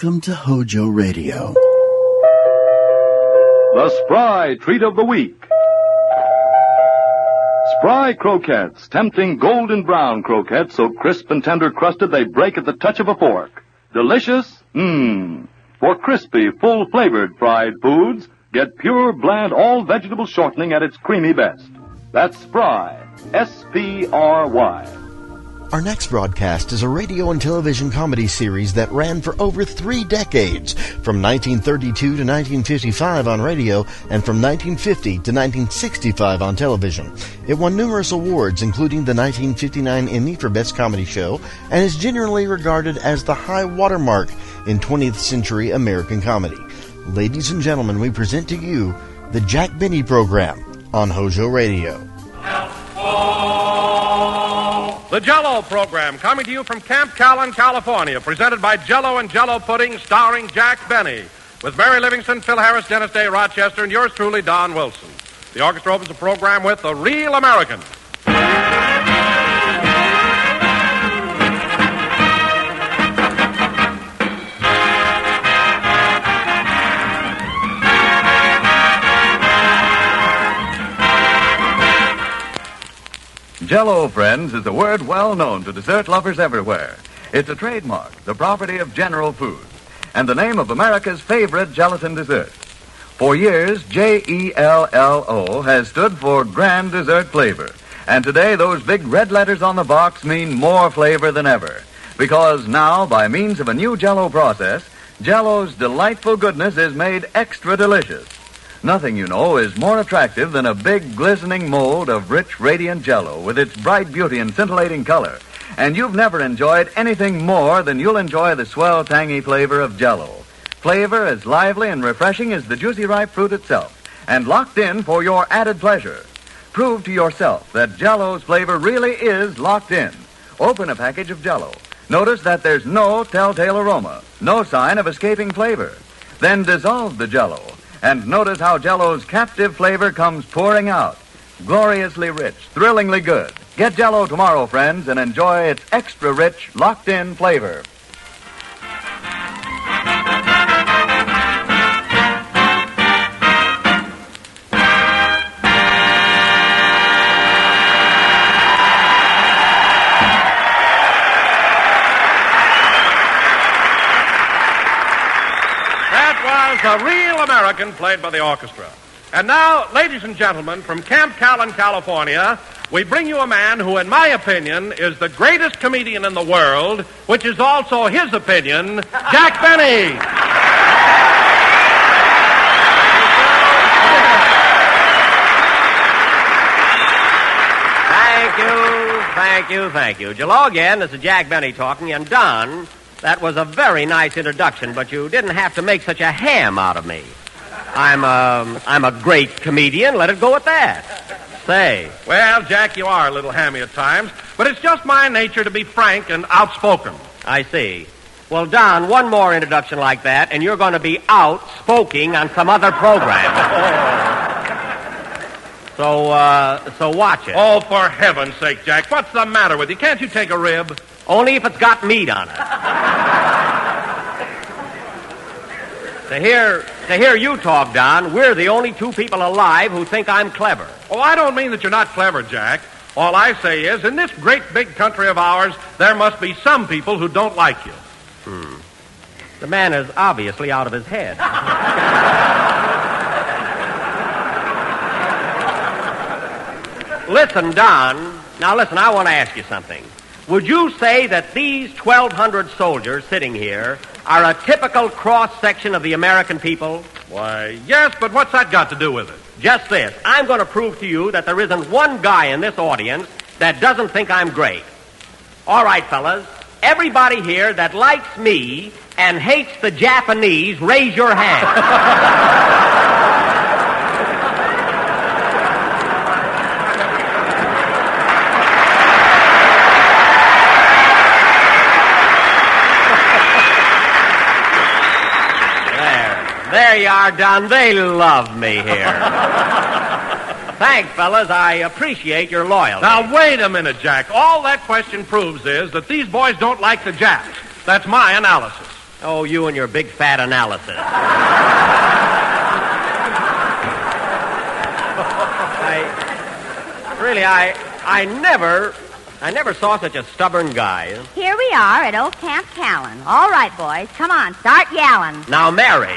Welcome to HOJO Radio. The Spry Treat of the Week. Spry croquettes, tempting golden brown croquettes so crisp and tender crusted they break at the touch of a fork. Delicious? For crispy, full-flavored fried foods, get pure, bland, all-vegetable shortening at its creamy best. That's Spry. S-P-R-Y. Our next broadcast is a radio and television comedy series that ran for over 3 decades, from 1932 to 1955 on radio and from 1950 to 1965 on television. It won numerous awards, including the 1959 Emmy for Best Comedy Show, and is generally regarded as the high watermark in 20th century American comedy. Ladies and gentlemen, we present to you the Jack Benny Program on HOJO Radio. The Jell-O Program, coming to you from Camp Callan, California, presented by Jell-O and Jell-O Pudding, starring Jack Benny, with Mary Livingston, Phil Harris, Dennis Day, Rochester, and yours truly, Don Wilson. The orchestra opens the program with The Real American. Jell-O, friends, is a word well known to dessert lovers everywhere. It's a trademark, the property of General Foods, and the name of America's favorite gelatin dessert. For years, J-E-L-L-O has stood for Grand Dessert Flavor, and today those big red letters on the box mean more flavor than ever, because now, by means of a new Jell-O process, Jell-O's delightful goodness is made extra delicious. Nothing, you know, is more attractive than a big, glistening mold of rich, radiant Jell-O with its bright beauty and scintillating color. And you've never enjoyed anything more than you'll enjoy the swell, tangy flavor of Jell-O. Flavor as lively and refreshing as the juicy, ripe fruit itself, and locked in for your added pleasure. Prove to yourself that Jell-O's flavor really is locked in. Open a package of Jell-O. Notice that there's no telltale aroma, no sign of escaping flavor. Then dissolve the Jell-O. And notice how Jell-O's captive flavor comes pouring out. Gloriously rich, thrillingly good. Get Jell-O tomorrow, friends, and enjoy its extra rich, locked-in flavor. The Real American, played by the orchestra. And now, ladies and gentlemen, from Camp Callan, California, we bring you a man who, in my opinion, is the greatest comedian in the world, which is also his opinion, Jack Benny. Thank you. Hello again, this is Jack Benny talking, and Don, that was a very nice introduction, but you didn't have to make such a ham out of me. I'm a great comedian. Let it go at that. Say. Well, Jack, you are a little hammy at times, but it's just my nature to be frank and outspoken. I see. Well, Don, one more introduction like that, and you're going to be outspoken on some other program. So watch it. Oh, for heaven's sake, Jack, what's the matter with you? Can't you take a rib? Only if it's got meat on it. To hear you talk, Don, we're the only two people alive who think I'm clever. Oh, I don't mean that you're not clever, Jack. All I say is, in this great big country of ours, there must be some people who don't like you. The man is obviously out of his head. Listen, Don. Now, listen, I want to ask you something. Would you say that these 1,200 soldiers sitting here are a typical cross-section of the American people? Why, yes, but what's that got to do with it? Just this. I'm going to prove to you that there isn't one guy in this audience that doesn't think I'm great. All right, fellas. Everybody here that likes me and hates the Japanese, raise your hand. There you are, Don. They love me here. Thanks, fellas. I appreciate your loyalty. Now, wait a minute, Jack. All that question proves is that these boys don't like the Japs. That's my analysis. Oh, you and your big fat analysis. I never saw such a stubborn guy. Here we are at old Camp Callan. All right, boys, come on, start yelling. Now, Mary.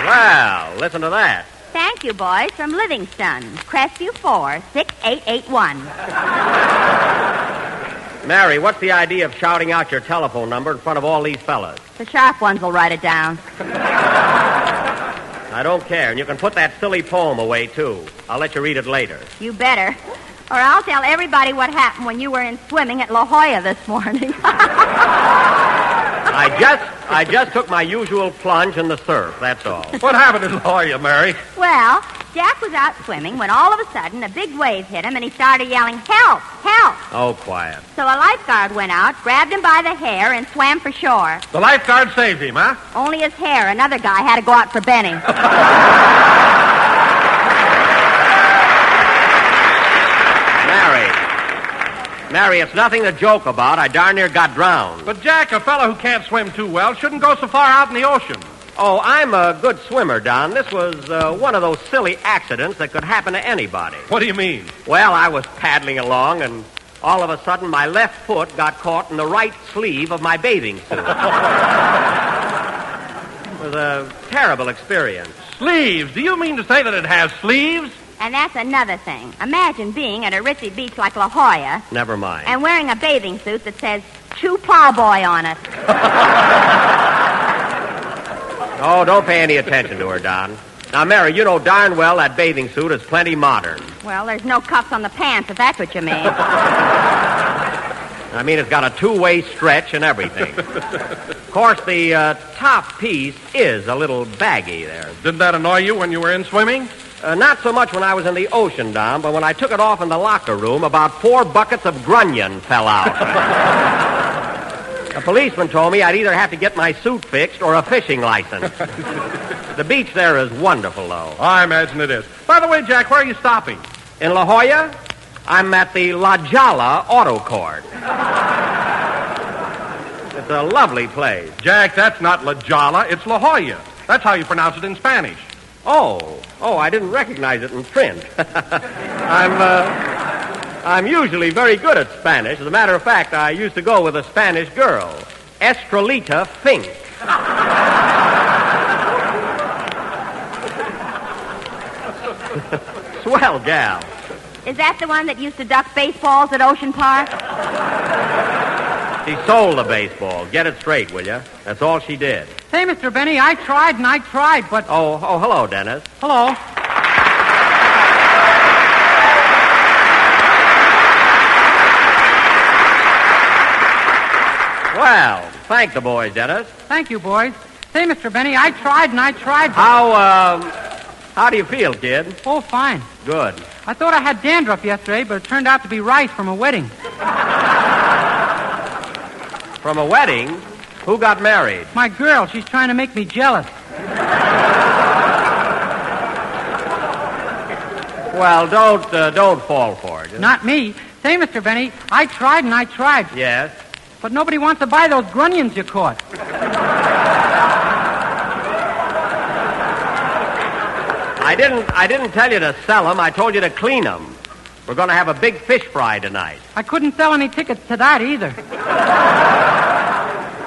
Well, listen to that. Thank you, boys, from Livingston, Crestview 46881. Mary, what's the idea of shouting out your telephone number in front of all these fellas? The sharp ones will write it down. I don't care, and you can put that silly poem away, too. I'll let you read it later. You better. Or I'll tell everybody what happened when you were in swimming at La Jolla this morning. I just took my usual plunge in the surf, that's all. What happened in La Jolla, Mary? Well, Jack was out swimming when all of a sudden a big wave hit him and he started yelling, "Help! Help!" Oh, quiet. So a lifeguard went out, grabbed him by the hair, and swam for shore. The lifeguard saved him, huh? Only his hair. Another guy had to go out for Benny. Mary, it's nothing to joke about. I darn near got drowned. But, Jack, a fellow who can't swim too well shouldn't go so far out in the ocean. Oh, I'm a good swimmer, Don. This was one of those silly accidents that could happen to anybody. What do you mean? Well, I was paddling along, and all of a sudden my left foot got caught in the right sleeve of my bathing suit. It was a terrible experience. Sleeves? Do you mean to say that it has sleeves? And that's another thing. Imagine being at a ritzy beach like La Jolla. Never mind. And wearing a bathing suit that says, "Chew Plowboy" on it. Oh, don't pay any attention to her, Don. Now, Mary, you know darn well that bathing suit is plenty modern. Well, there's no cuffs on the pants, if that's what you mean. I mean, it's got a two-way stretch and everything. Of course, the top piece is a little baggy there. Didn't that annoy you when you were in swimming? Not so much when I was in the ocean, Don, but when I took it off in the locker room, about 4 buckets of grunion fell out. A policeman told me I'd either have to get my suit fixed or a fishing license. The beach there is wonderful, though. I imagine it is. By the way, Jack, where are you stopping? In La Jolla, I'm at the La Jolla Auto Court. It's a lovely place. Jack, that's not La Jolla, it's La Jolla. That's how you pronounce it in Spanish. Oh, I didn't recognize it in print. I'm usually very good at Spanish. As a matter of fact, I used to go with a Spanish girl, Estrelita Fink. Swell gal. Is that the one that used to duck baseballs at Ocean Park? She sold the baseball. Get it straight, will you? That's all she did. Say, Mr. Benny, I tried, but... Oh, hello, Dennis. Hello. Well, thank the boys, Dennis. Thank you, boys. Say, Mr. Benny, I tried, but... How do you feel, kid? Oh, fine. Good. I thought I had dandruff yesterday, but it turned out to be rice from a wedding. From a wedding? Who got married? My girl. She's trying to make me jealous. Well, don't fall for it. Not me. Say, Mr. Benny, I tried. Yes? But nobody wants to buy those grunions you caught. I didn't tell you to sell them. I told you to clean them. We're going to have a big fish fry tonight. I couldn't sell any tickets to that either.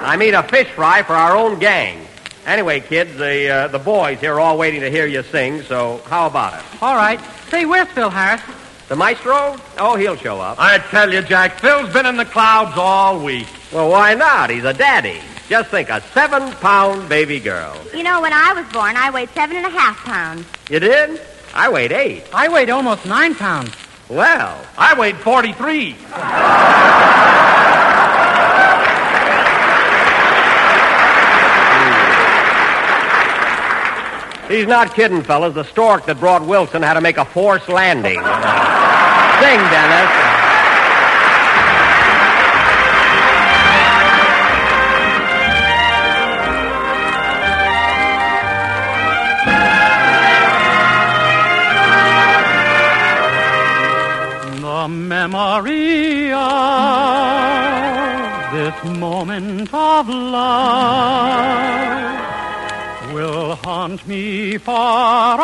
I mean a fish fry for our own gang. Anyway, kids, the boys here are all waiting to hear you sing, so how about it? All right. Say, where's Phil Harris? The maestro? Oh, he'll show up. I tell you, Jack, Phil's been in the clouds all week. Well, why not? He's a daddy. Just think, a 7-pound baby girl. You know, when I was born, I weighed 7.5 pounds. You did? I weighed 8. I weighed almost 9 pounds. Well, I weighed 43. He's not kidding, fellas. The stork that brought Wilson had to make a forced landing. Sing, Dennis. moment of love will haunt me forever.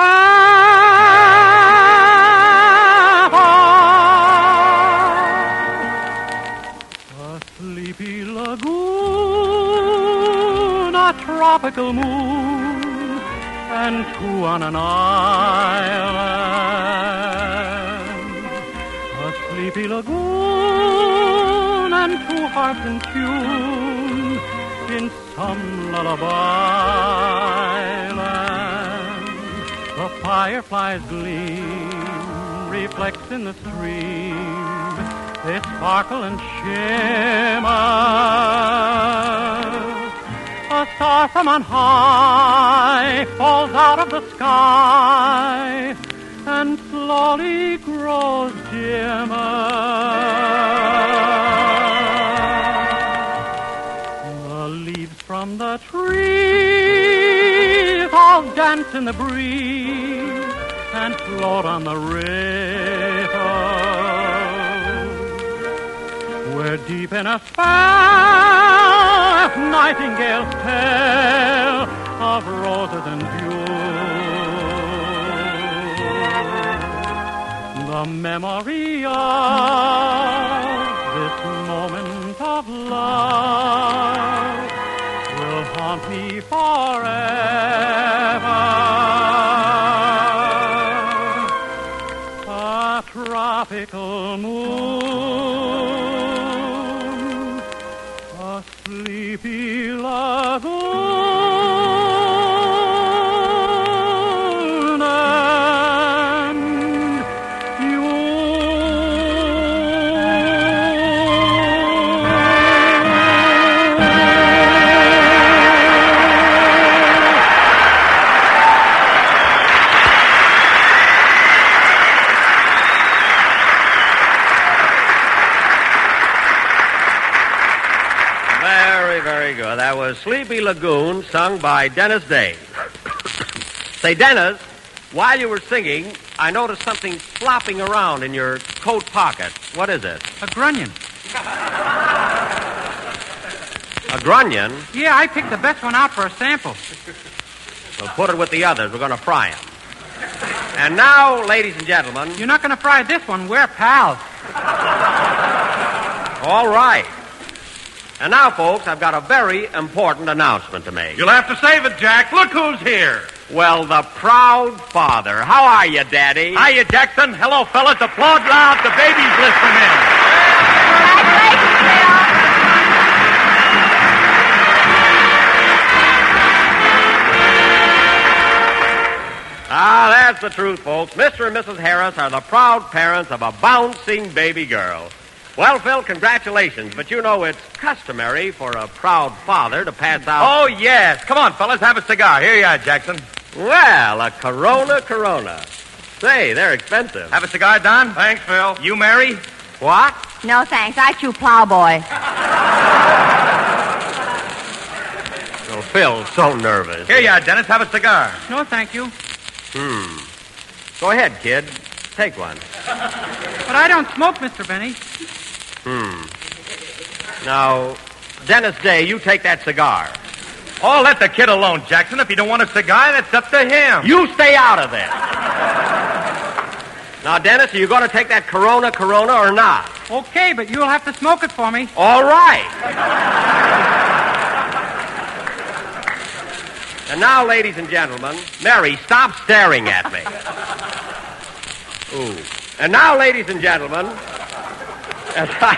A sleepy lagoon, a tropical moon, and two on an island. A sleepy lagoon and two hearts in tune in some lullaby land. The fireflies gleam, reflects in the stream. They sparkle and shimmer. A star from on high falls out of the sky and slowly grows dimmer. The leaves from the trees all dance in the breeze and float on the river. We're deep in a spell, nightingales tell of roses and dew. The memory of this moment of love will haunt me forever. A tropical moon, a sleepy lagoon, and you. Very good. That was Sleepy Lagoon, sung by Dennis Day. Say, Dennis, while you were singing, I noticed something flopping around in your coat pocket. What is it? A grunion. A grunion? Yeah, I picked the best one out for a sample. Well, put it with the others. We're going to fry them. And now, ladies and gentlemen... You're not going to fry this one. We're pals. All right. And now, folks, I've got a very important announcement to make. You'll have to save it, Jack. Look who's here. Well, the proud father. How are you, Daddy? Hiya, Jackson. Hello, fellas. Applaud loud. The baby's listening in. Congratulations, Bill. Ah, that's the truth, folks. Mr. and Mrs. Harris are the proud parents of a bouncing baby girl. Well, Phil, congratulations, but you know it's customary for a proud father to pass out... Oh, yes. Come on, fellas. Have a cigar. Here you are, Jackson. Well, a Corona. Say, they're expensive. Have a cigar, Don? Thanks, Phil. You, Mary? What? No, thanks. I chew Plowboy. Oh, Phil's so nervous. Here you are, Dennis. Have a cigar. No, thank you. Go ahead, kid. Take one. But I don't smoke, Mr. Benny. Now, Dennis Day, you take that cigar. Oh, let the kid alone, Jackson. If you don't want a cigar, that's up to him. You stay out of this. Now, Dennis, are you going to take that Corona or not? Okay, but you'll have to smoke it for me. All right. And now, ladies and gentlemen, Mary, stop staring at me. Ooh. And now, ladies and gentlemen, as I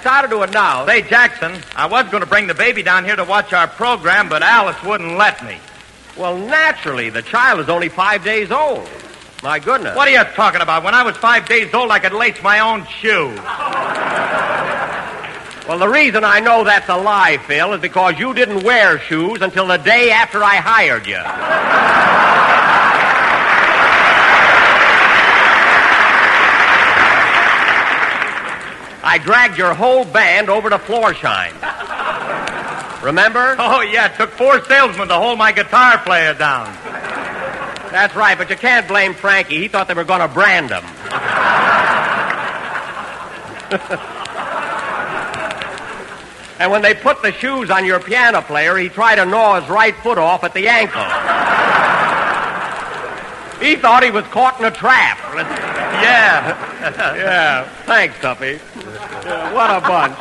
started to announce... Say, Jackson, I was going to bring the baby down here to watch our program, but Alice wouldn't let me. Well, naturally, the child is only 5 days old. My goodness. What are you talking about? When I was 5 days old, I could lace my own shoes. Well, the reason I know that's a lie, Phil, is because you didn't wear shoes until the day after I hired you. I dragged your whole band over to Floorshine. Remember? Oh, yeah, it took 4 salesmen to hold my guitar player down. That's right, but you can't blame Frankie. He thought they were going to brand him. And when they put the shoes on your piano player, he tried to gnaw his right foot off at the ankle. He thought he was caught in a trap. Yeah. Thanks, Tuppy. What a bunch.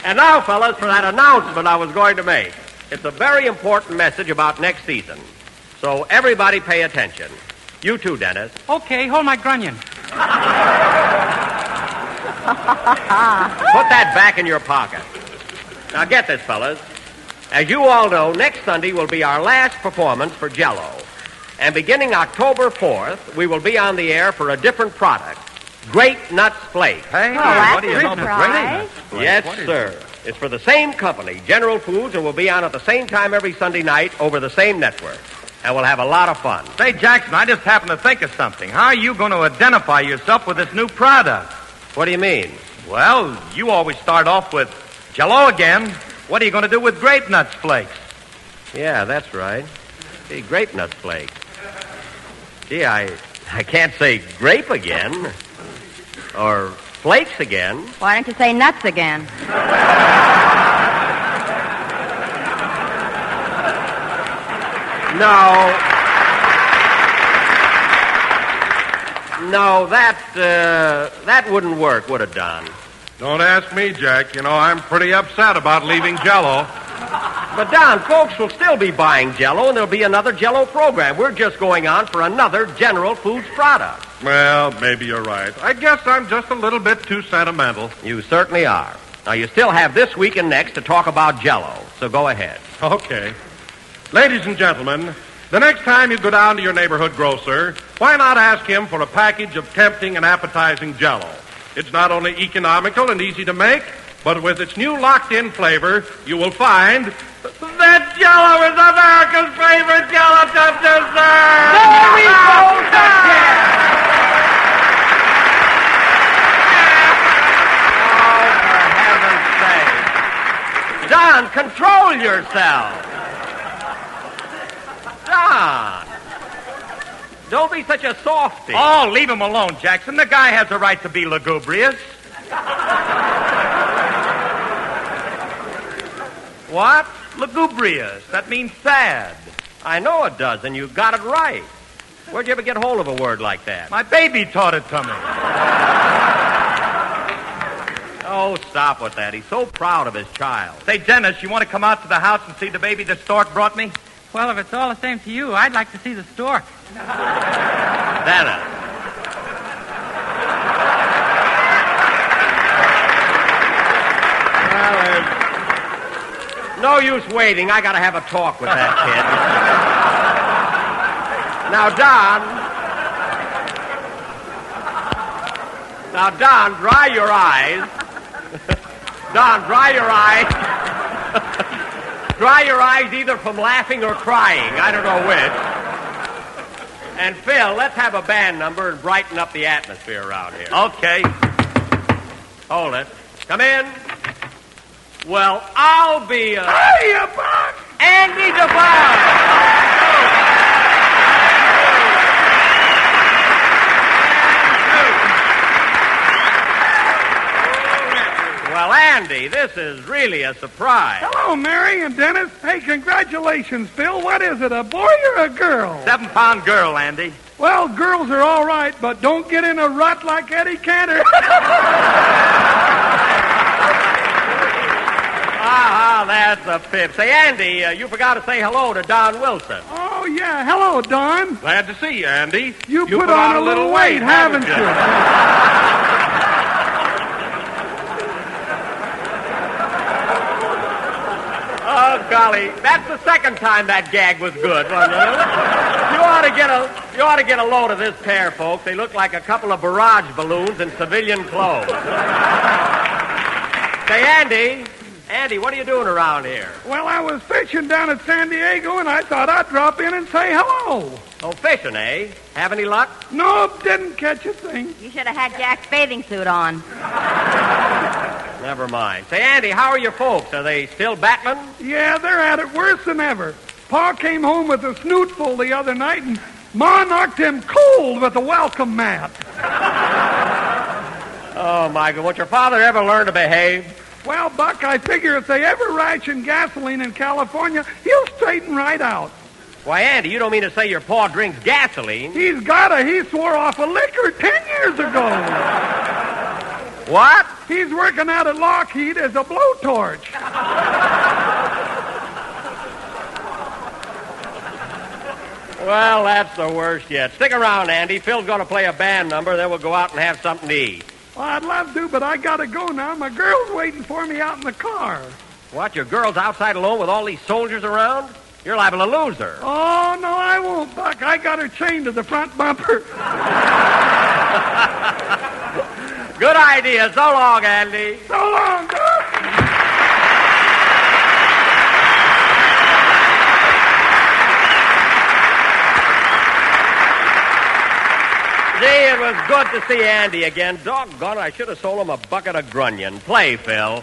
And now, fellas, for that announcement I was going to make. It's a very important message about next season. So everybody pay attention. You too, Dennis. Okay, hold my grunion. Put that back in your pocket. Now get this, fellas. As you all know, next Sunday will be our last performance for Jell-O. And beginning October 4th, we will be on the air for a different product, Grape Nuts Flakes. Well, that's a surprise. Yes, sir. It's for the same company, General Foods, and will be on at the same time every Sunday night over the same network. And we'll have a lot of fun. Say, Jackson, I just happened to think of something. How are you going to identify yourself with this new product? What do you mean? Well, you always start off with Jell-O again. What are you going to do with Grape Nuts Flakes? Yeah, that's right. Gee, Grape Nuts Flakes. Gee, I can't say grape again. Or flakes again. Why don't you say nuts again? No, that wouldn't work, would it, Don? Don't ask me, Jack. You know, I'm pretty upset about leaving Jell-O. But, Don, folks will still be buying Jell-O, and there'll be another Jell-O program. We're just going on for another General Foods product. Well, maybe you're right. I guess I'm just a little bit too sentimental. You certainly are. Now, you still have this week and next to talk about Jell-O, so go ahead. Okay. Ladies and gentlemen, the next time you go down to your neighborhood grocer, why not ask him for a package of tempting and appetizing Jell-O? It's not only economical and easy to make, but with its new locked-in flavor, you will find that Jell-O is America's favorite gelatin dessert! There we go! Oh, for heaven's sake. Don, control yourself. Don, don't be such a softy. Oh, leave him alone, Jackson. The guy has a right to be lugubrious. What? Lugubrious. That means sad. I know it does, and you got it right. Where'd you ever get hold of a word like that? My baby taught it to me. Oh, stop with that. He's so proud of his child. Say, Dennis, you want to come out to the house and see the baby the stork brought me? Well, if it's all the same to you, I'd like to see the stork. Dennis. Well, there's no use waiting. I got to have a talk with that kid. Now, Don, dry your eyes. Don, dry your eyes. Dry your eyes either from laughing or crying. I don't know which. And, Phil, let's have a band number and brighten up the atmosphere around here. Okay. Hold it. Come in. Well, I'll be a... Hey, Buck! Andy DeBarge! Well, Andy, this is really a surprise. Hello, Mary and Dennis. Hey, congratulations, Phil. What is it, a boy or a girl? 7-pound girl, Andy. Well, girls are all right, but don't get in a rut like Eddie Cantor. That's a fib. Say, Andy, you forgot to say hello to Don Wilson. Oh, yeah. Hello, Don. Glad to see you, Andy. You put on a little weight, haven't you? Oh, golly. That's the second time that gag was good, wasn't it? You ought to get a load of this pair, folks. They look like a couple of barrage balloons in civilian clothes. Say, Andy, what are you doing around here? Well, I was fishing down at San Diego, and I thought I'd drop in and say hello. Oh, fishing, eh? Have any luck? Nope, didn't catch a thing. You should have had Jack's bathing suit on. Never mind. Say, Andy, how are your folks? Are they still battling? Yeah, they're at it worse than ever. Pa came home with a snootful the other night, and Ma knocked him cold with a welcome mat. Oh, Michael, won't your father ever learn to behave? Well, Buck, I figure if they ever ration gasoline in California, he'll straighten right out. Why, Andy, you don't mean to say your pa drinks gasoline? He's gotta. He swore off of liquor 10 years ago. What? He's working out at Lockheed as a blowtorch. Well, that's the worst yet. Stick around, Andy. Phil's going to play a band number, then we'll go out and have something to eat. Well, I'd love to, but I gotta go now. My girl's waiting for me out in the car. What, your girl's outside alone with all these soldiers around? You're liable to lose her. Oh, no, I won't, Buck. I got her chained to the front bumper. Good idea. So long, Andy. So long, Buck. Gee, it was good to see Andy again. Doggone it, I should have sold him a bucket of grunion. Play, Phil.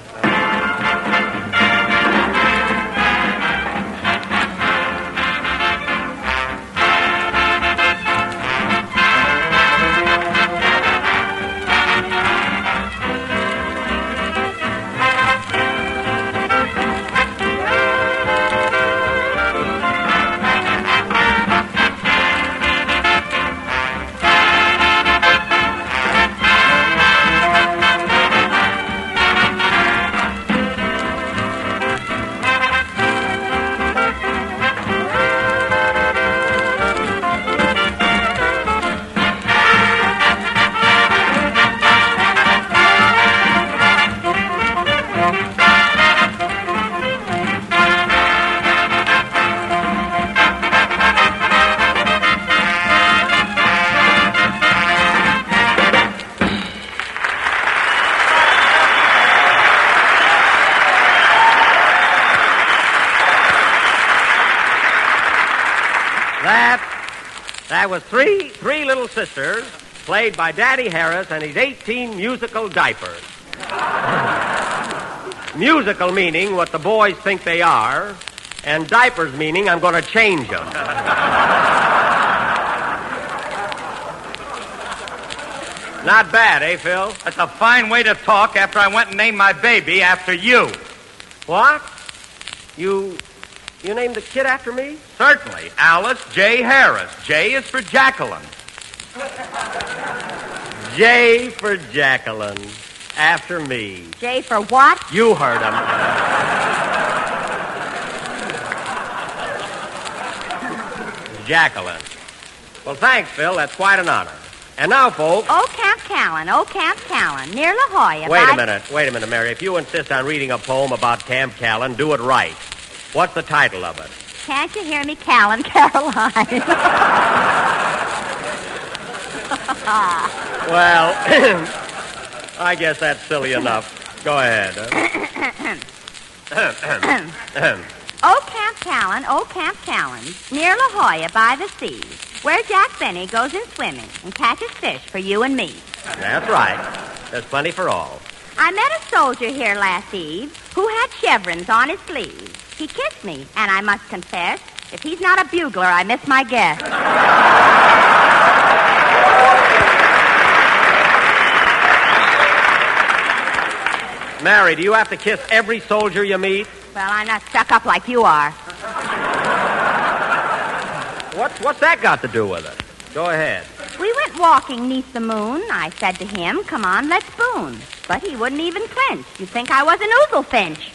That was three little sisters, played by Daddy Harris and his 18 musical diapers. Musical meaning what the boys think they are, and diapers meaning I'm going to change them. Not bad, eh, Phil? That's a fine way to talk after I went and named my baby after you. What? You named the kid after me? Certainly. Alice J. Harris. J is for Jacqueline. J for Jacqueline. After me. J for what? You heard him. Jacqueline. Well, thanks, Phil. That's quite an honor. And now, folks... Oh, Camp Callan, near La Jolla. Wait a minute, Mary. If you insist on reading a poem about Camp Callan, do it right. What's the title of it? Can't you hear me, Callan, Caroline? Well, I guess that's silly enough. Go ahead. Oh, Camp Callan, near La Jolla by the sea, where Jack Benny goes in swimming and catches fish for you and me. That's right. There's plenty for all. I met a soldier here last eve who had chevrons on his sleeves. He kissed me, and I must confess, if he's not a bugler, I miss my guess. Mary, do you have to kiss every soldier you meet? Well, I'm not stuck up like you are. What's that got to do with it? Go ahead. We went walking 'neath the moon. I said to him, come on, let's spoon. But he wouldn't even flinch. You'd think I was an oozlefinch.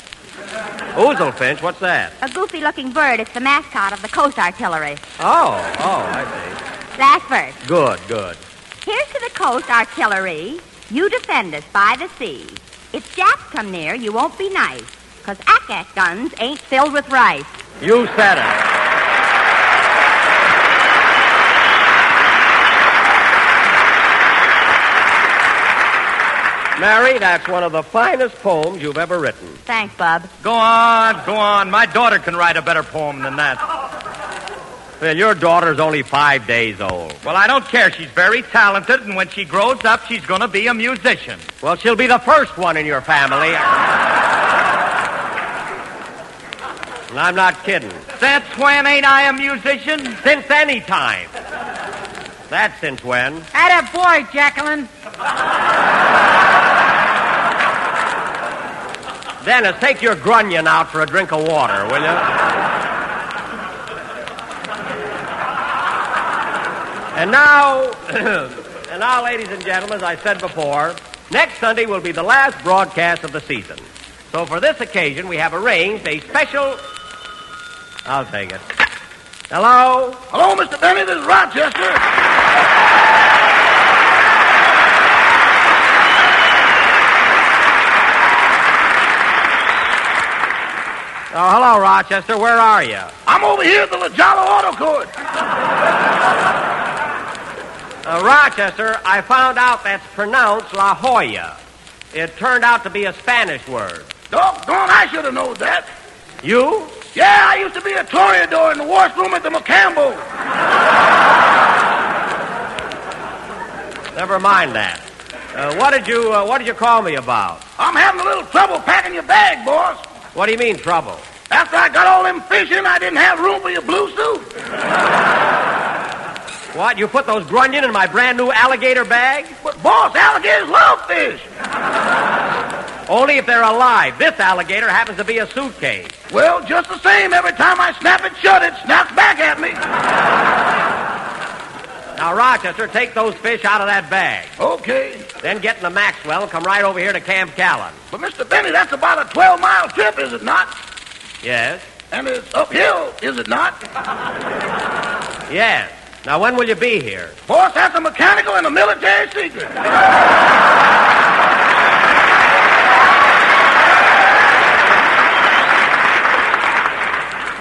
Oozlefinch? What's that? A goofy-looking bird. It's the mascot of the Coast Artillery. Oh, I see. Last verse. Good. Here's to the Coast Artillery. You defend us by the sea. If Japs come near, you won't be nice. 'Cause ack-ack guns ain't filled with rice. You said it. Mary, that's one of the finest poems you've ever written. Thanks, Bub. Go on. My daughter can write a better poem than that. Well, your daughter's only 5 days old. Well, I don't care. She's very talented, and when she grows up, she's going to be a musician. Well, she'll be the first one in your family. And I'm not kidding. Since when ain't I a musician? Since any time. That's since when? Atta boy, Jacqueline. Dennis, take your grunion out for a drink of water, will you? And now, ladies and gentlemen, as I said before, next Sunday will be the last broadcast of the season. So for this occasion, we have arranged a special... I'll take it. Hello? Hello, Mr. Benny. This is Rochester. Oh, hello, Rochester. Where are you? I'm over here at the La Jollo Auto Court. Rochester, I found out that's pronounced La Jolla. It turned out to be a Spanish word. Doggone, I should have known that. You? Yeah, I used to be a toreador in the washroom at the Macambo. Never mind that. What did you call me about? I'm having a little trouble packing your bag, boss. What do you mean, trouble? After I got all them fish in, I didn't have room for your blue suit. What, you put those grunion in my brand new alligator bag? But, boss, alligators love fish. Only if they're alive. This alligator happens to be a suitcase. Well, just the same, every time I snap it shut, it snaps back at me. Now, Rochester, take those fish out of that bag. Okay. Then get in the Maxwell and come right over here to Camp Callan. But, Mr. Benny, that's about a 12-mile trip, is it not? Yes. And it's uphill, is it not? Yes. Now, when will you be here? Boss, that's a mechanical and a military secret.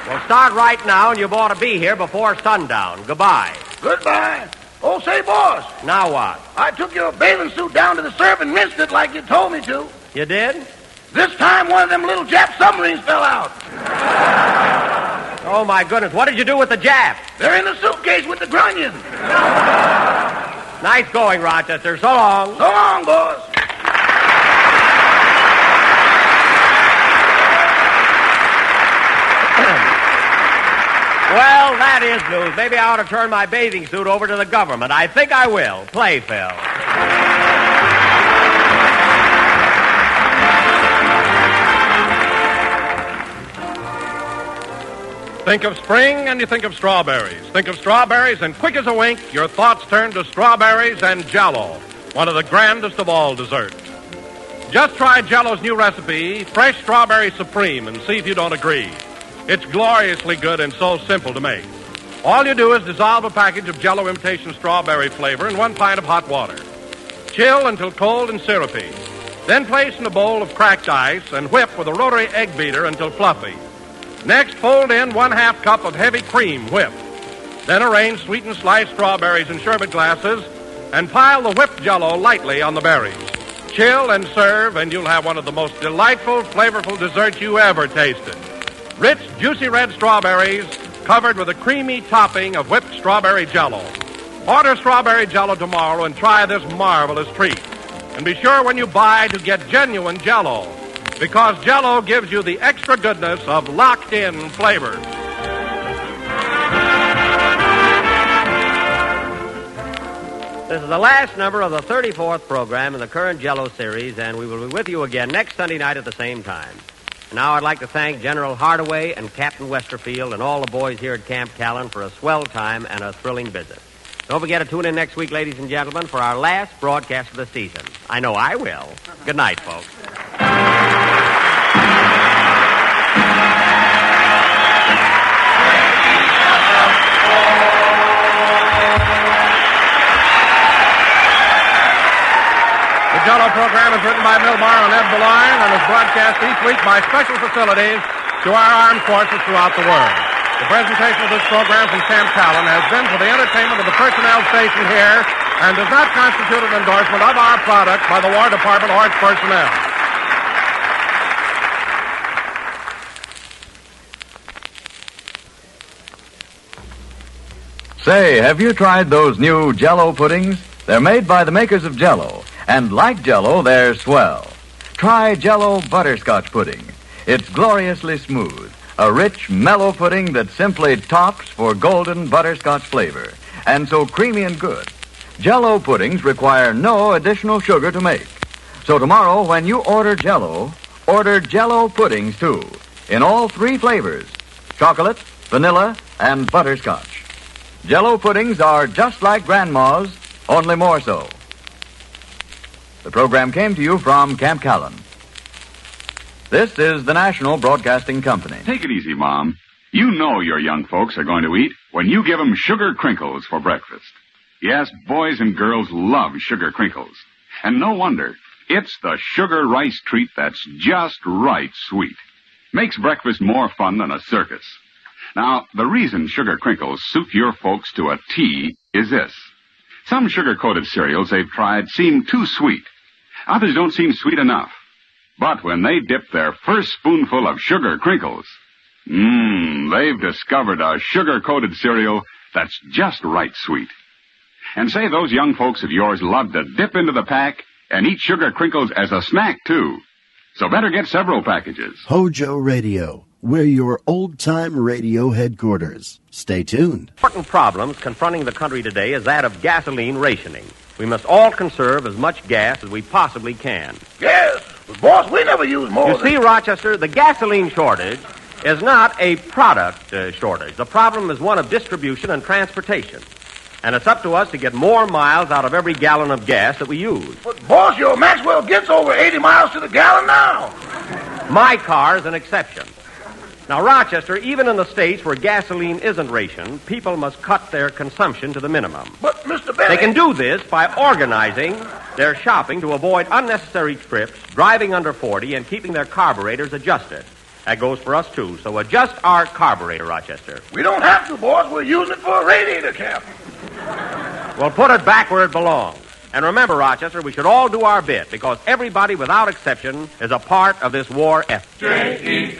Well, start right now, and you ought to be here before sundown. Goodbye. Goodbye. Oh, say, boss. Now what? I took your bathing suit down to the surf and rinsed it like you told me to. You did? This time, one of them little Jap submarines fell out. Oh, my goodness. What did you do with the Jap? They're in the suitcase with the grunion. Nice going, Rochester. So long. So long, boss. Well, that is news. Maybe I ought to turn my bathing suit over to the government. I think I will. Play, Phil. Think of spring and you think of strawberries. Think of strawberries and quick as a wink, your thoughts turn to strawberries and Jell-O, one of the grandest of all desserts. Just try Jell-O's new recipe, Fresh Strawberry Supreme, and see if you don't agree. It's gloriously good and so simple to make. All you do is dissolve a package of Jell-O imitation strawberry flavor in 1 pint of hot water. Chill until cold and syrupy. Then place in a bowl of cracked ice and whip with a rotary egg beater until fluffy. Next, fold in 1/2 cup of heavy cream whipped. Then arrange sweetened sliced strawberries in sherbet glasses and pile the whipped Jell-O lightly on the berries. Chill and serve, and you'll have one of the most delightful, flavorful desserts you ever tasted. Rich, juicy red strawberries covered with a creamy topping of whipped strawberry Jell-O. Order strawberry Jell-O tomorrow and try this marvelous treat. And be sure when you buy to get genuine Jell-O, because Jell-O gives you the extra goodness of locked-in flavors. This is the last number of the 34th program in the current Jell-O series, and we will be with you again next Sunday night at the same time. Now I'd like to thank General Hardaway and Captain Westerfield and all the boys here at Camp Callan for a swell time and a thrilling visit. Don't forget to tune in next week, ladies and gentlemen, for our last broadcast of the season. I know I will. Good night, folks. The Jell-O program is written by Milbar and Ed Beline and is broadcast each week by special facilities to our armed forces throughout the world. The presentation of this program from Camp Callan has been for the entertainment of the personnel stationed here and does not constitute an endorsement of our product by the War Department or its personnel. Say, have you tried those new Jell-O puddings? They're made by the makers of Jell-O, and like Jell-O, they're swell. Try Jell-O Butterscotch Pudding. It's gloriously smooth, a rich, mellow pudding that simply tops for golden butterscotch flavor, and so creamy and good. Jell-O puddings require no additional sugar to make. So tomorrow, when you order Jell-O, Order Jell-O puddings, too, in all 3 flavors, chocolate, vanilla, and butterscotch. Jell-O puddings are just like Grandma's, only more so. The program came to you from Camp Callan. This is the National Broadcasting Company. Take it easy, Mom. You know your young folks are going to eat when you give them sugar crinkles for breakfast. Yes, boys and girls love sugar crinkles. And no wonder. It's the sugar rice treat that's just right sweet. Makes breakfast more fun than a circus. Now, the reason sugar crinkles suit your folks to a T is this. Some sugar-coated cereals they've tried seem too sweet. Others don't seem sweet enough. But when they dip their first spoonful of sugar crinkles, they've discovered a sugar-coated cereal that's just right sweet. And say those young folks of yours love to dip into the pack and eat sugar crinkles as a snack, too. So better get several packages. HOJO Radio. We're your old-time radio headquarters. Stay tuned. Important problems confronting the country today is that of gasoline rationing. We must all conserve as much gas as we possibly can. Yes, but boss, we never use more You see, Rochester, the gasoline shortage is not a product shortage. The problem is one of distribution and transportation. And it's up to us to get more miles out of every gallon of gas that we use. But, boss, your Maxwell gets over 80 miles to the gallon now. My car is an exception. Now, Rochester, even in the states where gasoline isn't rationed, people must cut their consumption to the minimum. But, Mr. Benny... They can do this by organizing their shopping to avoid unnecessary trips, driving under 40, and keeping their carburetors adjusted. That goes for us, too. So adjust our carburetor, Rochester. We don't have to, boss. We're using it for a radiator cap. Well, put it back where it belongs. And remember, Rochester, we should all do our bit, because everybody, without exception, is a part of this war effort. J-E-L-L-O.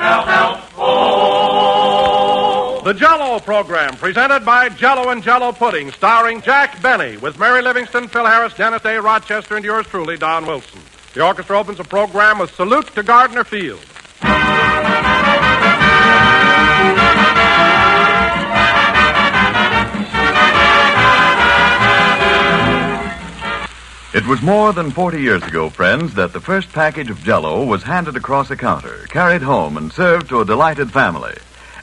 The Jell-O program, presented by Jell-O and Jell-O Pudding, starring Jack Benny, with Mary Livingston, Phil Harris, Dennis Day, Rochester, and yours truly, Don Wilson. The orchestra opens the program with Salute to Gardner Field. It was more than 40 years ago, friends, that the first package of Jell-O was handed across a counter, carried home, and served to a delighted family.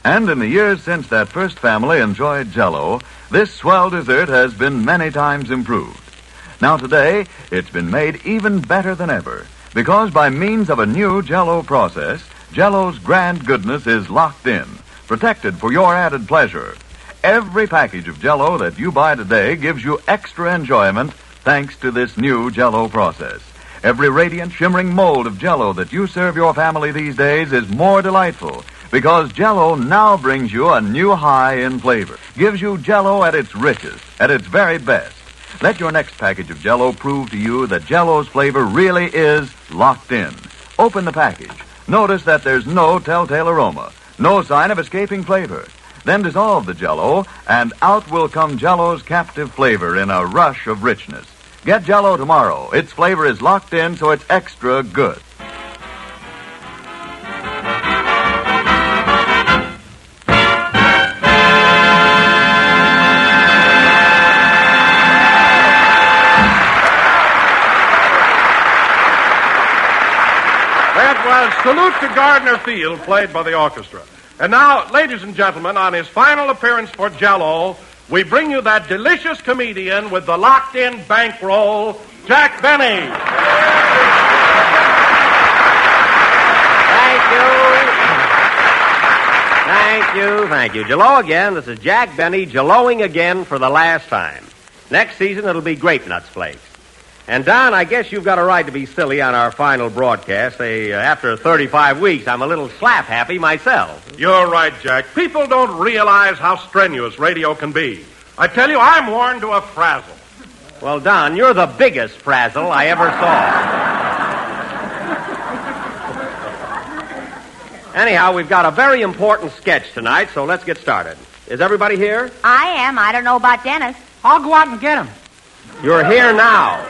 And in the years since that first family enjoyed Jell-O, this swell dessert has been many times improved. Now today, it's been made even better than ever, because by means of a new Jell-O process, Jell-O's grand goodness is locked in, protected for your added pleasure. Every package of Jell-O that you buy today gives you extra enjoyment thanks to this new Jell-O process. Every radiant, shimmering mold of Jell-O that you serve your family these days is more delightful because Jell-O now brings you a new high in flavor. Gives you Jell-O at its richest, at its very best. Let your next package of Jell-O prove to you that Jell-O's flavor really is locked in. Open the package. Notice that there's no telltale aroma, no sign of escaping flavor. Then dissolve the Jell-O, and out will come Jell-O's captive flavor in a rush of richness. Get Jell-O tomorrow. Its flavor is locked in, so it's extra good. That was Salute to Gardner Field, played by the orchestra. And now, ladies and gentlemen, on his final appearance for Jell-O, we bring you that delicious comedian with the locked-in bankroll, Jack Benny. Thank you. Jell-O again. This is Jack Benny, Jell-Oing again for the last time. Next season, it'll be Grape Nuts Flakes. And, Don, I guess you've got a right to be silly on our final broadcast. After 35 weeks, I'm a little slap-happy myself. You're right, Jack. People don't realize how strenuous radio can be. I tell you, I'm worn to a frazzle. Well, Don, you're the biggest frazzle I ever saw. Anyhow, we've got a very important sketch tonight, so let's get started. Is everybody here? I am. I don't know about Dennis. I'll go out and get him. You're here now.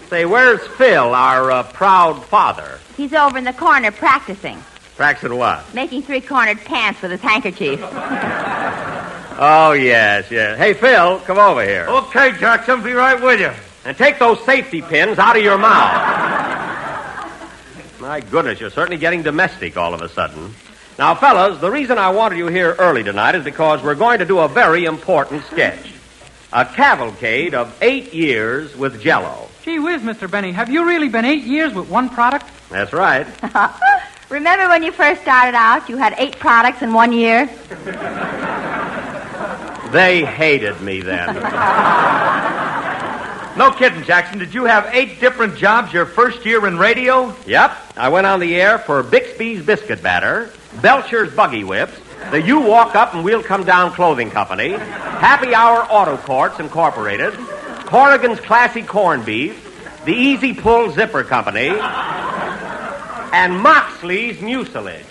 Say, where's Phil, our proud father? He's over in the corner practicing. Practicing what? Making three-cornered pants with his handkerchief. Oh, yes. Hey, Phil, come over here. Okay, Jack, I'll be right with you. And take those safety pins out of your mouth. My goodness, you're certainly getting domestic all of a sudden. Now, fellas, the reason I wanted you here early tonight is because we're going to do a very important sketch. A cavalcade of 8 years with Jell-O. Gee whiz, Mr. Benny, have you really been 8 years with one product? That's right. Remember when you first started out, you had 8 products in 1 year? They hated me then. No kidding, Jackson. Did you have 8 different jobs your first year in radio? Yep. I went on the air for Bixby's Biscuit Batter, Belcher's Buggy Whips, the You Walk Up and We'll Come Down Clothing Company, Happy Hour Auto Courts Incorporated, Corrigan's Classy Corned Beef, the Easy Pull Zipper Company, and Moxley's Mucilage.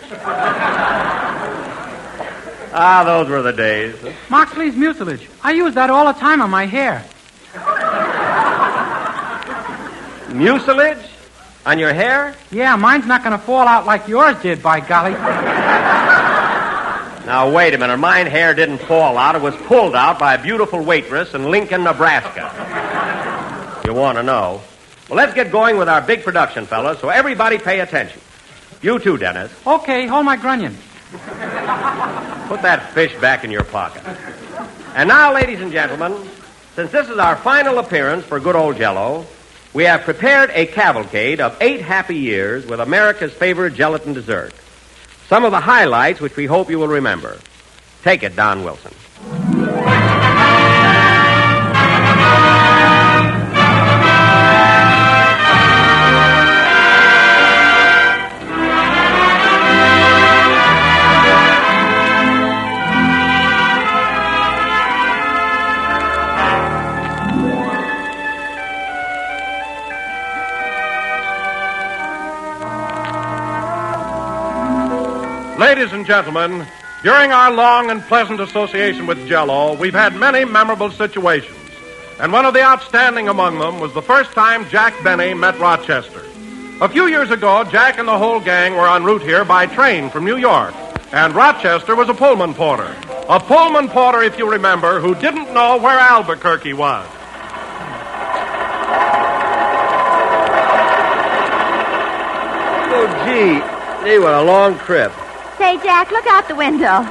Ah, those were the days. Moxley's Mucilage. I use that all the time on my hair. Mucilage? On your hair? Yeah, mine's not going to fall out like yours did, by golly. Now, wait a minute. Mine hair didn't fall out. It was pulled out by a beautiful waitress in Lincoln, Nebraska. You want to know? Well, let's get going with our big production, fellas, so everybody pay attention. You too, Dennis. Okay, hold my grunion. Put that fish back in your pocket. And now, ladies and gentlemen, since this is our final appearance for good old Jell-O, we have prepared a cavalcade of 8 happy years with America's favorite gelatin dessert. Some of the highlights which we hope you will remember. Take it, Don Wilson. Ladies and gentlemen, during our long and pleasant association with Jell-O, we've had many memorable situations. And one of the outstanding among them was the first time Jack Benny met Rochester. A few years ago, Jack and the whole gang were en route here by train from New York. And Rochester was a Pullman porter. A Pullman porter, if you remember, who didn't know where Albuquerque was. Oh, gee. Gee, what a long trip. Say, Jack, look out the window.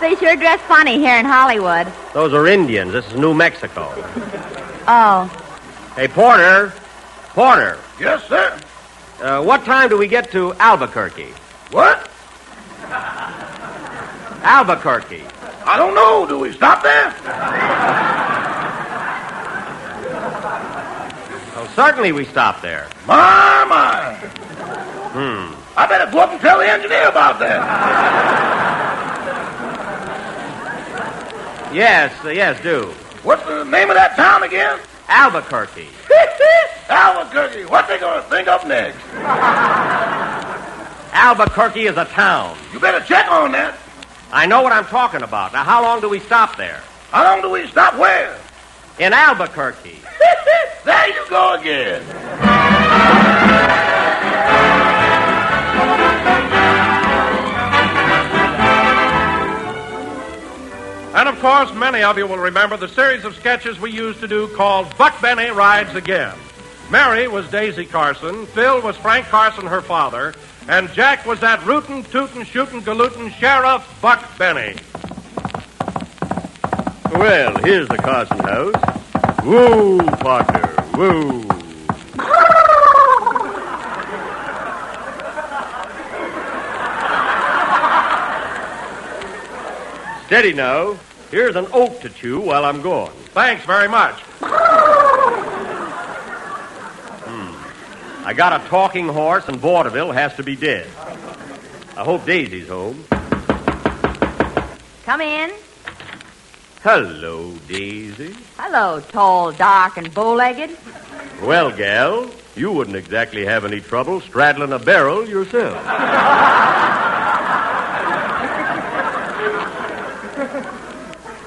They sure dress funny here in Hollywood. Those are Indians. This is New Mexico. Oh. Hey, Porter. Porter. Yes, sir. What time do we get to Albuquerque? What? Albuquerque. I don't know. Do we stop there? Well, certainly we stop there. My. I better go up and tell the engineer about that. Yes, do. What's the name of that town again? Albuquerque. Albuquerque. What they gonna think of next? Albuquerque is a town. You better check on that. I know what I'm talking about. Now, how long do we stop there? How long do we stop where? In Albuquerque. There you go again. And, of course, many of you will remember the series of sketches we used to do called Buck Benny Rides Again. Mary was Daisy Carson, Phil was Frank Carson, her father, and Jack was that rootin', tootin', shootin', galootin' Sheriff Buck Benny. Well, here's the Carson house. Woo, partner, woo. Steady now. Here's an oat to chew while I'm gone. Thanks very much. I got a talking horse, and vaudeville has to be dead. I hope Daisy's home. Come in. Hello, Daisy. Hello, tall, dark, and bow-legged. Well, gal, you wouldn't exactly have any trouble straddling a barrel yourself.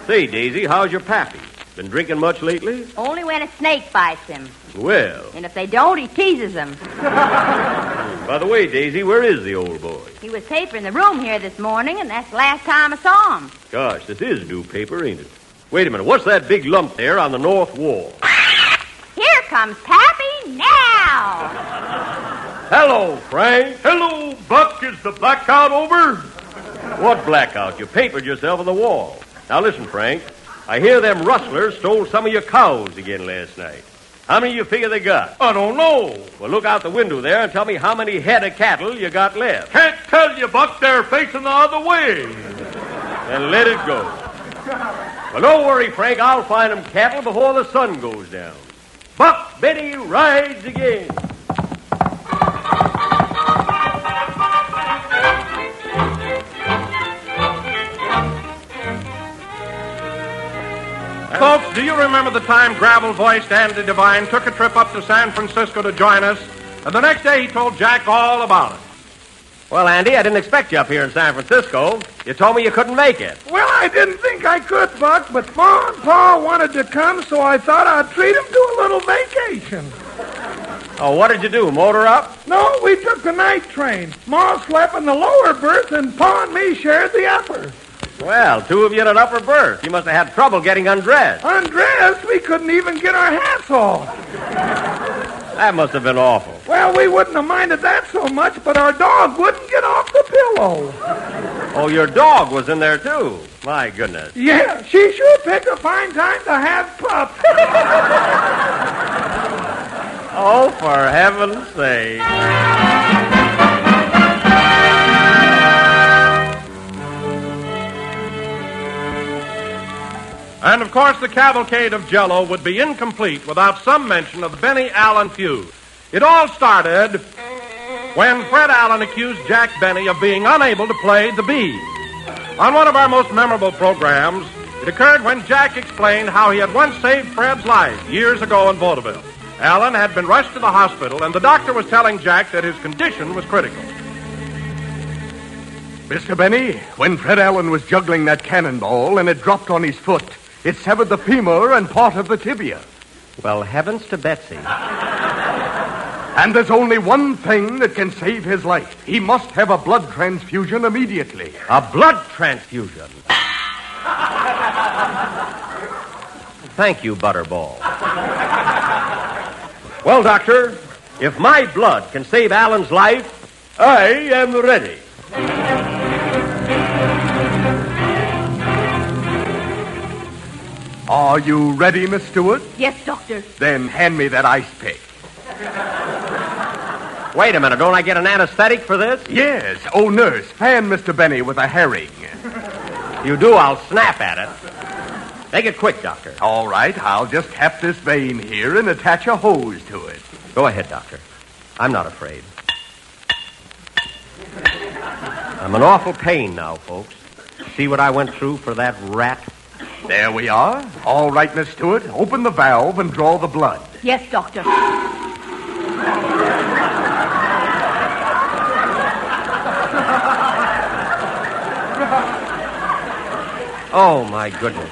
Say, Daisy, how's your pappy? Been drinking much lately? Only when a snake bites him. Well. And if they don't, he teases them. By the way, Daisy, where is the old boy? He was papering the room here this morning, and that's the last time I saw him. Gosh, this is new paper, ain't it? Wait a minute, what's that big lump there on the north wall? Here comes Pappy now. Hello, Frank. Hello, Buck. Is the blackout over? What blackout? You papered yourself on the wall. Now listen, Frank. I hear them rustlers stole some of your cows again last night. How many you figure they got? I don't know. Well, look out the window there and tell me how many head of cattle you got left. Can't tell you, Buck. They're facing the other way. Then let it go. Well, don't worry, Frank. I'll find them cattle before the sun goes down. Buck Benny rides again. Folks, do you remember the time gravel-voiced Andy Devine took a trip up to San Francisco to join us? And the next day he told Jack all about it. Well, Andy, I didn't expect you up here in San Francisco. You told me you couldn't make it. Well, I didn't think I could, Buck, but Ma and Pa wanted to come, so I thought I'd treat them to a little vacation. Oh, what did you do, motor up? No, we took the night train. Ma slept in the lower berth, and Pa and me shared the upper. Well, two of you in an upper berth. You must have had trouble getting undressed. Undressed? We couldn't even get our hats off. That must have been awful. Well, we wouldn't have minded that so much, but our dog wouldn't get off the pillow. Oh, your dog was in there, too. My goodness. Yeah, she sure picked a fine time to have pups. Oh, for heaven's sake. And, of course, the cavalcade of Jell-O would be incomplete without some mention of the Benny Allen feud. It all started when Fred Allen accused Jack Benny of being unable to play the bees. On one of our most memorable programs, it occurred when Jack explained how he had once saved Fred's life years ago in vaudeville. Allen had been rushed to the hospital, and the doctor was telling Jack that his condition was critical. Mr. Benny, when Fred Allen was juggling that cannonball and it dropped on his foot, it severed the femur and part of the tibia. Well, heavens to Betsy. And there's only one thing that can save his life. He must have a blood transfusion immediately. A blood transfusion? Thank you, Butterball. Well, Doctor, if my blood can save Alan's life, I am ready. Are you ready, Miss Stewart? Yes, Doctor. Then hand me that ice pick. Wait a minute, don't I get an anesthetic for this? Yes. Oh, nurse, fan Mr. Benny with a herring. You do, I'll snap at it. Make it quick, Doctor. All right, I'll just tap this vein here and attach a hose to it. Go ahead, Doctor. I'm not afraid. I'm in awful pain now, folks. See what I went through for that rat? There we are. All right, Miss Stewart, open the valve and draw the blood. Yes, Doctor. Oh, my goodness.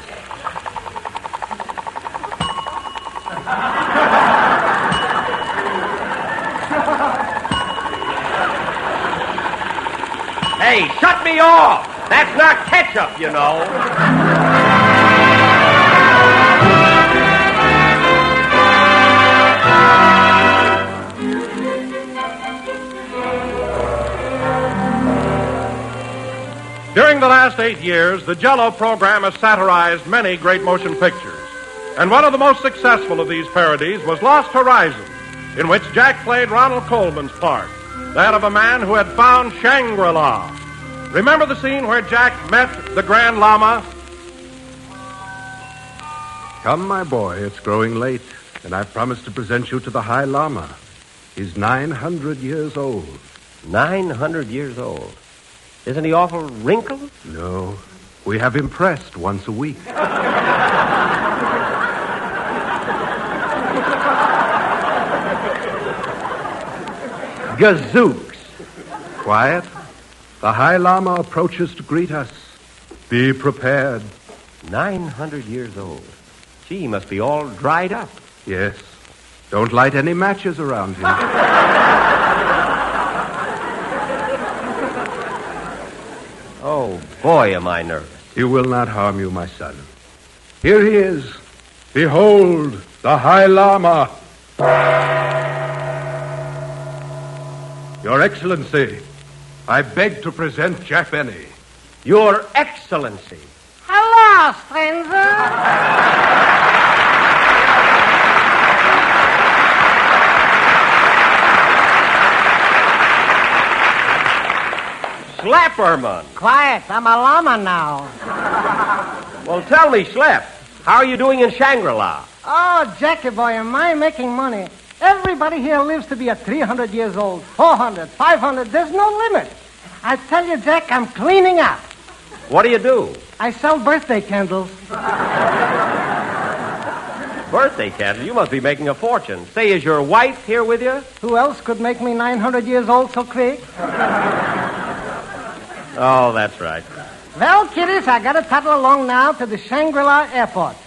Hey, shut me off! That's not ketchup, you know. During the last 8 years, the Jell-O program has satirized many great motion pictures. And one of the most successful of these parodies was Lost Horizon, in which Jack played Ronald Coleman's part, that of a man who had found Shangri-La. Remember the scene where Jack met the Grand Lama? Come, my boy, it's growing late, and I've promised to present you to the High Lama. He's 900 years old. 900 years old? Isn't he awful wrinkled? No. We have him pressed once a week. Gazooks. Quiet. The High Lama approaches to greet us. Be prepared. 900 years old. Gee, he must be all dried up. Yes. Don't light any matches around him. Oh, boy, am I nervous. He will not harm you, my son. Here he is. Behold, the High Lama. Your Excellency, I beg to present Jack Benny. Your Excellency. Hello, stranger. Schlepperman. Quiet, I'm a llama now. Well, tell me, Schlepp, how are you doing in Shangri-La? Oh, Jackie boy, am I making money? Everybody here lives to be 300 years old, 400, 500. There's no limit. I tell you, Jack, I'm cleaning up. What do you do? I sell birthday candles. Birthday candles? You must be making a fortune. Say, is your wife here with you? Who else could make me 900 years old so quick? Oh, that's right. Well, kiddies, I gotta toddle along now to the Shangri-La airport.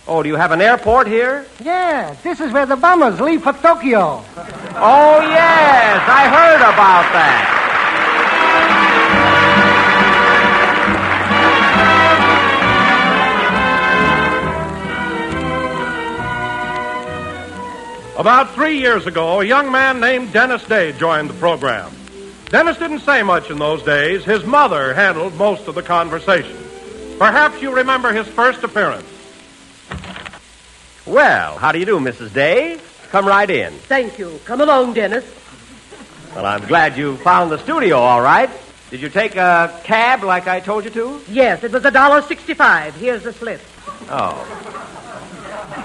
Oh, do you have an airport here? Yeah, this is where the bummers leave for Tokyo. Oh, yes, I heard about that. About 3 years ago, a young man named Dennis Day joined the program. Dennis didn't say much in those days. His mother handled most of the conversation. Perhaps you remember his first appearance. Well, how do you do, Mrs. Day? Come right in. Thank you. Come along, Dennis. Well, I'm glad you found the studio all right. Did you take a cab like I told you to? Yes, it was $1.65. Here's the slip. Oh.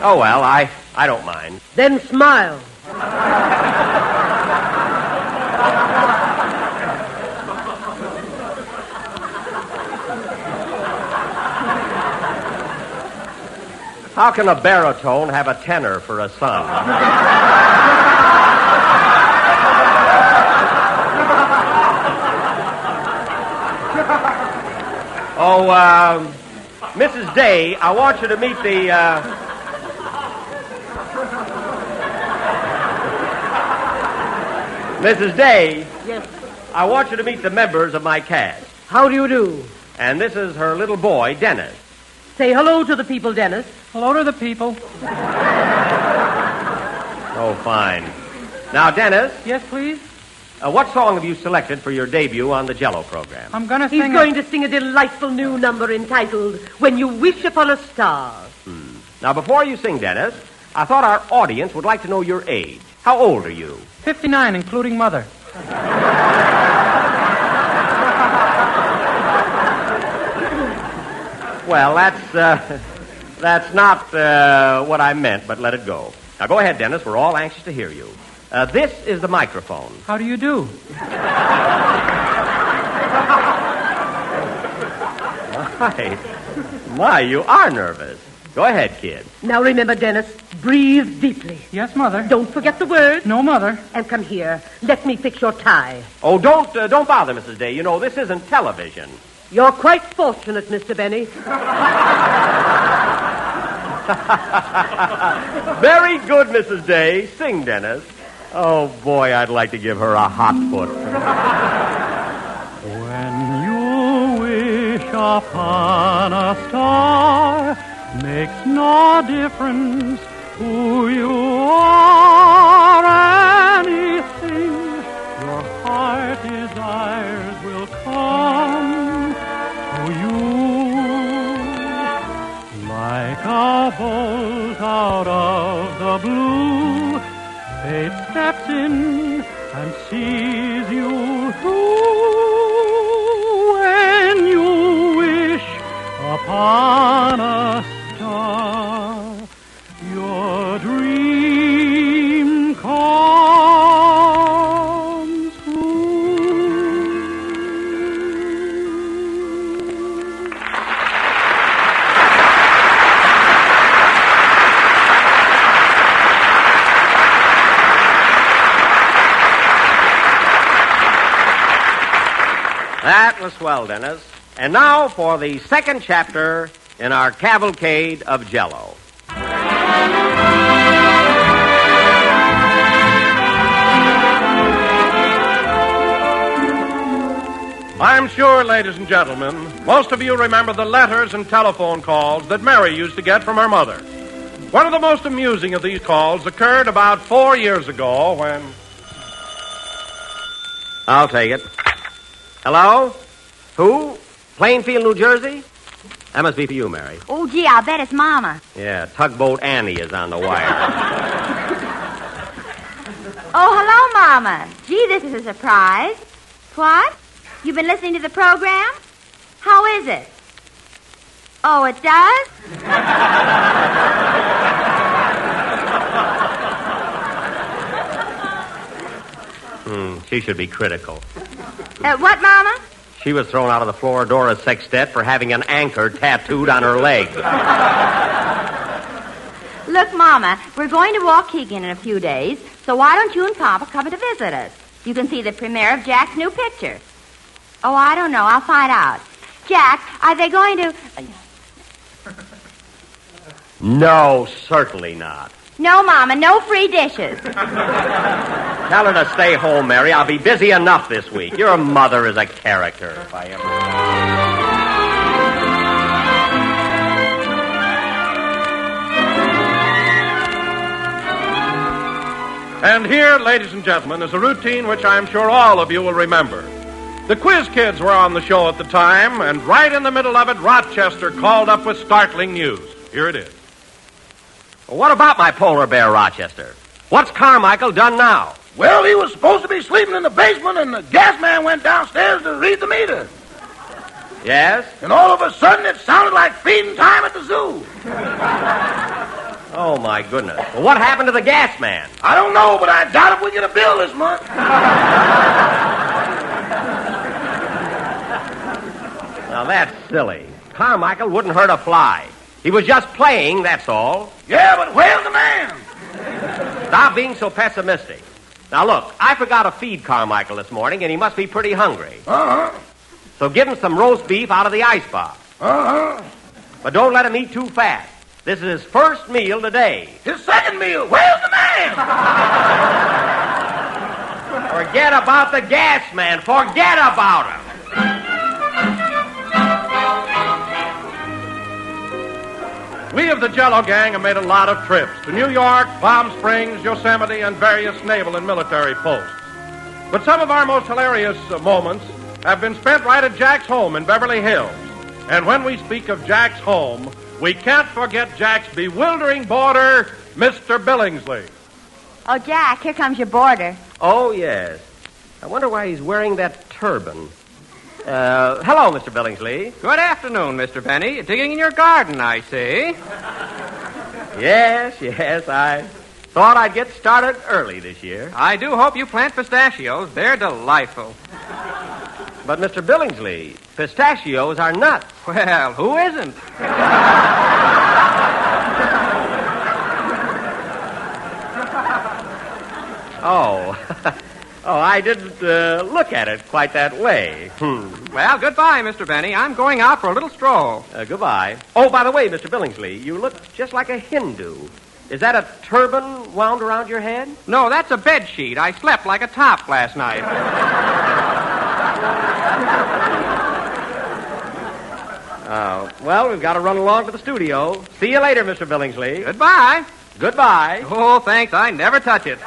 Oh, well, I don't mind. Then smile. How can a baritone have a tenor for a son? Oh, Mrs. Day, I want you to meet the, Mrs. Day. Yes. I want you to meet the members of my cast. How do you do? And this is her little boy, Dennis. Say hello to the people, Dennis. Hello to the people. Oh, fine. Now, Dennis. Yes, please? What song have you selected for your debut on the Jello program? I'm going to He's sing going to sing a delightful new number entitled When You Wish Upon a Star. Now, before you sing, Dennis, I thought our audience would like to know your age. How old are you? 59, including mother. Well, that's not what I meant, but let it go. Now, go ahead, Dennis. We're all anxious to hear you. This is the microphone. How do you do? My, you are nervous. Go ahead, kid. Now remember, Dennis, breathe deeply. Yes, Mother. Don't forget the words. No, Mother. And come here. Let me fix your tie. Oh, don't bother, Mrs. Day. You know, this isn't television. You're quite fortunate, Mr. Benny. Very good, Mrs. Day. Sing, Dennis. Oh, boy, I'd like to give her a hot foot. When you wish upon a star, makes no difference who you are. Anything your heart desires will come to you. Like a bolt out of the blue, fate steps in and sees you through. When you wish upon a star, your dream comes true. That was swell, Dennis. And now for the second chapter in our cavalcade of Jello. I'm sure, ladies and gentlemen, most of you remember the letters and telephone calls that Mary used to get from her mother. One of the most amusing of these calls occurred about 4 years ago when... I'll take it. Hello? Who? Plainfield, New Jersey? That must be for you, Mary. Oh, gee, I'll bet it's Mama. Yeah, Tugboat Annie is on the wire. Oh, hello, Mama. Gee, this is a surprise. What? You've been listening to the program? How is it? Oh, it does? She should be critical. What, Mama? She was thrown out of the Floridora Sextet for having an anchor tattooed on her leg. Look, Mama, we're going to Waukegan in a few days, so why don't you and Papa come to visit us? You can see the premiere of Jack's new picture. Oh, I don't know. I'll find out. Jack, are they going to... No, certainly not. No, Mama, no free dishes. Tell her to stay home, Mary. I'll be busy enough this week. Your mother is a character, if I ever... And here, ladies and gentlemen, is a routine which I'm sure all of you will remember. The Quiz Kids were on the show at the time, and right in the middle of it, Rochester called up with startling news. Here it is. Well, what about my polar bear, Rochester? What's Carmichael done now? Well, he was supposed to be sleeping in the basement, and the gas man went downstairs to read the meter. Yes? And all of a sudden, it sounded like feeding time at the zoo. Oh, my goodness. Well, what happened to the gas man? I don't know, but I doubt if we get a bill this month. Now, that's silly. Carmichael wouldn't hurt a fly. He was just playing, that's all. Yeah, but where's the man? Stop being so pessimistic. Now, look, I forgot to feed Carmichael this morning, and he must be pretty hungry. Uh-huh. So give him some roast beef out of the icebox. Uh-huh. But don't let him eat too fast. This is his first meal today. His second meal. Where's the man? Forget about the gas man. Forget about him. We of the Jell-O Gang have made a lot of trips to New York, Palm Springs, Yosemite, and various naval and military posts. But some of our most hilarious moments have been spent right at Jack's home in Beverly Hills. And when we speak of Jack's home, we can't forget Jack's bewildering boarder, Mr. Billingsley. Oh, Jack, here comes your boarder. Oh, yes. I wonder why he's wearing that turban. Hello, Mr. Billingsley. Good afternoon, Mr. Benny. Digging in your garden, I see. Yes, I thought I'd get started early this year. I do hope you plant pistachios. They're delightful. But, Mr. Billingsley, pistachios are nuts. Well, who isn't? Oh, I didn't look at it quite that way. Well, goodbye, Mr. Benny. I'm going out for a little stroll. Goodbye. Oh, by the way, Mr. Billingsley, you look just like a Hindu. Is that a turban wound around your head? No, that's a bed sheet. I slept like a top last night. Well, we've got to run along to the studio. See you later, Mr. Billingsley. Goodbye. Goodbye. Oh, thanks. I never touch it.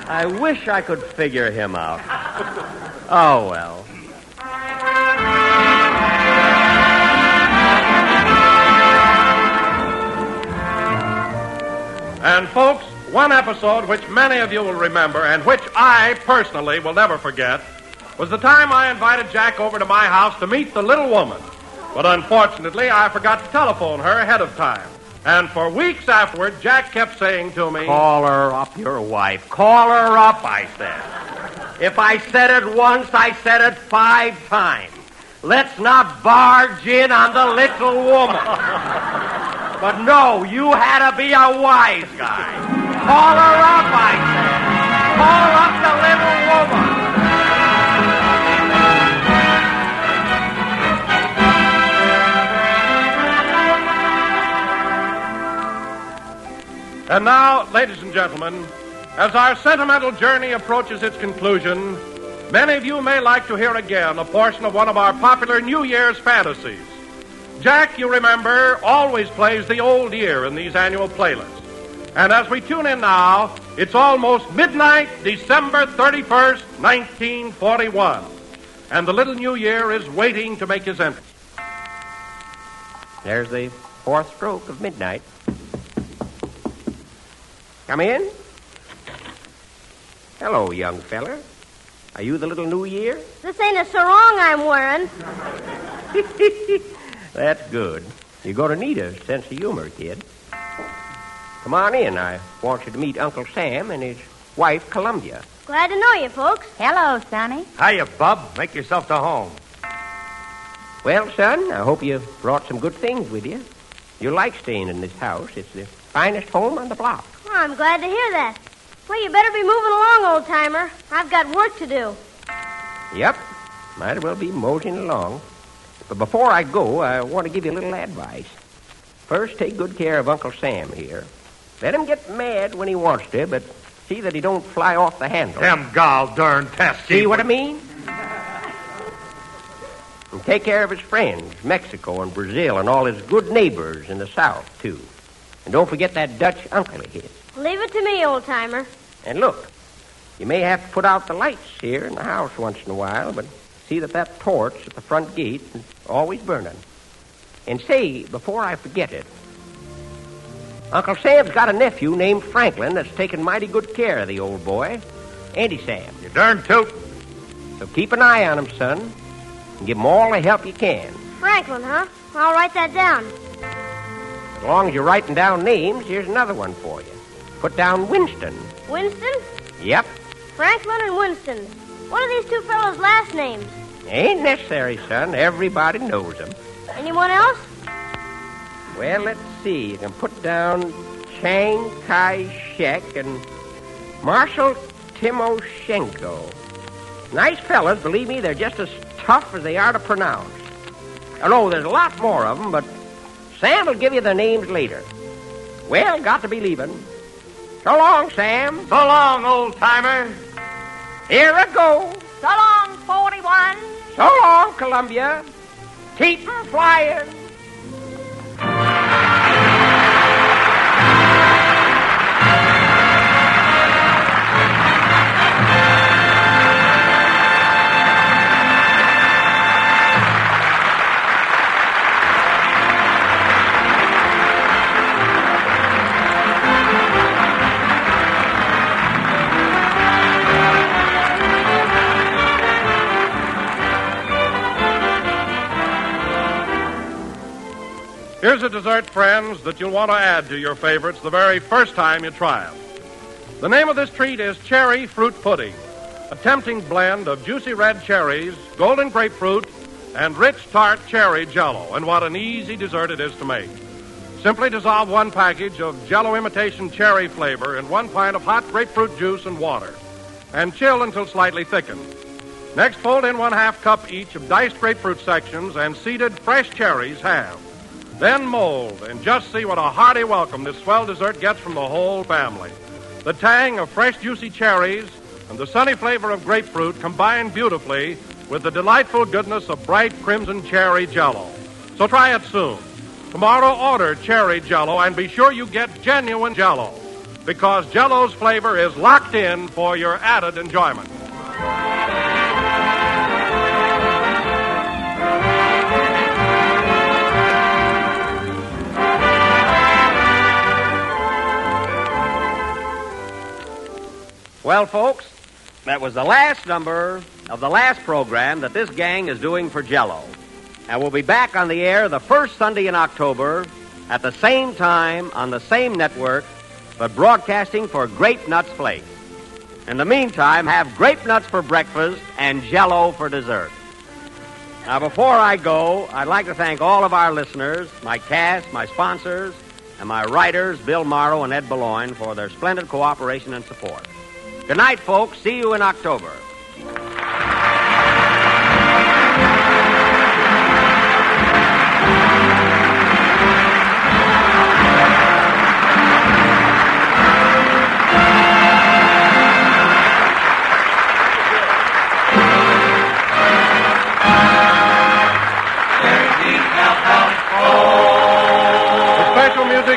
I wish I could figure him out. Oh, well. And, folks, one episode which many of you will remember and which I personally will never forget was the time I invited Jack over to my house to meet the little woman. But unfortunately, I forgot to telephone her ahead of time. And for weeks afterward, Jack kept saying to me... Call her up, your wife. Call her up, I said. If I said it once, I said it 5 times. Let's not barge in on the little woman. But no, you had to be a wise guy. Call her up, I said. Call up the little woman. And now, ladies and gentlemen, as our sentimental journey approaches its conclusion, many of you may like to hear again a portion of one of our popular New Year's fantasies. Jack, you remember, always plays the old year in these annual playlists. And as we tune in now, it's almost midnight, December 31st, 1941. And the little new year is waiting to make his entrance. There's the fourth stroke of midnight. Come in. Hello, young feller. Are you the little new year? This ain't a sarong I'm wearing. That's good. You're going to need a sense of humor, kid. Come on in. I want you to meet Uncle Sam and his wife, Columbia. Glad to know you, folks. Hello, Sonny. Hiya, Bub. Make yourself to home. Well, son, I hope you brought some good things with you. You'll like staying in this house. It's the finest home on the block. Oh, I'm glad to hear that. Well, you better be moving along, old-timer. I've got work to do. Yep. Might as well be moseying along. But before I go, I want to give you a little advice. First, take good care of Uncle Sam here. Let him get mad when he wants to, but see that he don't fly off the handle. Them gall-darn pesky. See what I mean? And take care of his friends, Mexico and Brazil, and all his good neighbors in the South, too. And don't forget that Dutch uncle of his. Leave it to me, old-timer. And look, you may have to put out the lights here in the house once in a while, but see that torch at the front gate is always burning. And say, before I forget it, Uncle Sam's got a nephew named Franklin that's taking mighty good care of the old boy. Ain't he, Sam? You darn toot. So keep an eye on him, son, and give him all the help you can. Franklin, huh? I'll write that down. As long as you're writing down names, here's another one for you. Put down Winston. Winston? Yep. Franklin and Winston. What are these two fellows' last names? Ain't necessary, son. Everybody knows them. Anyone else? Well, let's see. You can put down Chiang Kai-shek and Marshal Timoshenko. Nice fellas, believe me, they're just as tough as they are to pronounce. Oh, no, there's a lot more of them, but Sam will give you the names later. Well, got to be leaving. So long, Sam. So long, old-timer. Here I go. So long, 41. So long, Columbia. Keep 'em flying. Here's a dessert, friends, that you'll want to add to your favorites the very first time you try it. The name of this treat is Cherry Fruit Pudding, a tempting blend of juicy red cherries, golden grapefruit, and rich tart cherry Jell-O. And what an easy dessert it is to make. Simply dissolve 1 package of Jell-O imitation cherry flavor in 1 pint of hot grapefruit juice and water, and chill until slightly thickened. Next, fold in 1/2 cup each of diced grapefruit sections and seeded fresh cherries halved. Then mold, and just see what a hearty welcome this swell dessert gets from the whole family. The tang of fresh, juicy cherries and the sunny flavor of grapefruit combine beautifully with the delightful goodness of bright crimson cherry Jell-O. So try it soon. Tomorrow, order cherry Jell-O, and be sure you get genuine Jell-O, because Jell-O's flavor is locked in for your added enjoyment. Well, folks, that was the last number of the last program that this gang is doing for Jell-O. And we'll be back on the air the first Sunday in October at the same time on the same network, but broadcasting for Grape Nuts Flakes. In the meantime, have Grape Nuts for breakfast and Jell-O for dessert. Now, before I go, I'd like to thank all of our listeners, my cast, my sponsors, and my writers, Bill Morrow and Ed Boulogne, for their splendid cooperation and support. Good night, folks. See you in October.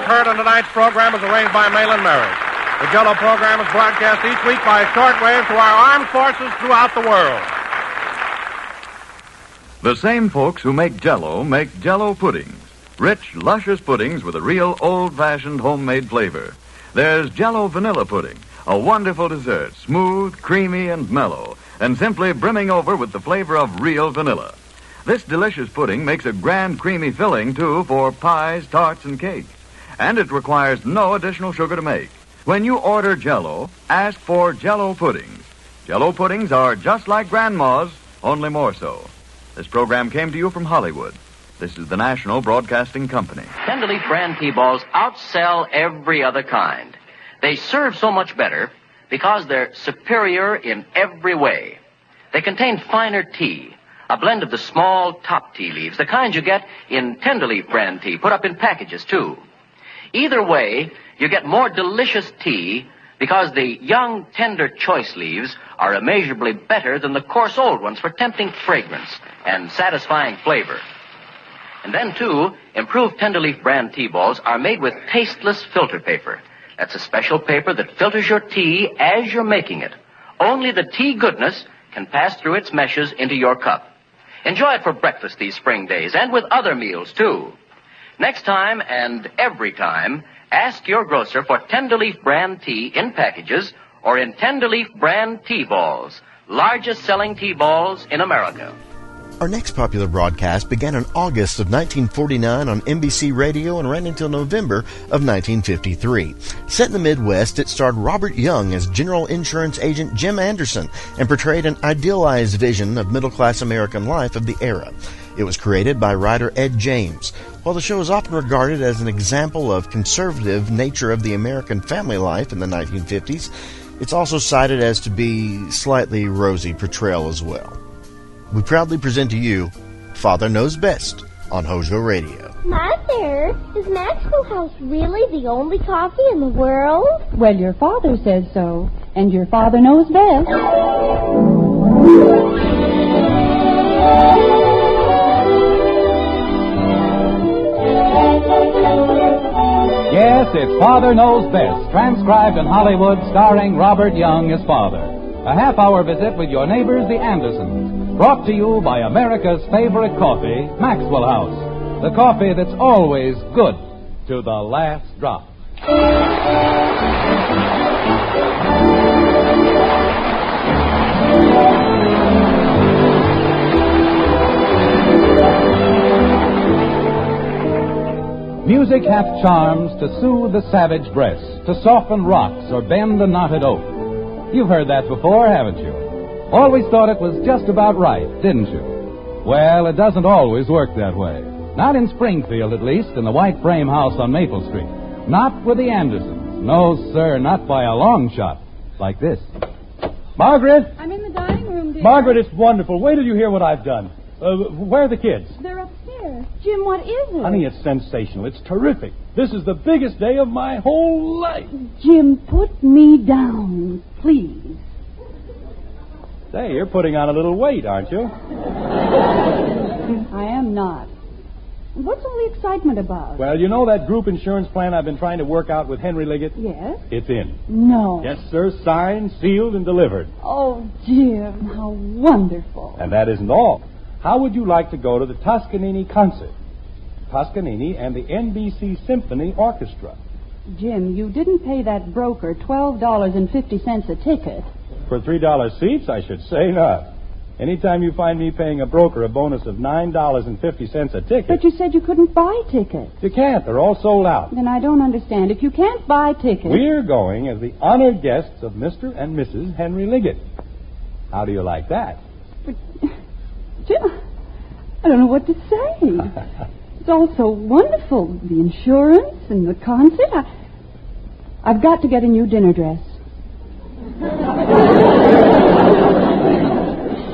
heard on tonight's program was arranged by Malin Merritt. The Jello program is broadcast each week by shortwave to our armed forces throughout the world. The same folks who make Jello make Jello puddings. Rich, luscious puddings with a real old-fashioned homemade flavor. There's Jello vanilla pudding, a wonderful dessert, smooth, creamy, and mellow, and simply brimming over with the flavor of real vanilla. This delicious pudding makes a grand creamy filling, too, for pies, tarts, and cakes. And it requires no additional sugar to make. When you order Jello, ask for Jello puddings. Jello puddings are just like Grandma's, only more so. This program came to you from Hollywood. This is the National Broadcasting Company. Tenderleaf brand tea balls outsell every other kind. They serve so much better because they're superior in every way. They contain finer tea, a blend of the small top tea leaves, the kind you get in Tenderleaf brand tea, put up in packages, too. Either way, you get more delicious tea because the young, tender choice leaves are immeasurably better than the coarse old ones for tempting fragrance and satisfying flavor. And then, too, improved Tenderleaf brand tea balls are made with tasteless filter paper. That's a special paper that filters your tea as you're making it. Only the tea goodness can pass through its meshes into your cup. Enjoy it for breakfast these spring days and with other meals, too. Next time and every time, ask your grocer for Tenderleaf brand tea in packages or in Tenderleaf brand tea balls, largest selling tea balls in America. Our next popular broadcast began in August of 1949 on NBC Radio and ran until November of 1953. Set in the Midwest, it starred Robert Young as General Insurance Agent Jim Anderson and portrayed an idealized vision of middle-class American life of the era. It was created by writer Ed James. While the show is often regarded as an example of conservative nature of the American family life in the 1950s, it's also cited as to be slightly rosy portrayal as well. We proudly present to you Father Knows Best on HOJO Radio. Mother, is Maxwell House really the only coffee in the world? Well, your father says so, and your father knows best. Yes, it's Father Knows Best, transcribed in Hollywood, starring Robert Young as father. A half-hour visit with your neighbors, the Andersons, brought to you by America's favorite coffee, Maxwell House. The coffee that's always good to the last drop. Music hath charms to soothe the savage breast, to soften rocks or bend the knotted oak. You've heard that before, haven't you? Always thought it was just about right, didn't you? Well, it doesn't always work that way. Not in Springfield, at least, in the white frame house on Maple Street. Not with the Andersons. No, sir, not by a long shot. Like this. Margaret! I'm in the dining room, dear. Margaret, it's wonderful. Wait till you hear what I've done. Where are the kids? They're upstairs. Jim, what is it? Honey, it's sensational. It's terrific. This is the biggest day of my whole life. Jim, put me down, please. Say, you're putting on a little weight, aren't you? I am not. What's all the excitement about? Well, you know that group insurance plan I've been trying to work out with Henry Liggett? Yes. It's in. No. Yes, sir. Signed, sealed, and delivered. Oh, Jim, how wonderful. And that isn't all. How would you like to go to the Toscanini concert? Toscanini and the NBC Symphony Orchestra. Jim, you didn't pay that broker $12.50 a ticket. For $3 seats, I should say not. Anytime you find me paying a broker a bonus of $9.50 a ticket... But you said you couldn't buy tickets. You can't. They're all sold out. Then I don't understand. If you can't buy tickets... We're going as the honored guests of Mr. and Mrs. Henry Liggett. How do you like that? But, Jim, I don't know what to say. It's all so wonderful. The insurance and the concert. I've got to get a new dinner dress.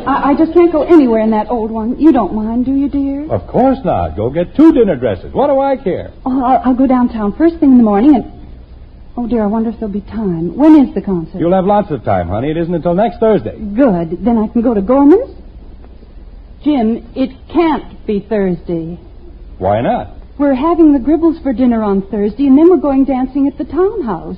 I just can't go anywhere in that old one. You don't mind, do you, dear? Of course not. Go get 2 dinner dresses. What do I care? Oh, I'll go downtown first thing in the morning and... Oh, dear, I wonder if there'll be time. When is the concert? You'll have lots of time, honey. It isn't until next Thursday. Good. Then I can go to Gorman's? Jim, it can't be Thursday. Why not? We're having the Gribbles for dinner on Thursday, and then we're going dancing at the townhouse.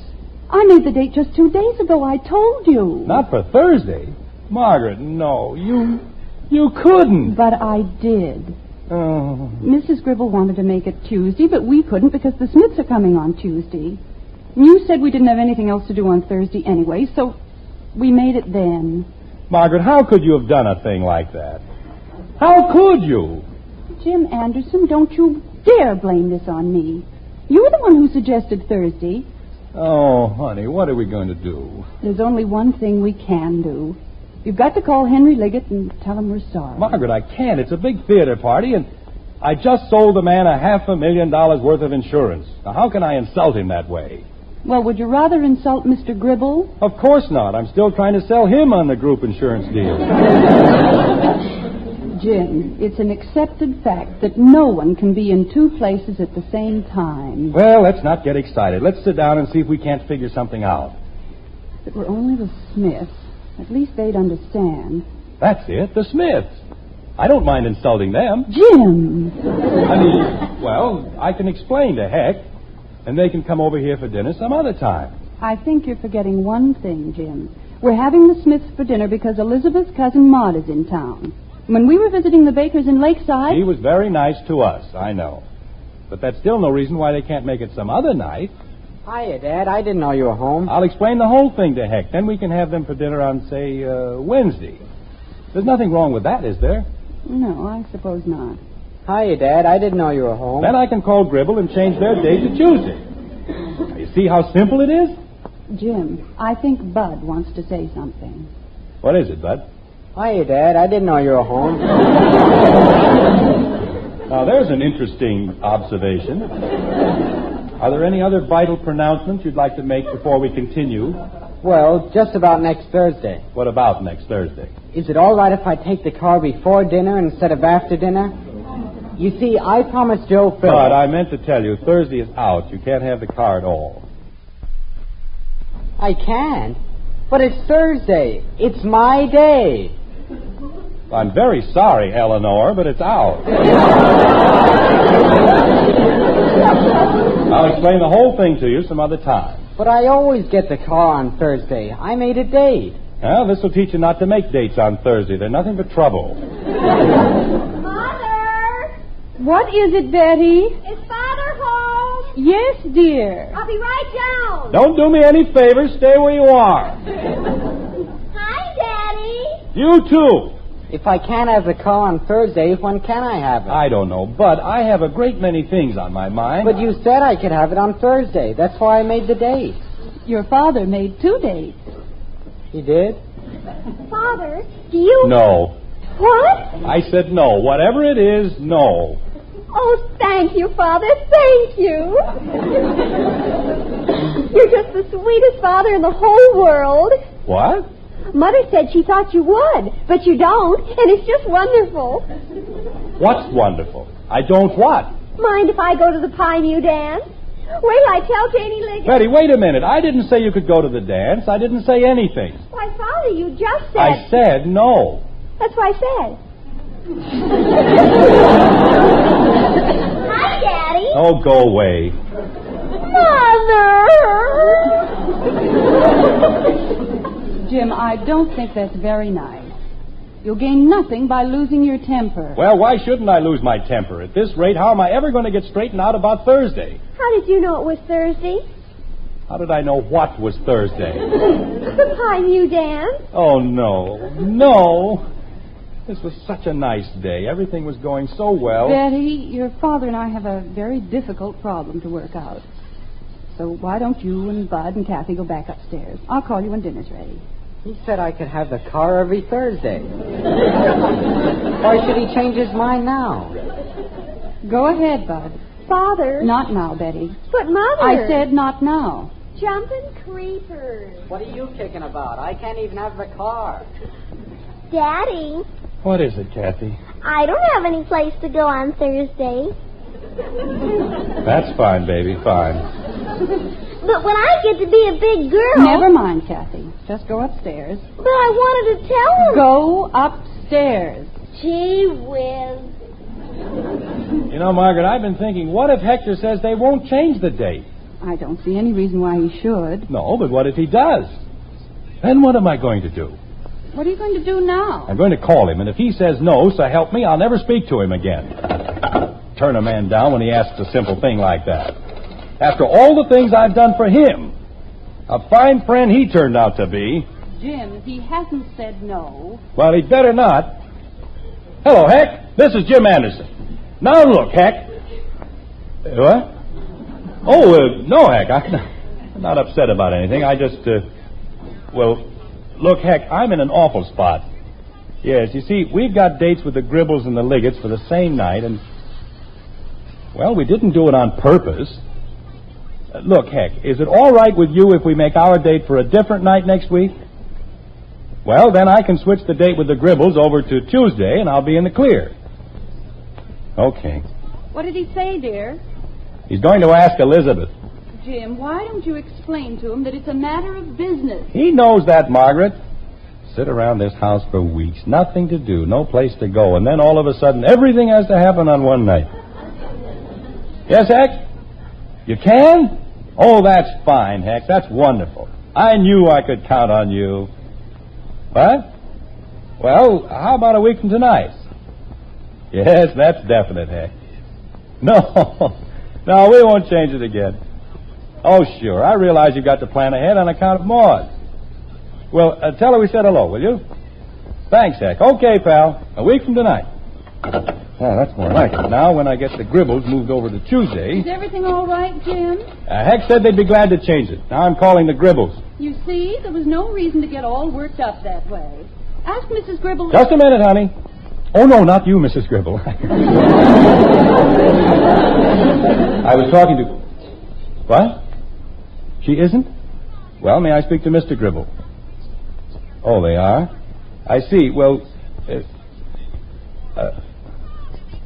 I made the date just 2 days ago. I told you. Not for Thursday. Margaret, no. You couldn't. But I did. Oh. Mrs. Gribble wanted to make it Tuesday, but we couldn't because the Smiths are coming on Tuesday. And you said we didn't have anything else to do on Thursday anyway, so we made it then. Margaret, how could you have done a thing like that? How could you? Jim Anderson, don't you dare blame this on me. You were the one who suggested Thursday. Oh, honey, what are we going to do? There's only one thing we can do. You've got to call Henry Liggett and tell him we're sorry. Margaret, I can't. It's a big theater party, and I just sold the man $500,000 worth of insurance. Now, how can I insult him that way? Well, would you rather insult Mr. Gribble? Of course not. I'm still trying to sell him on the group insurance deal. Jim, it's an accepted fact that no one can be in two places at the same time. Well, let's not get excited. Let's sit down and see if we can't figure something out. If it were only the Smiths, at least they'd understand. That's it, the Smiths. I don't mind insulting them. Jim! I can explain to Heck, and they can come over here for dinner some other time. I think you're forgetting one thing, Jim. We're having the Smiths for dinner because Elizabeth's cousin Maud is in town. When we were visiting the Bakers in Lakeside... He was very nice to us, I know. But that's still no reason why they can't make it some other night. Hiya, Dad. I didn't know you were home. I'll explain the whole thing to Heck. Then we can have them for dinner on, say, Wednesday. There's nothing wrong with that, is there? No, I suppose not. Hiya, Dad. I didn't know you were home. Then I can call Gribble and change their date to Tuesday. Now, you see how simple it is? Jim, I think Bud wants to say something. What is it, Bud? Hiya, Dad. I didn't know you were home. Now, there's an interesting observation. Are there any other vital pronouncements you'd like to make before we continue? Well, just about next Thursday. What about next Thursday? Is it all right if I take the car before dinner instead of after dinner? You see, I promised Joe Phillips... But I meant to tell you, Thursday is out. You can't have the car at all. I can. But it's Thursday. It's my day. I'm very sorry, Eleanor, but it's out. I'll explain the whole thing to you some other time. But I always get the car on Thursday. I made a date. Well, this will teach you not to make dates on Thursday. They're nothing but trouble. Mother! What is it, Betty? Is Father home? Yes, dear. I'll be right down. Don't do me any favors. Stay where you are. Hi, Daddy. You too. If I can't have the car on Thursday, when can I have it? I don't know, but I have a great many things on my mind. But you said I could have it on Thursday. That's why I made the date. Your father made 2 dates. He did? Father, do you... No. What? I said no. Whatever it is, no. Oh, thank you, Father. Thank you. You're just the sweetest father in the whole world. What? Mother said she thought you would, but you don't, and it's just wonderful. What's wonderful? I don't what? Mind if I go to the Pine U dance? Wait till I tell Janie Liggett. Betty, wait a minute. I didn't say you could go to the dance. I didn't say anything. Why, Father, you just said... I said no. That's what I said. Hi, Daddy. Oh, go away. Mother! Jim, I don't think that's very nice. You'll gain nothing by losing your temper. Well, why shouldn't I lose my temper? At this rate, how am I ever going to get straightened out about Thursday? How did you know it was Thursday? How did I know what was Thursday? The Pine U dance. Oh, no. No. This was such a nice day. Everything was going so well. Betty, your father and I have a very difficult problem to work out. So why don't you and Bud and Kathy go back upstairs? I'll call you when dinner's ready. He said I could have the car every Thursday. Why should he change his mind now? Go ahead, Bud. Father. Not now, Betty. But, Mother. I said not now. Jumping creepers. What are you kicking about? I can't even have the car. Daddy. What is it, Kathy? I don't have any place to go on Thursday. That's fine, baby, fine. But when I get to be a big girl... Never mind, Kathy. Just go upstairs. But I wanted to tell him. Go upstairs. Gee whiz. You know, Margaret, I've been thinking, what if Hector says they won't change the date? I don't see any reason why he should. No, but what if he does? Then what am I going to do? What are you going to do now? I'm going to call him, and if he says no, so help me, I'll never speak to him again. Turn a man down when he asks a simple thing like that. After all the things I've done for him. A fine friend he turned out to be. Jim, he hasn't said no. Well, he'd better not. Hello, Heck. This is Jim Anderson. Now, look, Heck. What? Oh, no, Heck. I'm not upset about anything. I just, well, look, Heck, I'm in an awful spot. Yes, you see, we've got dates with the Gribbles and the Liggets for the same night, and, well, we didn't do it on purpose. Look, Heck, is it all right with you if we make our date for a different night next week? Well, then I can switch the date with the Gribbles over to Tuesday, and I'll be in the clear. Okay. What did he say, dear? He's going to ask Elizabeth. Jim, why don't you explain to him that it's a matter of business? He knows that, Margaret. Sit around this house for weeks, nothing to do, no place to go, and then all of a sudden everything has to happen on one night. Yes, Heck? You can? Oh, that's fine, Heck. That's wonderful. I knew I could count on you. What? Well, how about a week from tonight? Yes, that's definite, Heck. No, we won't change it again. Oh, sure. I realize you've got to plan ahead on account of Maud. Well, tell her we said hello, will you? Thanks, Heck. Okay, pal. A week from tonight. Oh, that's more like it. Now, when I get the Gribbles moved over to Tuesday... Is everything all right, Jim? Heck said they'd be glad to change it. Now I'm calling the Gribbles. You see, there was no reason to get all worked up that way. Ask Mrs. Gribble... Just a minute, honey. Oh, no, not you, Mrs. Gribble. I was talking to... What? She isn't? Well, may I speak to Mr. Gribble? Oh, they are? I see. Well,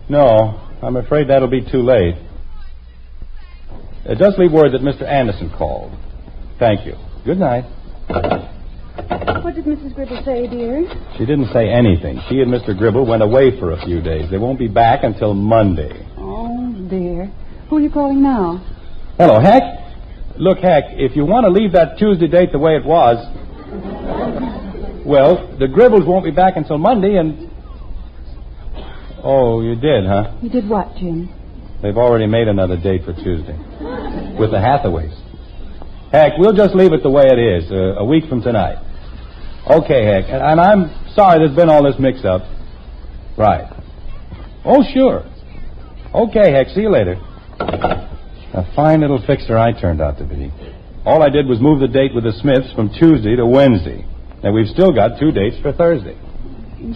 no, I'm afraid that'll be too late. Just leave word that Mr. Anderson called. Thank you. Good night. What did Mrs. Gribble say, dear? She didn't say anything. She and Mr. Gribble went away for a few days. They won't be back until Monday. Oh, dear. Who are you calling now? Hello, Heck. Look, Heck, if you want to leave that Tuesday date the way it was... Well, the Gribbles won't be back until Monday, and... Oh, you did, huh? You did what, Jim? They've already made another date for Tuesday. With the Hathaways. Heck, we'll just leave it the way it is, a week from tonight. Okay, Heck, and I'm sorry there's been all this mix-up. Right. Oh, sure. Okay, Heck, see you later. A fine little fixer I turned out to be. All I did was move the date with the Smiths from Tuesday to Wednesday. And we've still got 2 dates for Thursday.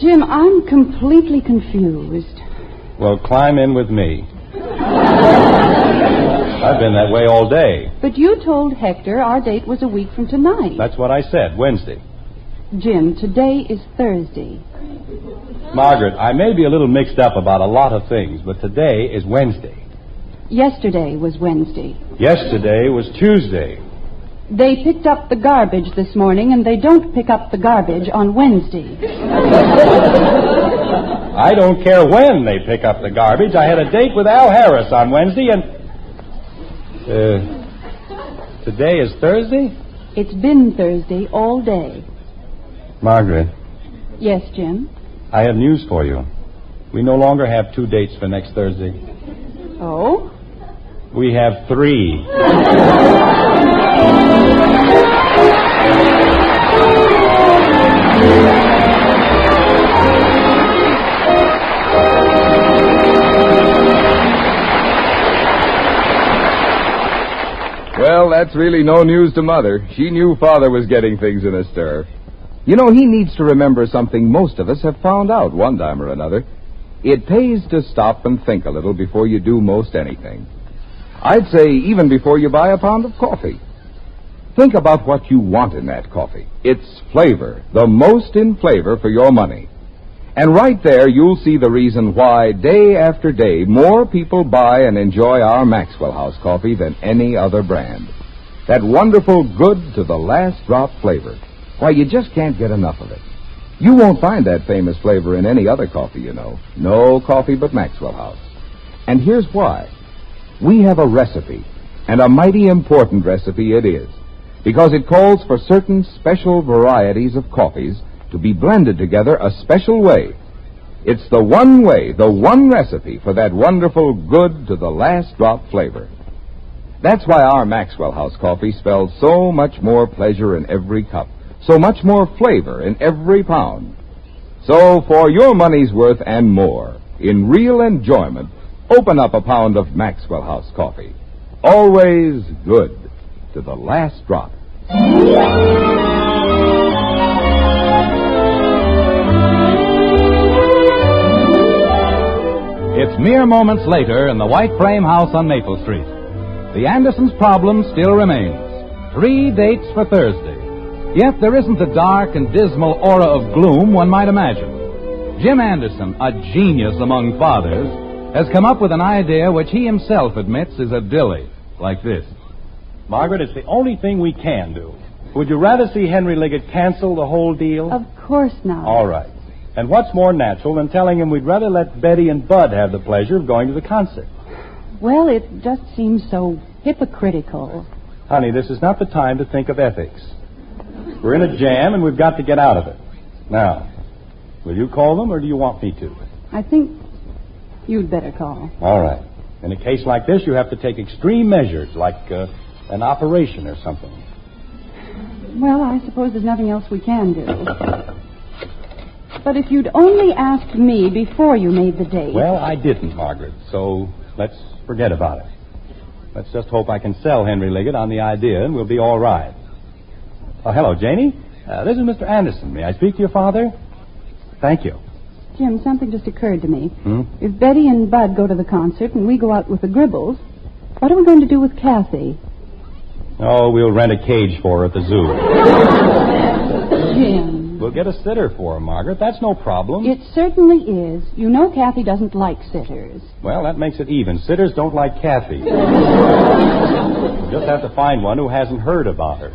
Jim, I'm completely confused. Well, climb in with me. I've been that way all day. But you told Hector our date was a week from tonight. That's what I said, Wednesday. Jim, today is Thursday. Margaret, I may be a little mixed up about a lot of things, but today is Wednesday. Yesterday was Wednesday. Yesterday was Tuesday. They picked up the garbage this morning, and they don't pick up the garbage on Wednesday. I don't care when they pick up the garbage. I had a date with Al Harris on Wednesday, and... today is Thursday? It's been Thursday all day. Margaret. Yes, Jim? I have news for you. We no longer have 2 dates for next Thursday. Oh? We have 3. Well, that's really no news to Mother. She knew Father was getting things in a stir. You know, he needs to remember something most of us have found out one time or another. It pays to stop and think a little before you do most anything. I'd say even before you buy a pound of coffee. Think about what you want in that coffee. Its flavor, the most in flavor for your money. And right there you'll see the reason why day after day more people buy and enjoy our Maxwell House coffee than any other brand. That wonderful good to the last drop flavor. Why, you just can't get enough of it. You won't find that famous flavor in any other coffee, you know. No coffee but Maxwell House. And here's why. We have a recipe, and a mighty important recipe it is, because it calls for certain special varieties of coffees to be blended together a special way. It's the one way, the one recipe for that wonderful good to the last drop flavor. That's why our Maxwell House coffee spells so much more pleasure in every cup, so much more flavor in every pound. So for your money's worth and more, in real enjoyment, open up a pound of Maxwell House coffee. Always good to the last drop. It's mere moments later in the white frame house on Maple Street. The Andersons' problem still remains. 3 dates for Thursday. Yet there isn't the dark and dismal aura of gloom one might imagine. Jim Anderson, a genius among fathers, has come up with an idea which he himself admits is a dilly, like this. Margaret, it's the only thing we can do. Would you rather see Henry Liggett cancel the whole deal? Of course not. All right. And what's more natural than telling him we'd rather let Betty and Bud have the pleasure of going to the concert? Well, it just seems so hypocritical. Honey, this is not the time to think of ethics. We're in a jam and we've got to get out of it. Now, will you call them or do you want me to? I think you'd better call. All right. In a case like this, you have to take extreme measures, like an operation or something. Well, I suppose there's nothing else we can do. But if you'd only asked me before you made the date... Well, I didn't, Margaret, so let's forget about it. Let's just hope I can sell Henry Liggett on the idea and we'll be all right. Oh, hello, Janie. This is Mr. Anderson. May I speak to your father? Thank you. Jim, something just occurred to me. If Betty and Bud go to the concert and we go out with the Gribbles, what are we going to do with Kathy? Oh, we'll rent a cage for her at the zoo. Jim. We'll get a sitter for her, Margaret. That's no problem. It certainly is. You know Kathy doesn't like sitters. Well, that makes it even. Sitters don't like Kathy. We'll just have to find one who hasn't heard about her.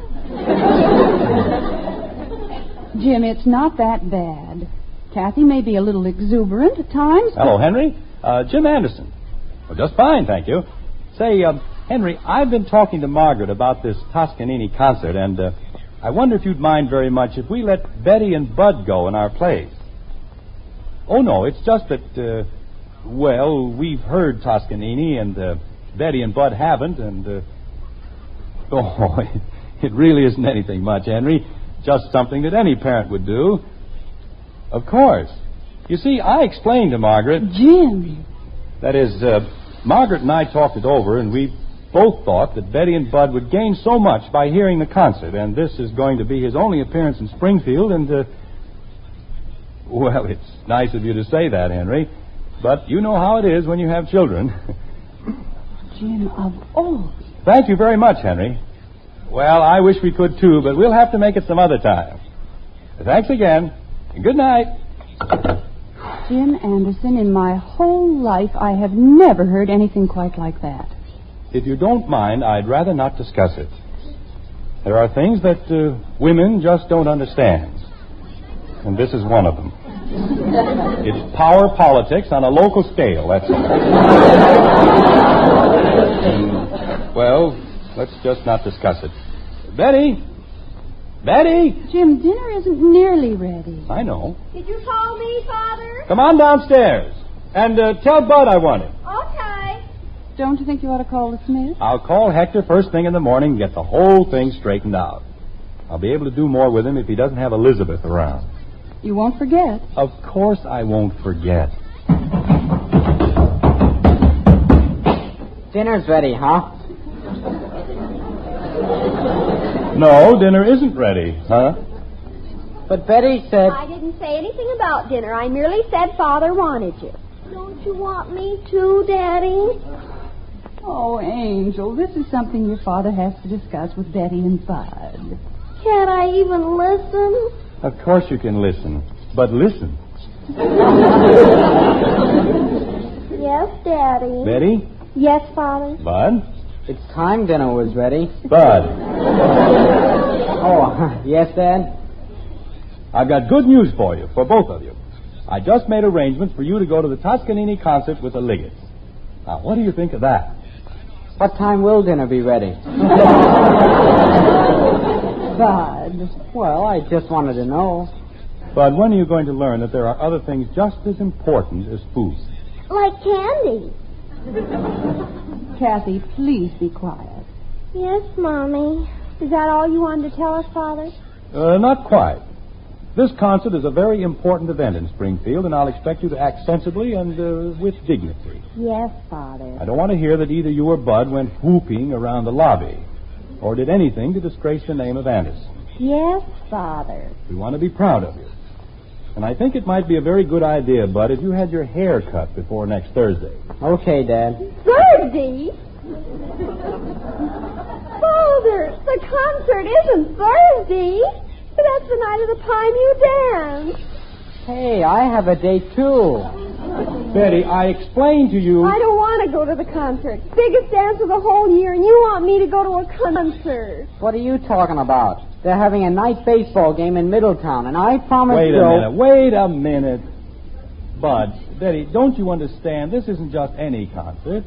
Jim, it's not that bad. Kathy may be a little exuberant at times. Hello, Henry. Jim Anderson. Well, just fine, thank you. Say, Henry, I've been talking to Margaret about this Toscanini concert, and I wonder if you'd mind very much if we let Betty and Bud go in our place. Oh, no, it's just that, well, we've heard Toscanini, and Betty and Bud haven't, and, oh, it really isn't anything much, Henry. Just something that any parent would do. Of course. You see, I explained to Margaret... Jim. That is, Margaret and I talked it over, and we both thought that Betty and Bud would gain so much by hearing the concert, and this is going to be his only appearance in Springfield, and, well, it's nice of you to say that, Henry, but you know how it is when you have children. Jim, of all... Thank you very much, Henry. Well, I wish we could, too, but we'll have to make it some other time. Thanks again. Good night. Jim Anderson, in my whole life, I have never heard anything quite like that. If you don't mind, I'd rather not discuss it. There are things that women just don't understand. And this is one of them. It's power politics on a local scale, that's all. Well, let's just not discuss it. Betty! Betty! Jim, dinner isn't nearly ready. I know. Did you call me, Father? Come on downstairs. And tell Bud I want him. Okay. Don't you think you ought to call the Smith? I'll call Hector first thing in the morning and get the whole thing straightened out. I'll be able to do more with him if he doesn't have Elizabeth around. You won't forget. Of course I won't forget. Dinner's ready, huh? No, dinner isn't ready, huh? But Betty said... I didn't say anything about dinner. I merely said Father wanted you. Don't you want me to, Daddy? Oh, Angel, this is something your father has to discuss with Betty and Bud. Can't I even listen? Of course you can listen, but listen. Yes, Daddy. Betty? Yes, Father. Bud? It's time dinner was ready. Bud. Oh, yes, Dad? I've got good news for you, for both of you. I just made arrangements for you to go to the Toscanini concert with the Liggets. Now, what do you think of that? What time will dinner be ready? Bud. Well, I just wanted to know. But when are you going to learn that there are other things just as important as food? Like candy. Kathy, please be quiet. Yes, Mommy. Is that all you wanted to tell us, Father? Not quite. This concert is a very important event in Springfield, and I'll expect you to act sensibly and with dignity. Yes, Father. I don't want to hear that either you or Bud went whooping around the lobby or did anything to disgrace the name of Anderson. Yes, Father. We want to be proud of you. And I think it might be a very good idea, Bud, if you had your hair cut before next Thursday. Okay, Dad. Thursday? Father, the concert isn't Thursday. That's the night of the time you dance. Hey, I have a date, too. Betty, I explained to you... I don't want to go to the concert. Biggest dance of the whole year, and you want me to go to a concert. What are you talking about? They're having a night baseball game in Middletown, and I promised Wait a minute. Bud, Betty, don't you understand? This isn't just any concert.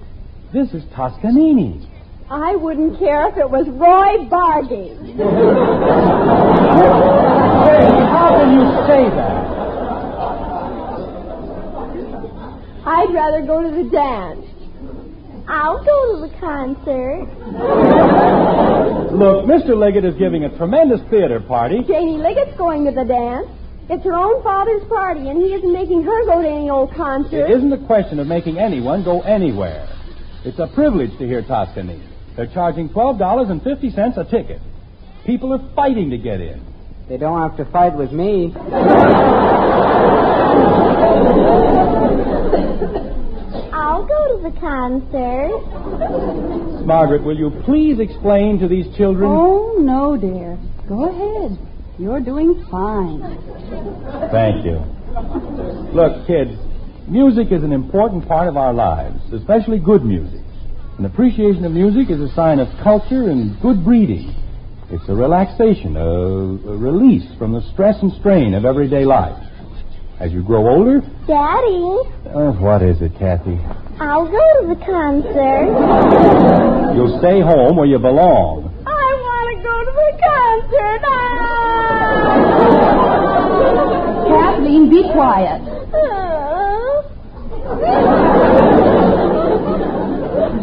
This is Toscanini. I wouldn't care if it was Roy Bargy. Betty, how can you say that? I'd rather go to the dance. I'll go to the concert. Look, Mr. Liggett is giving a tremendous theater party. Janie Liggett's going to the dance. It's her own father's party, and he isn't making her go to any old concert. It isn't a question of making anyone go anywhere. It's a privilege to hear Toscanini. They're charging $12.50 a ticket. People are fighting to get in. They don't have to fight with me. I'll go to the concert. Margaret, will you please explain to these children... Oh, no, dear. Go ahead. You're doing fine. Thank you. Look, kids, music is an important part of our lives, especially good music. An appreciation of music is a sign of culture and good breeding. It's a relaxation, a release from the stress and strain of everyday life. As you grow older... Daddy. What is it, Kathy? I'll go to the concert. You'll stay home where you belong. I want to go to the concert. Kathleen, be quiet.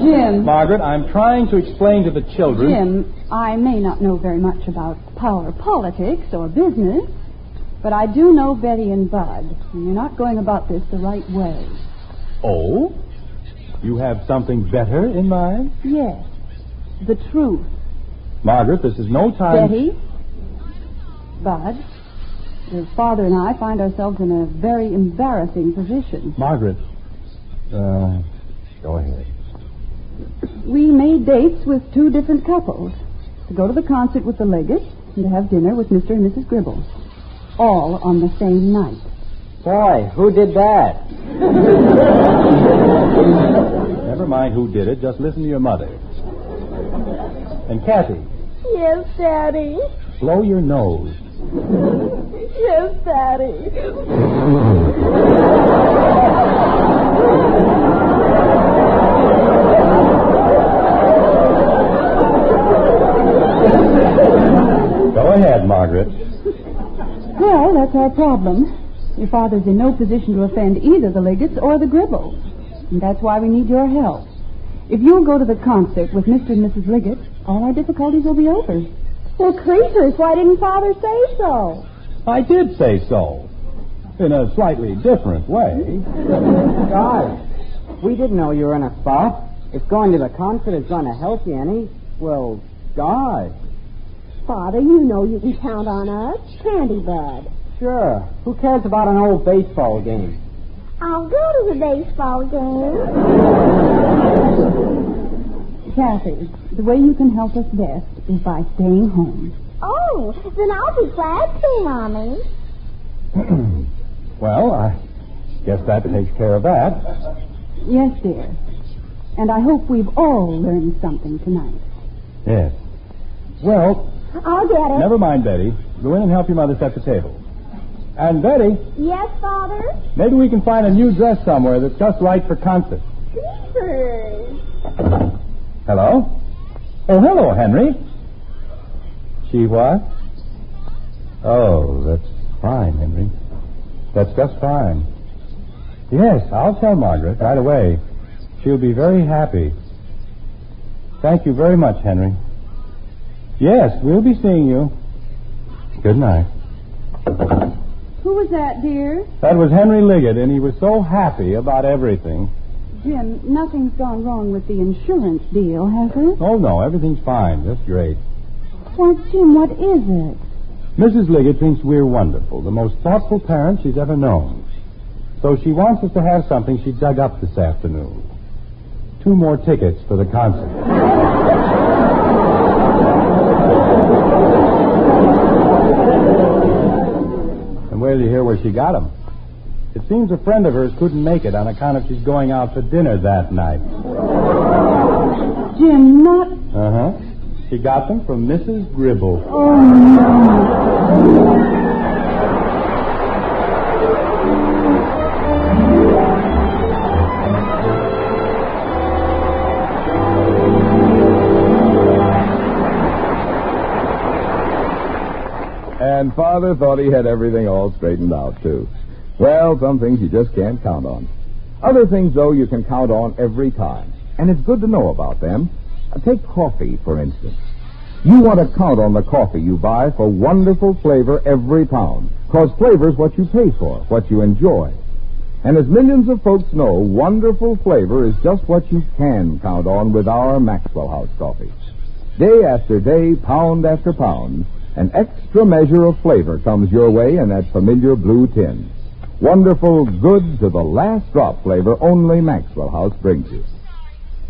Jim. Margaret, I'm trying to explain to the children... Jim, I may not know very much about power politics or business, but I do know Betty and Bud, and you're not going about this the right way. Oh? You have something better in mind? Yes. The truth. Margaret, this is no time... Betty, Bud, your father and I find ourselves in a very embarrassing position. Margaret, go ahead. We made dates with two different couples. To go to the concert with the Leggetts and to have dinner with Mr. and Mrs. Gribble. All on the same night. Boy, who did that? Never mind who did it. Just listen to your mother. And Kathy. Yes, Daddy. Blow your nose. Yes, Daddy. Go ahead, Margaret. Well, that's our problem. Your father's in no position to offend either the Liggetts or the Gribbles. And that's why we need your help. If you'll go to the concert with Mr. and Mrs. Liggett, all our difficulties will be over. Well, creepers, why didn't Father say so? I did say so. In a slightly different way. Gosh, we didn't know you were in a spot. If going to the concert is going to help you any, well, gosh. Father, you know you can count on us. Candy Bud. Sure. Who cares about an old baseball game? I'll go to the baseball game. Kathy, the way you can help us best is by staying home. Oh, then I'll be glad to, Mommy. Well, I guess that takes care of that. Yes, dear. And I hope we've all learned something tonight. Yes. Well... I'll get it. Never mind, Betty. Go in and help your mother set the table. And, Betty... Yes, Father? Maybe we can find a new dress somewhere that's just right for concert. Yes, papers. Hello? Oh, hello, Henry. She what? Oh, that's fine, Henry. That's just fine. Yes, I'll tell Margaret right away. She'll be very happy. Thank you very much, Henry. Yes, we'll be seeing you. Good night. Who was that, dear? That was Henry Liggett, and he was so happy about everything. Jim, nothing's gone wrong with the insurance deal, has it? Oh, no, everything's fine. Just great. Why, Jim, what is it? Mrs. Liggett thinks we're wonderful, the most thoughtful parents she's ever known. So she wants us to have something she dug up this afternoon. 2 more tickets for the concert. And wait till you hear where she got them. It seems a friend of hers couldn't make it on account of she's going out for dinner that night. Jim, not... Uh-huh. She got them from Mrs. Gribble. Oh, no. And Father thought he had everything all straightened out, too. Well, some things you just can't count on. Other things, though, you can count on every time. And it's good to know about them. Take coffee, for instance. You want to count on the coffee you buy for wonderful flavor every pound. Because flavor's what you pay for, what you enjoy. And as millions of folks know, wonderful flavor is just what you can count on with our Maxwell House coffee. Day after day, pound after pound, an extra measure of flavor comes your way in that familiar blue tin. Wonderful, good to the last drop flavor only Maxwell House brings you.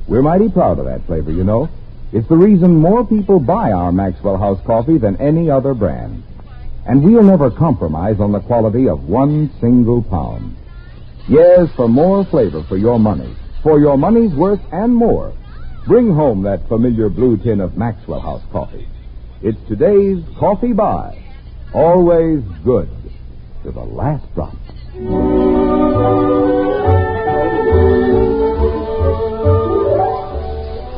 We're mighty proud of that flavor, you know. It's the reason more people buy our Maxwell House coffee than any other brand. And we'll never compromise on the quality of 1 single pound. Yes, for more flavor for your money. For your money's worth and more. Bring home that familiar blue tin of Maxwell House coffee. It's today's coffee buy. Always good to the last drop.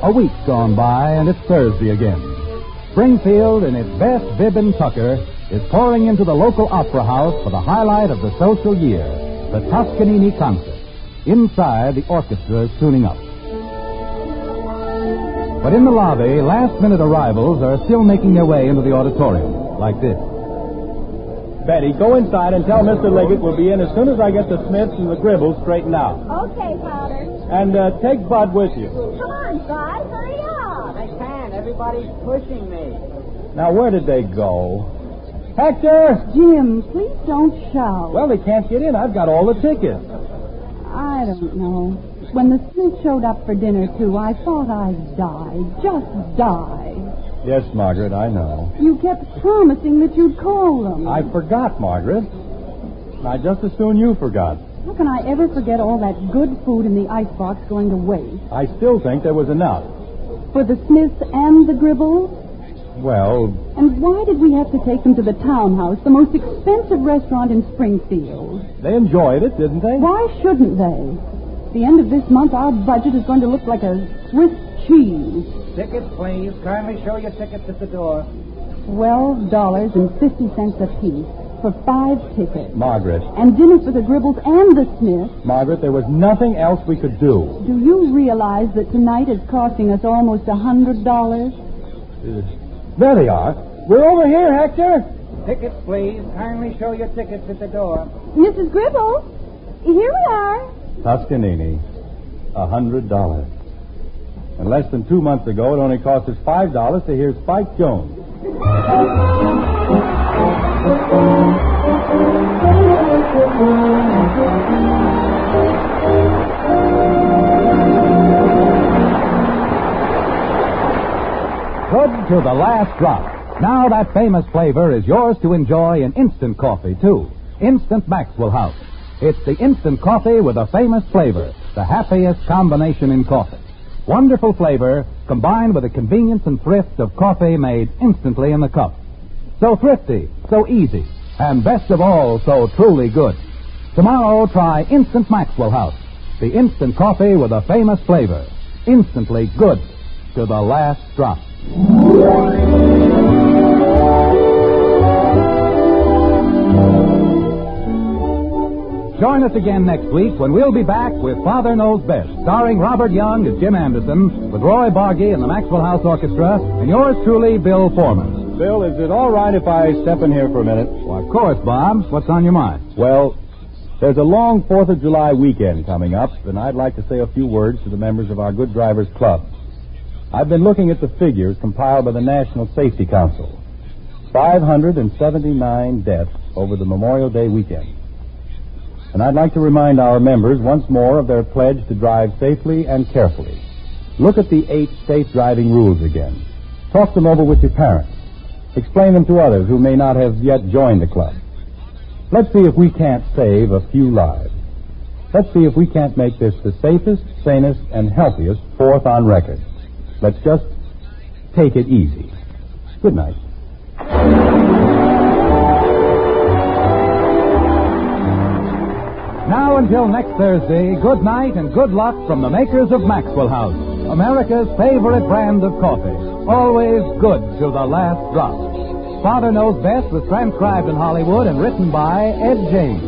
A week's gone by, and it's Thursday again. Springfield, in its best bib and tucker, is pouring into the local opera house for the highlight of the social year, the Toscanini concert. Inside, the orchestra is tuning up. But in the lobby, last-minute arrivals are still making their way into the auditorium, like this. Betty, go inside and tell Mr. Liggett we'll be in as soon as I get the Smiths and the Gribbles straightened out. Okay, Father. And take Bud with you. Come on, Bud. Hurry up. I can't. Everybody's pushing me. Now, where did they go? Hector! Jim, please don't shout. Well, they can't get in. I've got all the tickets. I don't know. When the Smiths showed up for dinner, too, I thought I'd die. Just die. Yes, Margaret, I know. You kept promising that you'd call them. I forgot, Margaret. I just as soon you forgot. How can I ever forget all that good food in the icebox going to waste? I still think there was enough. For the Smiths and the Gribbles? Well... And why did we have to take them to the Townhouse, the most expensive restaurant in Springfield? They enjoyed it, didn't they? Why shouldn't they? At the end of this month, our budget is going to look like a Swiss cheese. Tickets, please. Kindly show your tickets at the door. $12.50 apiece for 5 tickets. Margaret. And dinner for the Gribbles and the Smiths. Margaret, there was nothing else we could do. Do you realize that tonight is costing us almost $100? There they are. We're over here, Hector. Tickets, please. Kindly show your tickets at the door. Mrs. Gribble, here we are. Toscanini, $100. And less than 2 months ago, it only cost us $5 to hear Spike Jones. Good to the last drop. Now that famous flavor is yours to enjoy in instant coffee, too. Instant Maxwell House. It's the instant coffee with a famous flavor, the happiest combination in coffee. Wonderful flavor combined with the convenience and thrift of coffee made instantly in the cup. So thrifty, so easy, and best of all, so truly good. Tomorrow, try Instant Maxwell House. the instant coffee with a famous flavor. Instantly good to the last drop. Join us again next week when we'll be back with Father Knows Best, starring Robert Young as Jim Anderson, with Roy Bargy and the Maxwell House Orchestra, and yours truly, Bill Foreman. Bill, is it all right if I step in here for a minute? Well, of course, Bob. What's on your mind? Well, there's a long 4th of July weekend coming up, and I'd like to say a few words to the members of our Good Drivers Club. I've been looking at the figures compiled by the National Safety Council. 579 deaths over the Memorial Day weekend. And I'd like to remind our members once more of their pledge to drive safely and carefully. Look at the 8 safe driving rules again. Talk them over with your parents. Explain them to others who may not have yet joined the club. Let's see if we can't save a few lives. Let's see if we can't make this the safest, sanest, and healthiest 4th on record. Let's just take it easy. Good night. Now until next Thursday, good night and good luck from the makers of Maxwell House, America's favorite brand of coffee. Always good to the last drop. Father Knows Best was transcribed in Hollywood and written by Ed James.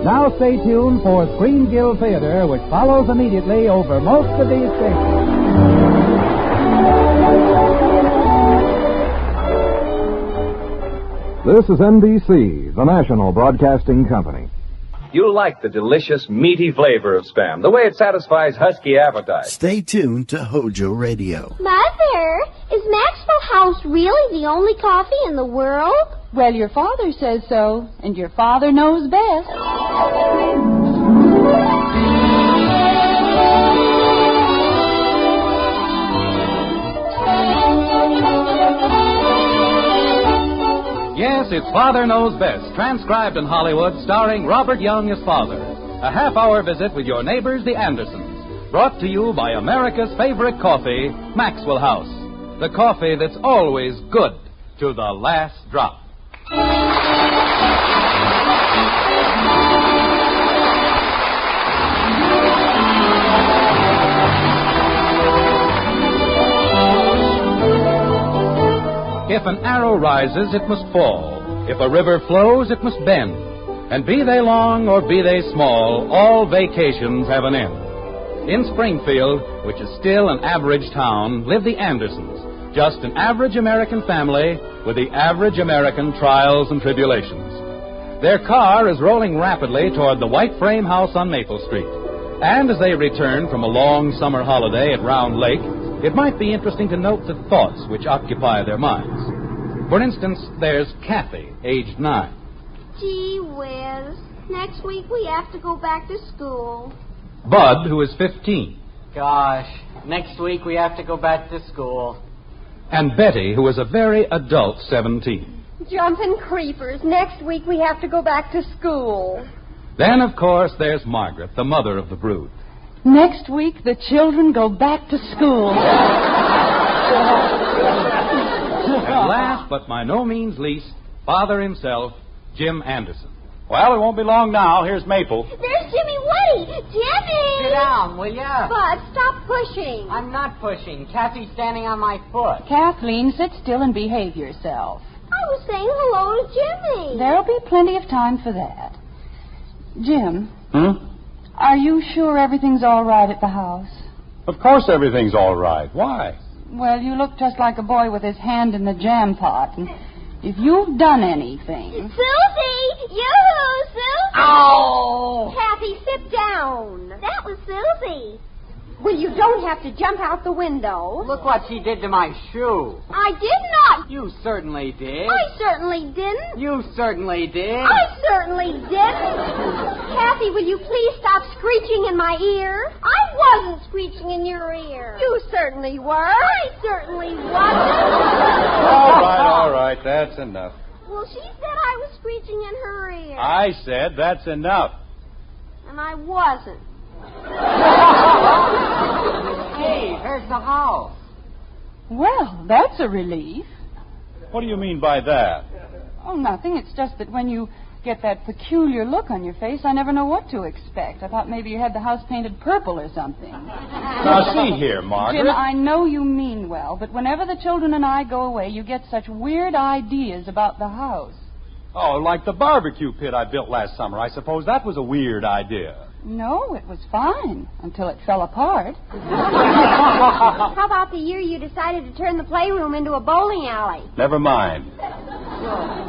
Now stay tuned for Screen Guild Theater, which follows immediately over most of these stations. This is NBC, the national broadcasting company. You'll like the delicious, meaty flavor of Spam, the way it satisfies husky appetite. Stay tuned to HOJO Radio. Mother, is Maxwell House really the only coffee in the world? Well, your father says so, and your father knows best. Yes, it's Father Knows Best, transcribed in Hollywood, starring Robert Young as father. A half-hour visit with your neighbors, the Andersons. Brought to you by America's favorite coffee, Maxwell House. The coffee that's always good to the last drop. If an arrow rises, it must fall. If a river flows, it must bend. And be they long or be they small, all vacations have an end. In Springfield, which is still an average town, live the Andersons, just an average American family with the average American trials and tribulations. Their car is rolling rapidly toward the white frame house on Maple Street. And as they return from a long summer holiday at Round Lake, it might be interesting to note the thoughts which occupy their minds. For instance, there's Kathy, aged 9. Gee whiz. Next week we have to go back to school. Bud, who is 15. Gosh, next week we have to go back to school. And Betty, who is a very adult 17. Jumping creepers. Next week we have to go back to school. Then, of course, there's Margaret, the mother of the brood. Next week, the children go back to school. And last, but by no means least, Father himself, Jim Anderson. Well, it won't be long now. Here's Maple. There's Jimmy Woody. Jimmy! Sit down, will ya? Bud, stop pushing. I'm not pushing. Kathy's standing on my foot. Kathleen, sit still and behave yourself. I was saying hello to Jimmy. There'll be plenty of time for that. Jim. Hmm? Are you sure everything's all right at the house? Of course everything's all right. Why? Well, you look just like a boy with his hand in the jam pot. And if you've done anything... Susie! Yoo-hoo, Susie! Oh! Kathy, sit down. That was Susie. Well, you don't have to jump out the window. Look what she did to my shoe. I did not. You certainly did. I certainly didn't. You certainly did. I certainly didn't. Kathy, will you please stop screeching in my ear? I wasn't screeching in your ear. You certainly were. I certainly wasn't. All right. That's enough. Well, she said I was screeching in her ear. I said that's enough. And I wasn't. Hey, there's the house. Well, that's a relief. What do you mean by that? Oh, nothing. It's just that when you get that peculiar look on your face, I never know what to expect. I thought maybe you had the house painted purple or something. Now, see here, Margaret. Jim, I know you mean well, but whenever the children and I go away, you get such weird ideas about the house. Oh, like the barbecue pit I built last summer. I suppose that was a weird idea. No, it was fine until it fell apart. How about the year you decided to turn the playroom into a bowling alley? Never mind.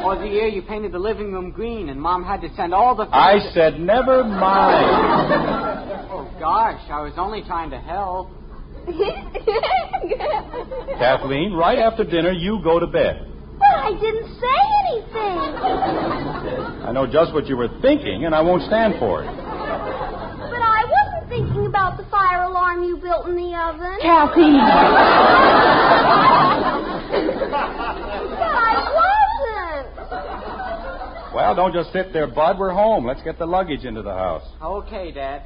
Or the year you painted the living room green and Mom had to send all the... I said never mind. Oh, gosh, I was only trying to help. Kathleen, right after dinner, you go to bed. But I didn't say anything. I know just what you were thinking, and I won't stand for it. But I wasn't thinking about the fire alarm you built in the oven. Kathy! But I wasn't. Well, don't just sit there, Bud. We're home. Let's get the luggage into the house. Okay, Dad.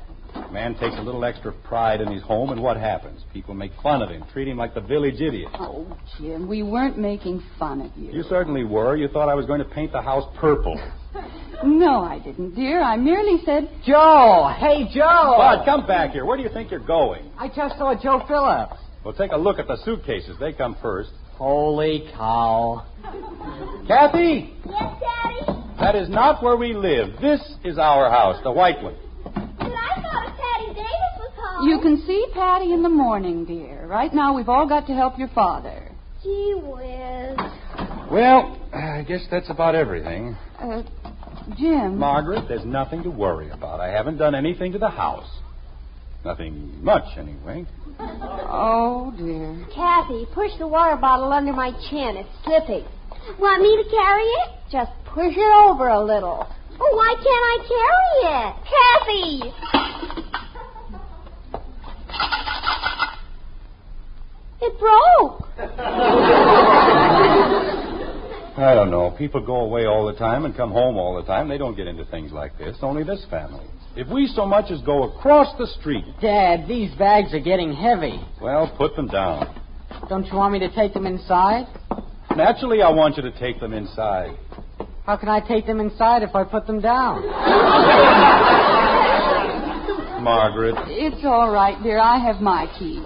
Man takes a little extra pride in his home, and what happens? People make fun of him, treat him like the village idiot. Oh, Jim, we weren't making fun of you. You certainly were. You thought I was going to paint the house purple. No, I didn't, dear. I merely said... Joe! Hey, Joe! Bud, come back here. Where do you think you're going? I just saw Joe Phillips. Well, take a look at the suitcases. They come first. Holy cow. Kathy! Yes, Daddy? That is not where we live. This is our house, the white one. But I thought Patty Davis was home. You can see Patty in the morning, dear. Right now, we've all got to help your father. Gee whiz. Well, I guess that's about everything. Jim. Margaret, there's nothing to worry about. I haven't done anything to the house. Nothing much, anyway. Oh, dear. Kathy, push the water bottle under my chin. It's slipping. Want me to carry it? Just push it over a little. Oh, why can't I carry it? Kathy! It broke. I don't know. People go away all the time and come home all the time. They don't get into things like this. Only this family. If we so much as go across the street... Dad, these bags are getting heavy. Well, put them down. Don't you want me to take them inside? Naturally, I want you to take them inside. How can I take them inside if I put them down? Margaret. It's all right, dear. I have my keys.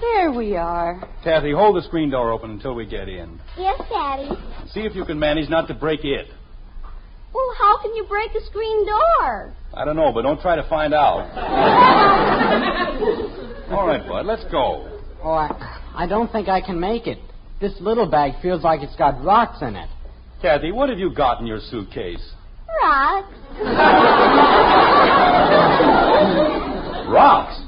There we are. Kathy, hold the screen door open until we get in. Yes, Daddy. See if you can manage not to break it. Well, how can you break a screen door? I don't know, but don't try to find out. All right, Bud, let's go. Oh, I don't think I can make it. This little bag feels like it's got rocks in it. Kathy, what have you got in your suitcase? Rocks. Rocks?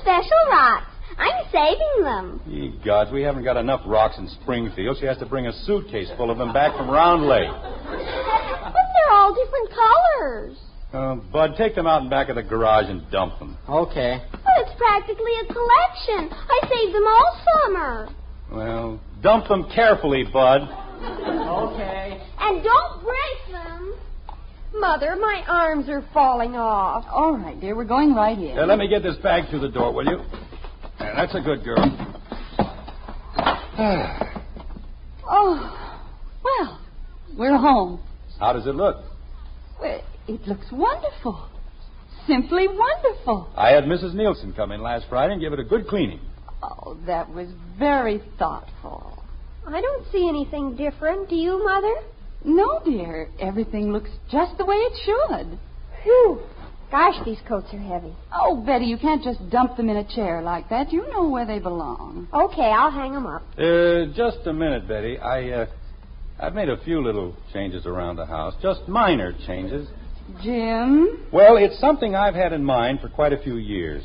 Special rocks. I'm saving them. Ye gods, we haven't got enough rocks in Springfield. She has to bring a suitcase full of them back from Round Lake. But they're all different colors. Bud, take them out in back of the garage and dump them. Okay. Well, it's practically a collection. I saved them all summer. Well, dump them carefully, Bud. Okay. And don't break them. Mother, my arms are falling off. All right, dear. We're going right in. Let me get this bag through the door, will you? Yeah, that's a good girl. Oh, well, we're home. How does it look? Well, it looks wonderful. Simply wonderful. I had Mrs. Nielsen come in last Friday and give it a good cleaning. Oh, that was very thoughtful. I don't see anything different. Do you, Mother? No, dear. Everything looks just the way it should. Phew. Gosh, these coats are heavy. Oh, Betty, you can't just dump them in a chair like that. You know where they belong. Okay, I'll hang them up. Just a minute, Betty. I've made a few little changes around the house. Just minor changes. Jim? Well, it's something I've had in mind for quite a few years.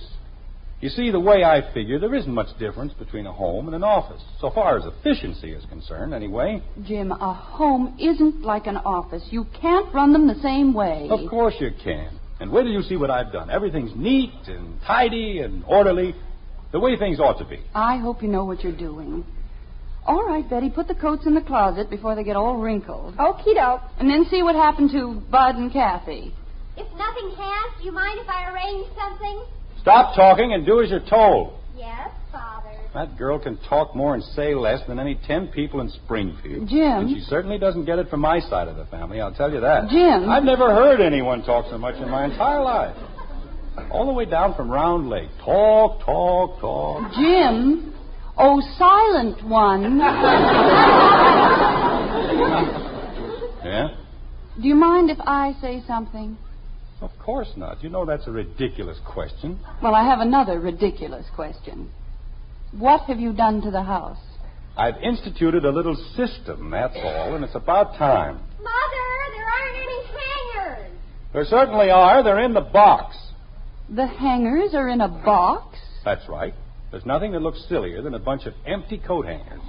You see, the way I figure, there isn't much difference between a home and an office. So far as efficiency is concerned, anyway. Jim, a home isn't like an office. You can't run them the same way. Of course you can. And wait till you see what I've done. Everything's neat and tidy and orderly, the way things ought to be. I hope you know what you're doing. All right, Betty, put the coats in the closet before they get all wrinkled. Okie doke. And then see what happened to Bud and Kathy. If nothing has, do you mind if I arrange something? Stop talking and do as you're told. Yes, Father. That girl can talk more and say less than any 10 people in Springfield. Jim. And she certainly doesn't get it from my side of the family, I'll tell you that. Jim. I've never heard anyone talk so much in my entire life. All the way down from Round Lake. Talk, talk, talk. Jim. Oh, silent one. Yeah? Do you mind if I say something? Of course not. You know that's a ridiculous question. Well, I have another ridiculous question. What have you done to the house? I've instituted a little system, that's all, and it's about time. Mother, there aren't any hangers. There certainly are. They're in the box. The hangers are in a box? That's right. There's nothing that looks sillier than a bunch of empty coat hangers.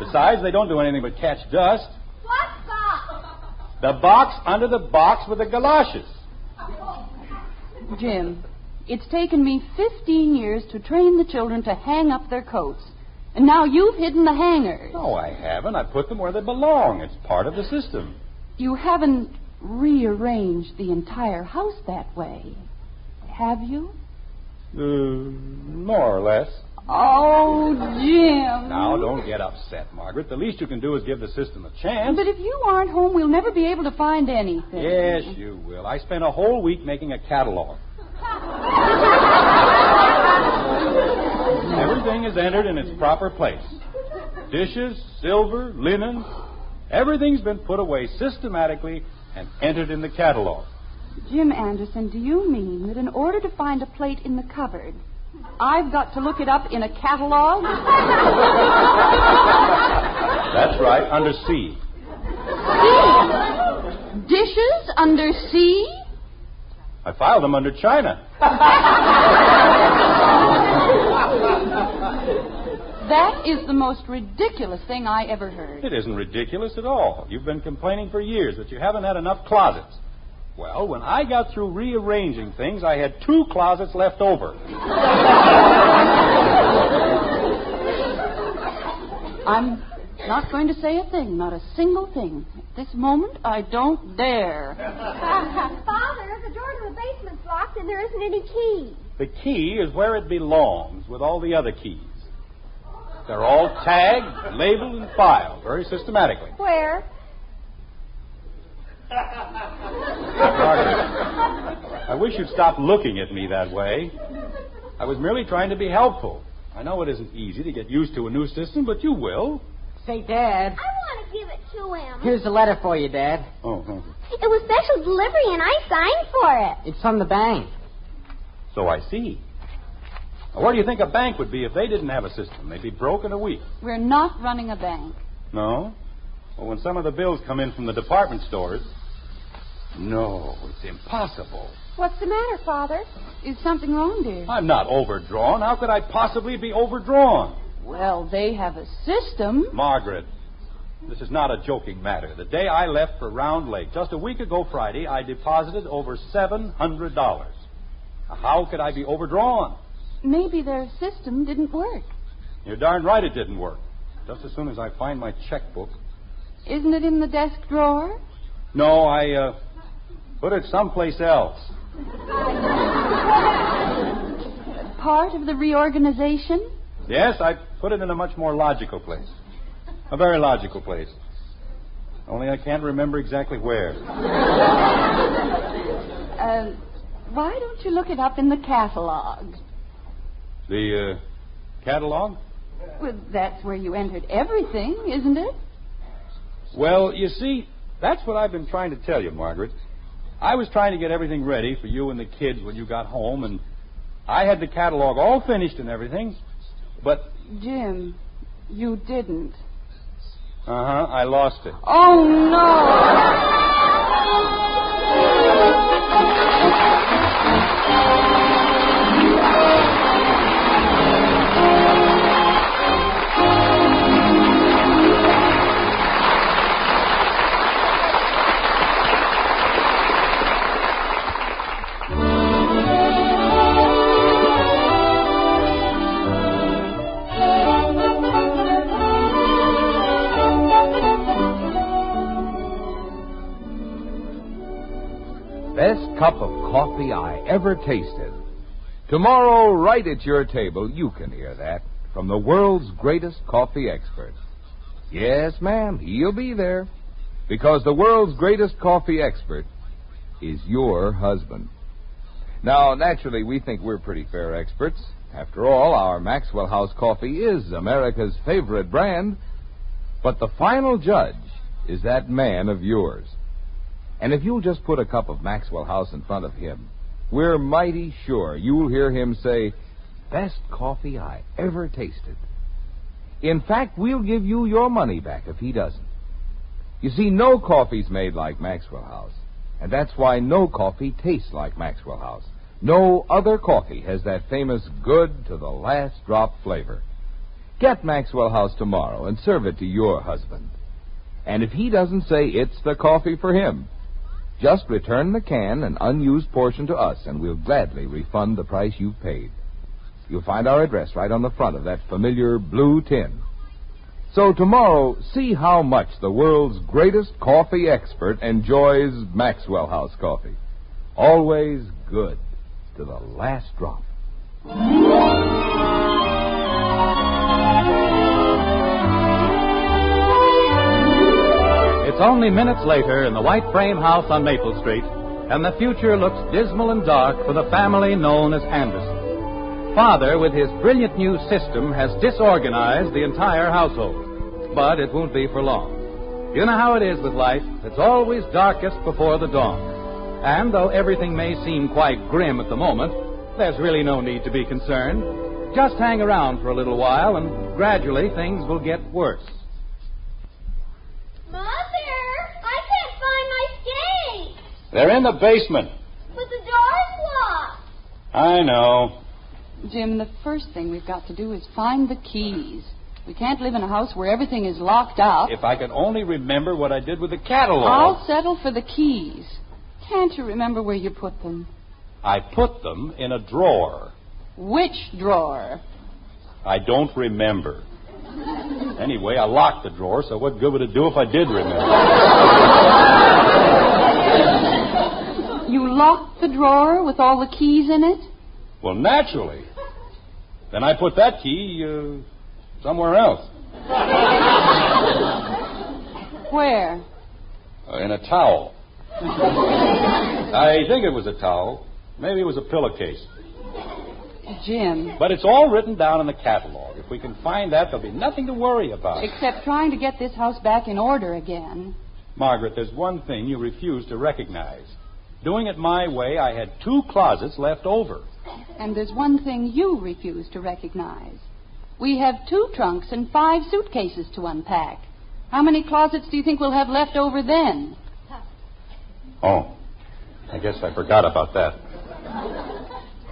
Besides, they don't do anything but catch dust. What box? The box under the box with the galoshes. Jim, it's taken me 15 years to train the children to hang up their coats. And now you've hidden the hangers. No, I haven't. I put them where they belong. It's part of the system. You haven't rearranged the entire house that way, have you? More or less. Oh, Jim. Now, don't get upset, Margaret. The least you can do is give the system a chance. But if you aren't home, we'll never be able to find anything. Yes, you will. I spent a whole week making a catalog. Everything is entered in its proper place. Dishes, silver, linen, everything's been put away systematically and entered in the catalog. Jim Anderson, do you mean that in order to find a plate in the cupboard, I've got to look it up in a catalog? That's right, under C. C? Dishes under C? I filed them under China. That is the most ridiculous thing I ever heard. It isn't ridiculous at all. You've been complaining for years that you haven't had enough closets. Well, when I got through rearranging things, I had 2 closets left over. I'm not going to say a thing, not a single thing. At this moment, I don't dare. Father, the door to the basement's locked and there isn't any key. The key is where it belongs with all the other keys. They're all tagged, labeled, and filed very systematically. Where? Margaret, I wish you'd stop looking at me that way. I was merely trying to be helpful. I know it isn't easy to get used to a new system, but you will. Say, Dad. I want to give it to him. Here's a letter for you, Dad. Oh, thank you. It was special delivery and I signed for it. It's from the bank. So I see. Now, where do you think a bank would be if they didn't have a system? They'd be broke in a week. We're not running a bank. No? Well, when some of the bills come in from the department stores... No, it's impossible. What's the matter, Father? Is something wrong, dear? I'm not overdrawn. How could I possibly be overdrawn? Well, they have a system. Margaret, this is not a joking matter. The day I left for Round Lake, just a week ago Friday, I deposited over $700. Now, how could I be overdrawn? Maybe their system didn't work. You're darn right it didn't work. Just as soon as I find my checkbook. Isn't it in the desk drawer? No, I put it someplace else. Part of the reorganization? Yes, I put it in a much more logical place. A very logical place. Only I can't remember exactly where. Why don't you look it up in the catalog? The catalog? Well, that's where you entered everything, isn't it? Well, you see, that's what I've been trying to tell you, Margaret. I was trying to get everything ready for you and the kids when you got home, and I had the catalog all finished and everything, but... Jim, you didn't. Uh-huh, I lost it. Oh, no! Best cup of coffee I ever tasted. Tomorrow, right at your table, you can hear that. from the world's greatest coffee expert. Yes, ma'am, he'll be there. Because the world's greatest coffee expert is your husband. Now, naturally, we think we're pretty fair experts. After all, our Maxwell House coffee is America's favorite brand. But the final judge is that man of yours. And if you'll just put a cup of Maxwell House in front of him, we're mighty sure you'll hear him say, "Best coffee I ever tasted." In fact, we'll give you your money back if he doesn't. You see, no coffee's made like Maxwell House, and that's why no coffee tastes like Maxwell House. No other coffee has that famous good to the last drop flavor. Get Maxwell House tomorrow and serve it to your husband. And if he doesn't say it's the coffee for him, just return the can and unused portion to us, and we'll gladly refund the price you've paid. You'll find our address right on the front of that familiar blue tin. So tomorrow, see how much the world's greatest coffee expert enjoys Maxwell House coffee. Always good to the last drop. It's only minutes later in the white frame house on Maple Street, and the future looks dismal and dark for the family known as Anderson. Father, with his brilliant new system, has disorganized the entire household. But it won't be for long. You know how it is with life. It's always darkest before the dawn. And though everything may seem quite grim at the moment, there's really no need to be concerned. Just hang around for a little while, and gradually things will get worse. Mother, I can't find my skates. They're in the basement. But the door's locked. I know. Jim, the first thing we've got to do is find the keys. We can't live in a house where everything is locked up. If I could only remember what I did with the catalog. I'll settle for the keys. Can't you remember where you put them? I put them in a drawer. Which drawer? I don't remember. Anyway, I locked the drawer, so what good would it do if I did remember? You locked the drawer with all the keys in it? Well, naturally. Then I put that key, somewhere else. Where? In a towel. I think it was a towel. Maybe it was a pillowcase. Jim. But it's all written down in the catalog. If we can find that, there'll be nothing to worry about. Except trying to get this house back in order again. Margaret, there's one thing you refuse to recognize. Doing it my way, I had 2 closets left over. And there's one thing you refuse to recognize. We have 2 trunks and 5 suitcases to unpack. How many closets do you think we'll have left over then? Oh, I guess I forgot about that.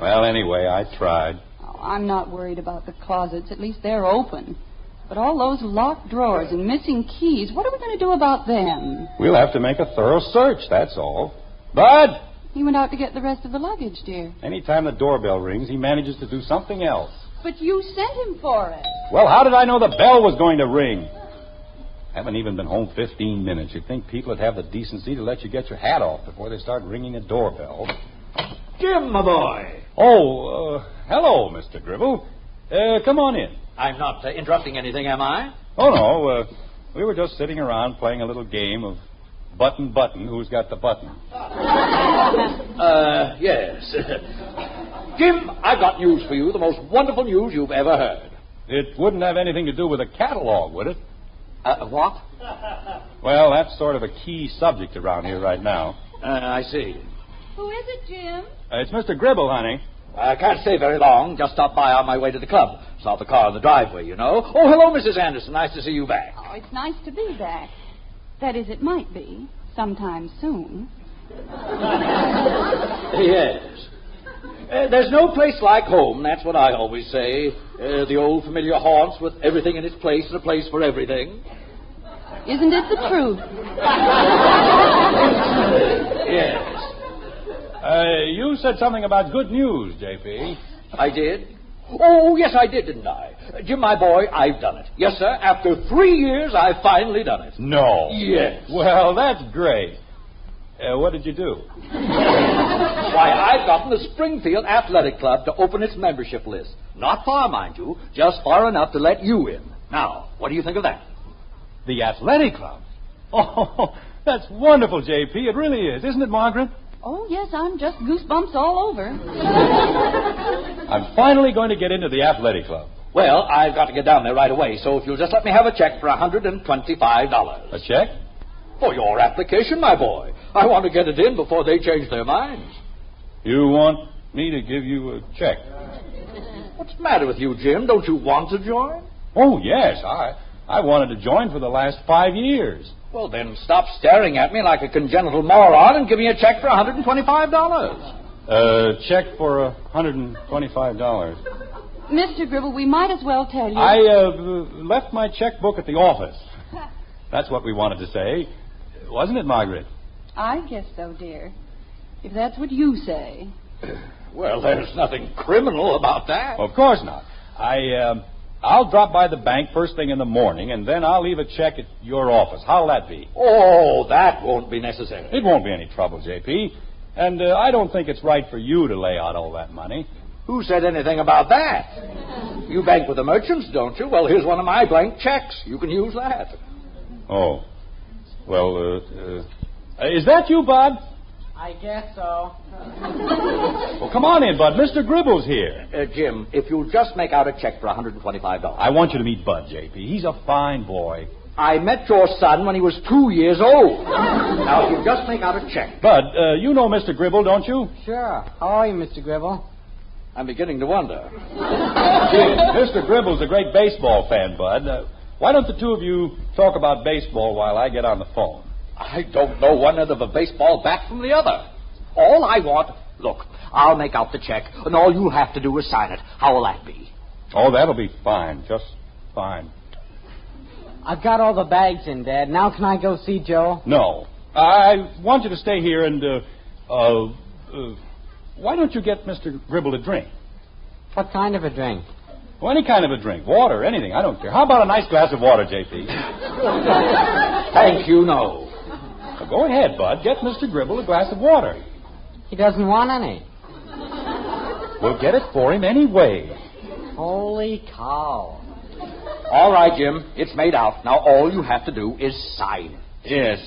Well, anyway, I tried. Oh, I'm not worried about the closets. At least they're open. But all those locked drawers and missing keys, what are we going to do about them? We'll have to make a thorough search, that's all. Bud! He went out to get the rest of the luggage, dear. Anytime the doorbell rings, he manages to do something else. But you sent him for it. Well, how did I know the bell was going to ring? Haven't even been home 15 minutes. You'd think people would have the decency to let you get your hat off before they start ringing a doorbell. Jim, my boy. Oh, hello, Mr. Gribble. Come on in. I'm not interrupting anything, am I? Oh, no. We were just sitting around playing a little game of button, who's got the button? Yes. Jim, I've got news for you, the most wonderful news you've ever heard. It wouldn't have anything to do with a catalog, would it? What? Well, that's sort of a key subject around here right now. I see. Who is it, Jim? It's Mr. Gribble, honey. I can't stay very long. Just stopped by on my way to the club. Saw the car in the driveway, you know. Oh, hello, Mrs. Anderson. Nice to see you back. Oh, it's nice to be back. That is, it might be. Sometime soon. Yes. There's no place like home, that's what I always say. The old familiar haunts with everything in its place and a place for everything. Isn't it the truth? Yes. You said something about good news, J.P. I did? Oh, yes, I did, didn't I? Jim, my boy, I've done it. Yes, sir. After 3 years, I've finally done it. No. Yes. Well, that's great. What did you do? Why, I've gotten the Springfield Athletic Club to open its membership list. Not far, mind you, just far enough to let you in. Now, what do you think of that? The Athletic Club? Oh, that's wonderful, J.P. It really is. Isn't it, Margaret? Oh, yes, I'm just goosebumps all over. I'm finally going to get into the Athletic Club. Well, I've got to get down there right away, so if you'll just let me have a check for $125. A check? For your application, my boy. I want to get it in before they change their minds. You want me to give you a check? What's the matter with you, Jim? Don't you want to join? Oh, yes. I wanted to join for the last 5 years. Well, then stop staring at me like a congenital moron and give me a check for $125. Check for $125. Mr. Gribble, we might as well tell you. I left my checkbook at the office. That's what we wanted to say. Wasn't it, Margaret? I guess so, dear. If that's what you say. Well, there's nothing criminal about that. Of course not. I'll drop by the bank first thing in the morning, and then I'll leave a check at your office. How'll that be? Oh, that won't be necessary. It won't be any trouble, J.P. And I don't think it's right for you to lay out all that money. Who said anything about that? You bank with the merchants, don't you? Well, here's one of my blank checks. You can use that. Oh. Well, is that you, Bud? I guess so. Well, come on in, Bud. Mr. Gribble's here. Jim, if you'll just make out a check for $125. I want you to meet Bud, J.P. He's a fine boy. I met your son when he was 2 years old. Now, if you just make out a check. Bud, you know Mr. Gribble, don't you? Sure. How are you, Mr. Gribble? I'm beginning to wonder. Mr. Gribble's a great baseball fan, Bud. Why don't the two of you talk about baseball while I get on the phone? I don't know one end of a baseball bat from the other. All I want... Look, I'll make out the check, and all you'll have to do is sign it. How will that be? Oh, that'll be fine. Just fine. I've got all the bags in, Dad. Now can I go see Joe? No. I want you to stay here and, why don't you get Mr. Gribble a drink? What kind of a drink? Well, any kind of a drink. Water, anything. I don't care. How about a nice glass of water, J.P.? Thank you, no. Well, go ahead, Bud. Get Mr. Gribble a glass of water. He doesn't want any. We'll get it for him anyway. Holy cow. All right, Jim. It's made out. Now all you have to do is sign. Yes.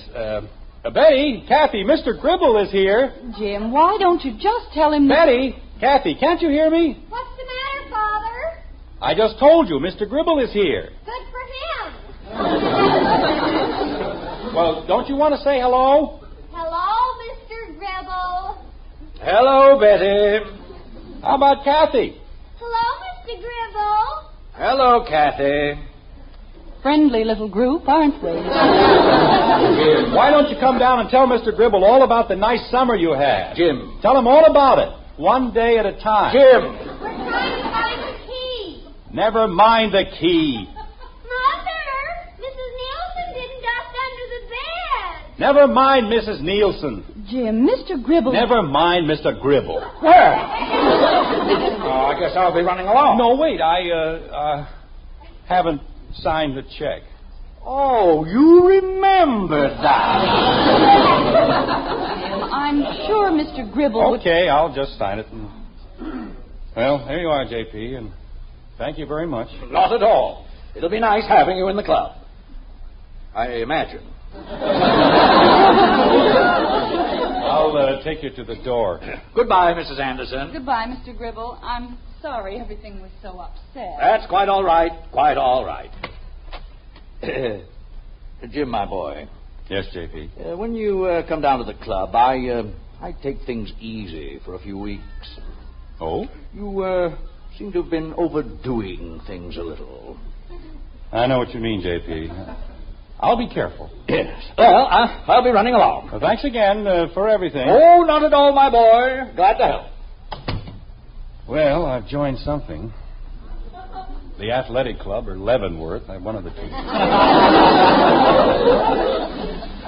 Betty, Kathy, Mr. Gribble is here. Jim, why don't you just tell him... Betty, Kathy, can't you hear me? What's the matter, Father? I just told you, Mr. Gribble is here. Good for him. Well, don't you want to say hello? Hello, Mr. Gribble. Hello, Betty. How about Kathy? Hello, Mr. Gribble. Hello, Kathy. Friendly little group, aren't we? Jim, why don't you come down and tell Mr. Gribble all about the nice summer you had? Jim. Tell him all about it. One day at a time. Jim. We're trying to find the key. Never mind the key. Mother, Mrs. Nielsen didn't dust under the bed. Never mind Mrs. Nielsen. Jim, Mr. Gribble... Never mind Mr. Gribble. Where? I guess I'll be running along. No, wait. I haven't signed the check. Oh, you remember that. I'm sure Mr. Gribble would... Okay, I'll just sign it. Well, there you are, J.P., and thank you very much. Not at all. It'll be nice having you in the club. I imagine. I'll take you to the door. Goodbye, Mrs. Anderson. Goodbye, Mr. Gribble. I'm sorry everything was so upset. That's quite all right. Quite all right. Jim, my boy. Yes, J.P. When you come down to the club, I take things easy for a few weeks. Oh? You seem to have been overdoing things a little. I know what you mean, J.P. I'll be careful. Yes. Well, I'll be running along. Well, thanks again for everything. Oh, not at all, my boy. Glad to help. Well, I've joined something. The Athletic Club or Leavenworth. One of the two.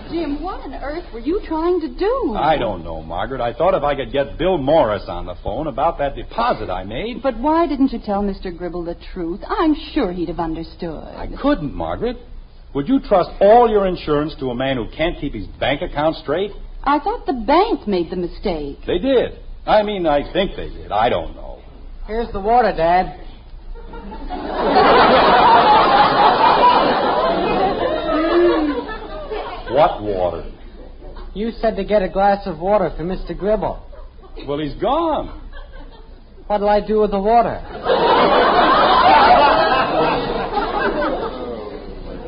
Jim, what on earth were you trying to do? I don't know, Margaret. I thought if I could get Bill Morris on the phone about that deposit I made. But why didn't you tell Mr. Gribble the truth? I'm sure he'd have understood. I couldn't, Margaret. Would you trust all your insurance to a man who can't keep his bank account straight? I thought the bank made the mistake. They did. I think they did. I don't know. Here's the water, Dad. What water? You said to get a glass of water for Mr. Gribble. Well, he's gone. What'll I do with the water?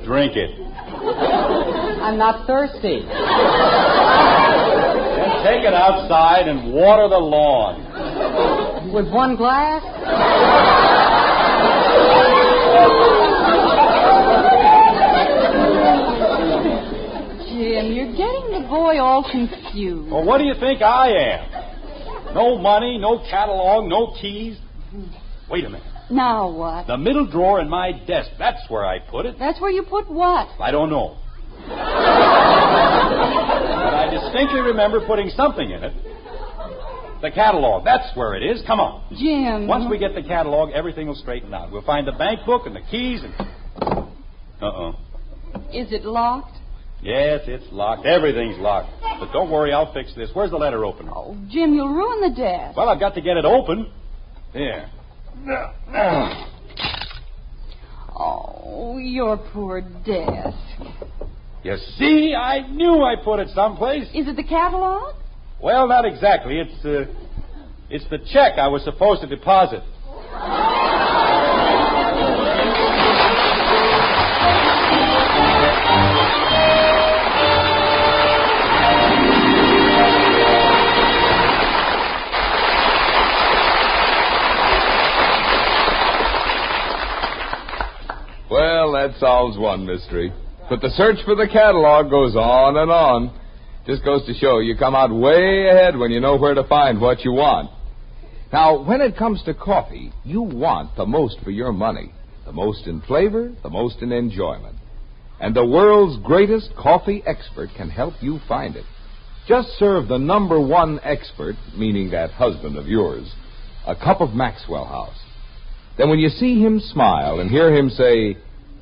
Drink it. I'm not thirsty. Then take it outside and water the lawn. With one glass? Jim, you're getting the boy all confused. Well, what do you think I am? No money, no catalog, no keys. Wait a minute. Now what? The middle drawer in my desk. That's where I put it. That's where you put what? I don't know. But I distinctly remember putting something in it. The catalog. That's where it is. Come on. Jim. Once we get the catalog, everything will straighten out. We'll find the bank book and the keys and... Is it locked? Yes, it's locked. Everything's locked. But don't worry, I'll fix this. Where's the letter opener? Oh, Jim, you'll ruin the desk. Well, I've got to get it open. Here. Oh, your poor desk. You see? I knew I put it someplace. Is it the catalog? Well, not exactly. It's the check I was supposed to deposit. Well, that solves one mystery. But the search for the catalog goes on and on. Just goes to show you come out way ahead when you know where to find what you want. Now, when it comes to coffee, you want the most for your money. The most in flavor, the most in enjoyment. And the world's greatest coffee expert can help you find it. Just serve the number one expert, meaning that husband of yours, a cup of Maxwell House. Then when you see him smile and hear him say,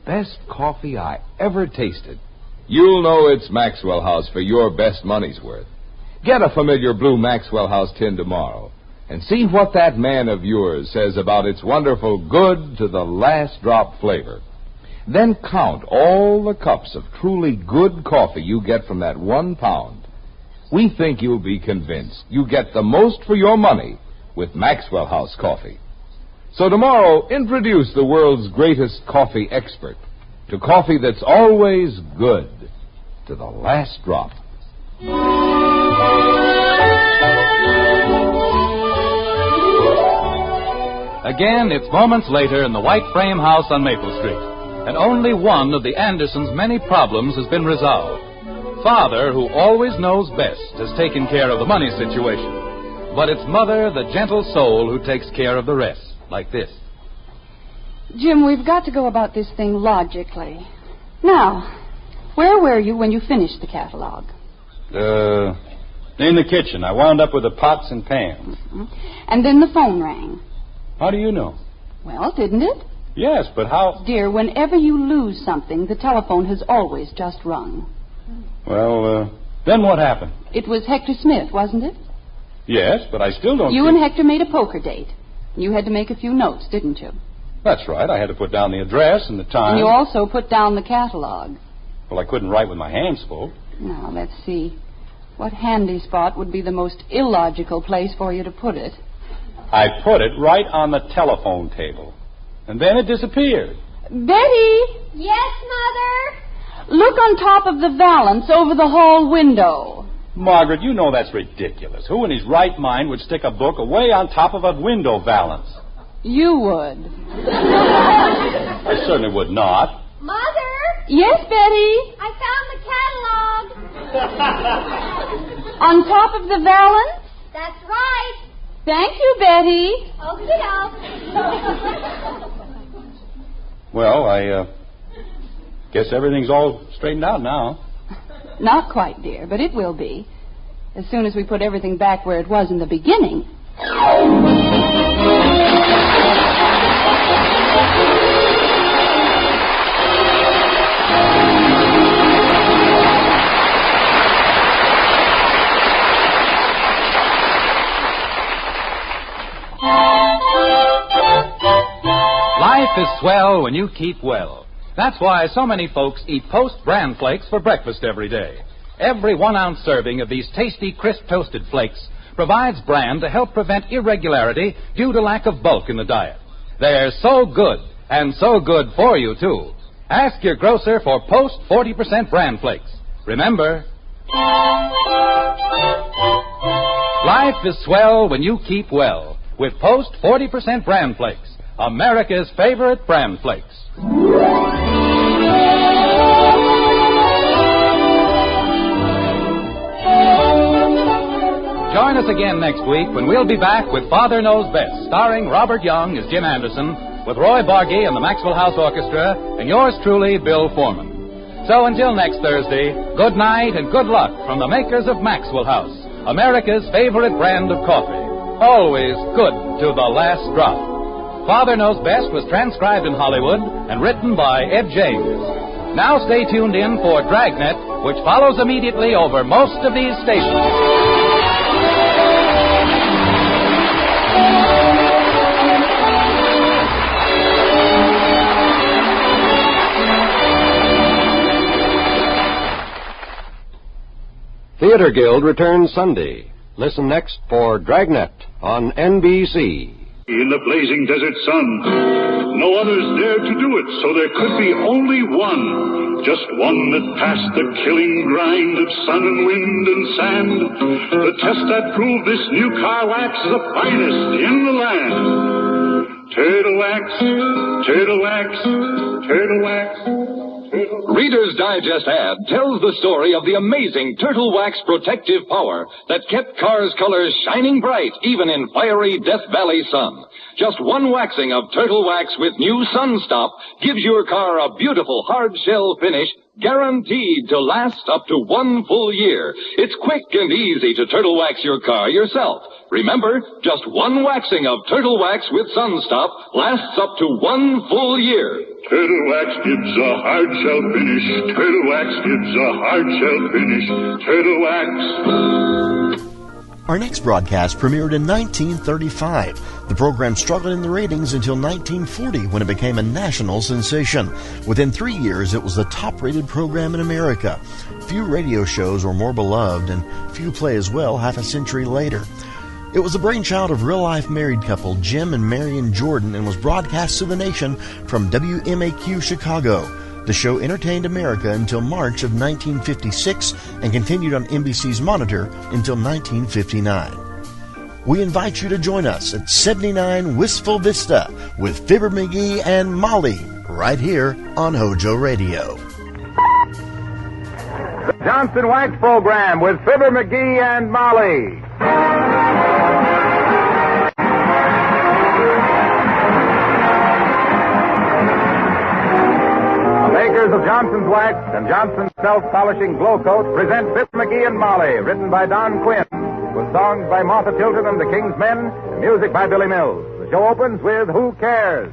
"Best coffee I ever tasted," you'll know it's Maxwell House for your best money's worth. Get a familiar blue Maxwell House tin tomorrow and see what that man of yours says about its wonderful good to the last drop flavor. Then count all the cups of truly good coffee you get from that 1 pound. We think you'll be convinced you get the most for your money with Maxwell House coffee. So tomorrow, introduce the world's greatest coffee expert to coffee that's always good to the last drop. Again, it's moments later in the white frame house on Maple Street, and only one of the Andersons' many problems has been resolved. Father, who always knows best, has taken care of the money situation. But it's Mother, the gentle soul, who takes care of the rest. Like this. Jim, we've got to go about this thing logically. Now, where were you when you finished the catalog? In the kitchen. I wound up with the pots and pans. Mm-hmm. And then the phone rang. How do you know? Well, didn't it? Yes, but how... Dear, whenever you lose something, the telephone has always just rung. Well, then what happened? It was Hector Smith, wasn't it? Yes, but I still don't... You and Hector made a poker date. You had to make a few notes, didn't you? That's right. I had to put down the address and the time. And you also put down the catalog. Well, I couldn't write with my hands full. Now, let's see. What handy spot would be the most illogical place for you to put it? I put it right on the telephone table. And then it disappeared. Betty! Yes, Mother? Look on top of the valance over the hall window. Margaret, you know that's ridiculous. Who in his right mind would stick a book away on top of a window valance? You would. I certainly would not. Mother? Yes, Betty? I found the catalog. On top of the valance? That's right. Thank you, Betty. Okey-doke. Well, I guess everything's all straightened out now. Not quite, dear, but it will be. As soon as we put everything back where it was in the beginning. is swell when you keep well. That's why so many folks eat Post bran flakes for breakfast every day. Every 1 ounce serving of these tasty, crisp toasted flakes provides bran to help prevent irregularity due to lack of bulk in the diet. They're so good, and so good for you, too. Ask your grocer for Post 40% bran flakes. Remember, life is swell when you keep well with Post 40% bran flakes, America's favorite bran flakes. Join us again next week when we'll be back with Father Knows Best, starring Robert Young as Jim Anderson, with Roy Bargy and the Maxwell House Orchestra, and yours truly, Bill Foreman. So until next Thursday, good night and good luck from the makers of Maxwell House, America's favorite brand of coffee. Always good to the last drop. Father Knows Best was transcribed in Hollywood and written by Ed James. Now stay tuned in for Dragnet, which follows immediately over most of these stations. Theater Guild returns Sunday. Listen next for Dragnet on NBC. In the blazing desert sun, no others dared to do it, so there could be only one. Just one that passed the killing grind of sun and wind and sand. The test that proved this new car wax is the finest in the land. Turtle wax, turtle wax, turtle wax. Reader's Digest ad tells the story of the amazing Turtle Wax protective power that kept cars' colors shining bright even in fiery Death Valley sun. Just one waxing of Turtle Wax with new Sun Stop gives your car a beautiful hard shell finish guaranteed to last up to 1 full year. It's quick and easy to Turtle Wax your car yourself. Remember, just one waxing of Turtle Wax with Sun Stop lasts up to 1 full year. Turtle Wax gives a hard shell finish. Turtle Wax gives a hard shell finish. Turtle Wax. Our next broadcast premiered in 1935. The program struggled in the ratings until 1940 when it became a national sensation. Within 3 years, it was the top-rated program in America. Few radio shows were more beloved, and few play as well half a century later. It was the brainchild of real-life married couple Jim and Marion Jordan and was broadcast to the nation from WMAQ Chicago. The show entertained America until March of 1956 and continued on NBC's Monitor until 1959. We invite you to join us at 79 Wistful Vista with Fibber McGee and Molly right here on HOJO Radio. The Johnson Wax Program with Fibber McGee and Molly. Makers of Johnson's Wax and Johnson's Self-Polishing Glow Coat present Fibber McGee and Molly, written by Don Quinn, with songs by Martha Tilton and the King's Men, and music by Billy Mills. The show opens with Who Cares?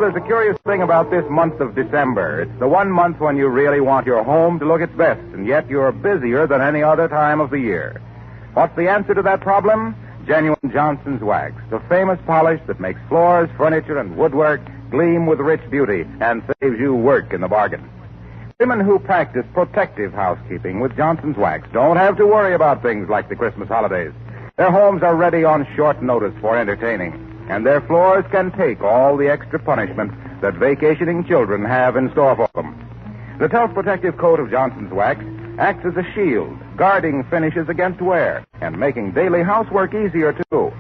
There's a curious thing about this month of December. It's the one month when you really want your home to look its best, and yet you're busier than any other time of the year. What's the answer to that problem? Genuine Johnson's Wax, the famous polish that makes floors, furniture, and woodwork gleam with rich beauty and saves you work in the bargain. Women who practice protective housekeeping with Johnson's Wax don't have to worry about things like the Christmas holidays. Their homes are ready on short notice for entertaining, and their floors can take all the extra punishment that vacationing children have in store for them. The self-protective coat of Johnson's Wax acts as a shield, guarding finishes against wear and making daily housework easier, too.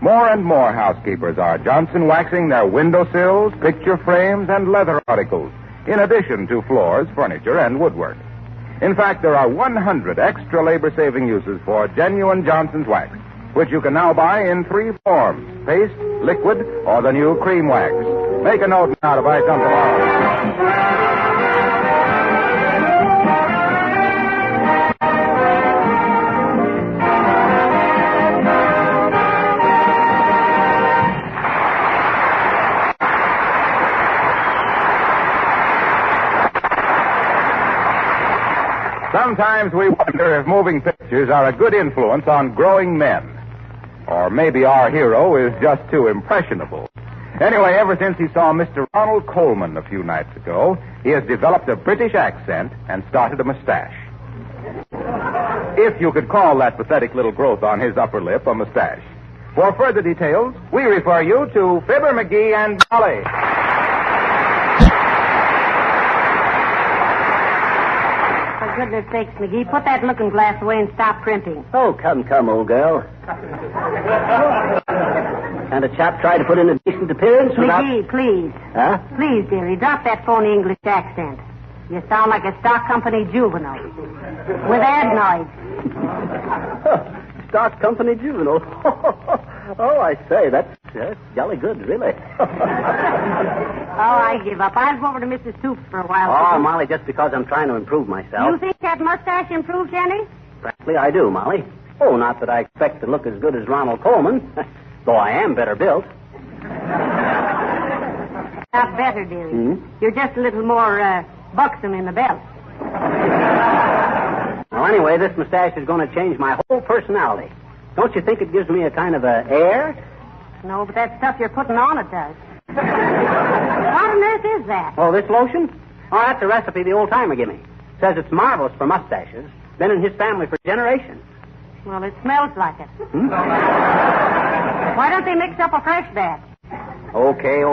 More and more housekeepers are Johnson waxing their windowsills, picture frames, and leather articles, in addition to floors, furniture, and woodwork. In fact, there are 100 extra labor-saving uses for genuine Johnson's Wax, which you can now buy in 3 forms: paste, liquid, or the new cream wax. Make a note now to buy some tomorrow. Sometimes we wonder if moving pictures are a good influence on growing men. Or maybe our hero is just too impressionable. Anyway, ever since he saw Mr. Ronald Coleman a few nights ago, he has developed a British accent and started a mustache. If you could call that pathetic little growth on his upper lip a mustache. For further details, we refer you to Fibber McGee and Dolly. For goodness sakes, McGee, put that looking glass away and stop primping. Oh, come, old girl. And a chap tried to put in a decent appearance without... McGee, please. Huh? Please, dearie, drop that phony English accent. You sound like a stock company juvenile. With adenoids. Stock company juvenile. Oh, I say, that's jolly good, really. Oh, I give up. I'll go over to Mrs. Stoops for a while. Oh, Molly, just because I'm trying to improve myself. You think that mustache improved, Jenny? Frankly, I do, Molly. Oh, not that I expect to look as good as Ronald Coleman, though I am better built. Not better, dearie. You're just a little more buxom in the belt. Well, anyway, this mustache is going to change my whole personality. Don't you think it gives me a kind of a air? No, but that stuff you're putting on it does. What on earth is that? Oh, this lotion? Oh, that's a recipe the old-timer gave me. Says it's marvelous for mustaches. Been in his family for generations. Well, it smells like it. Why don't they mix up a fresh batch? Okay.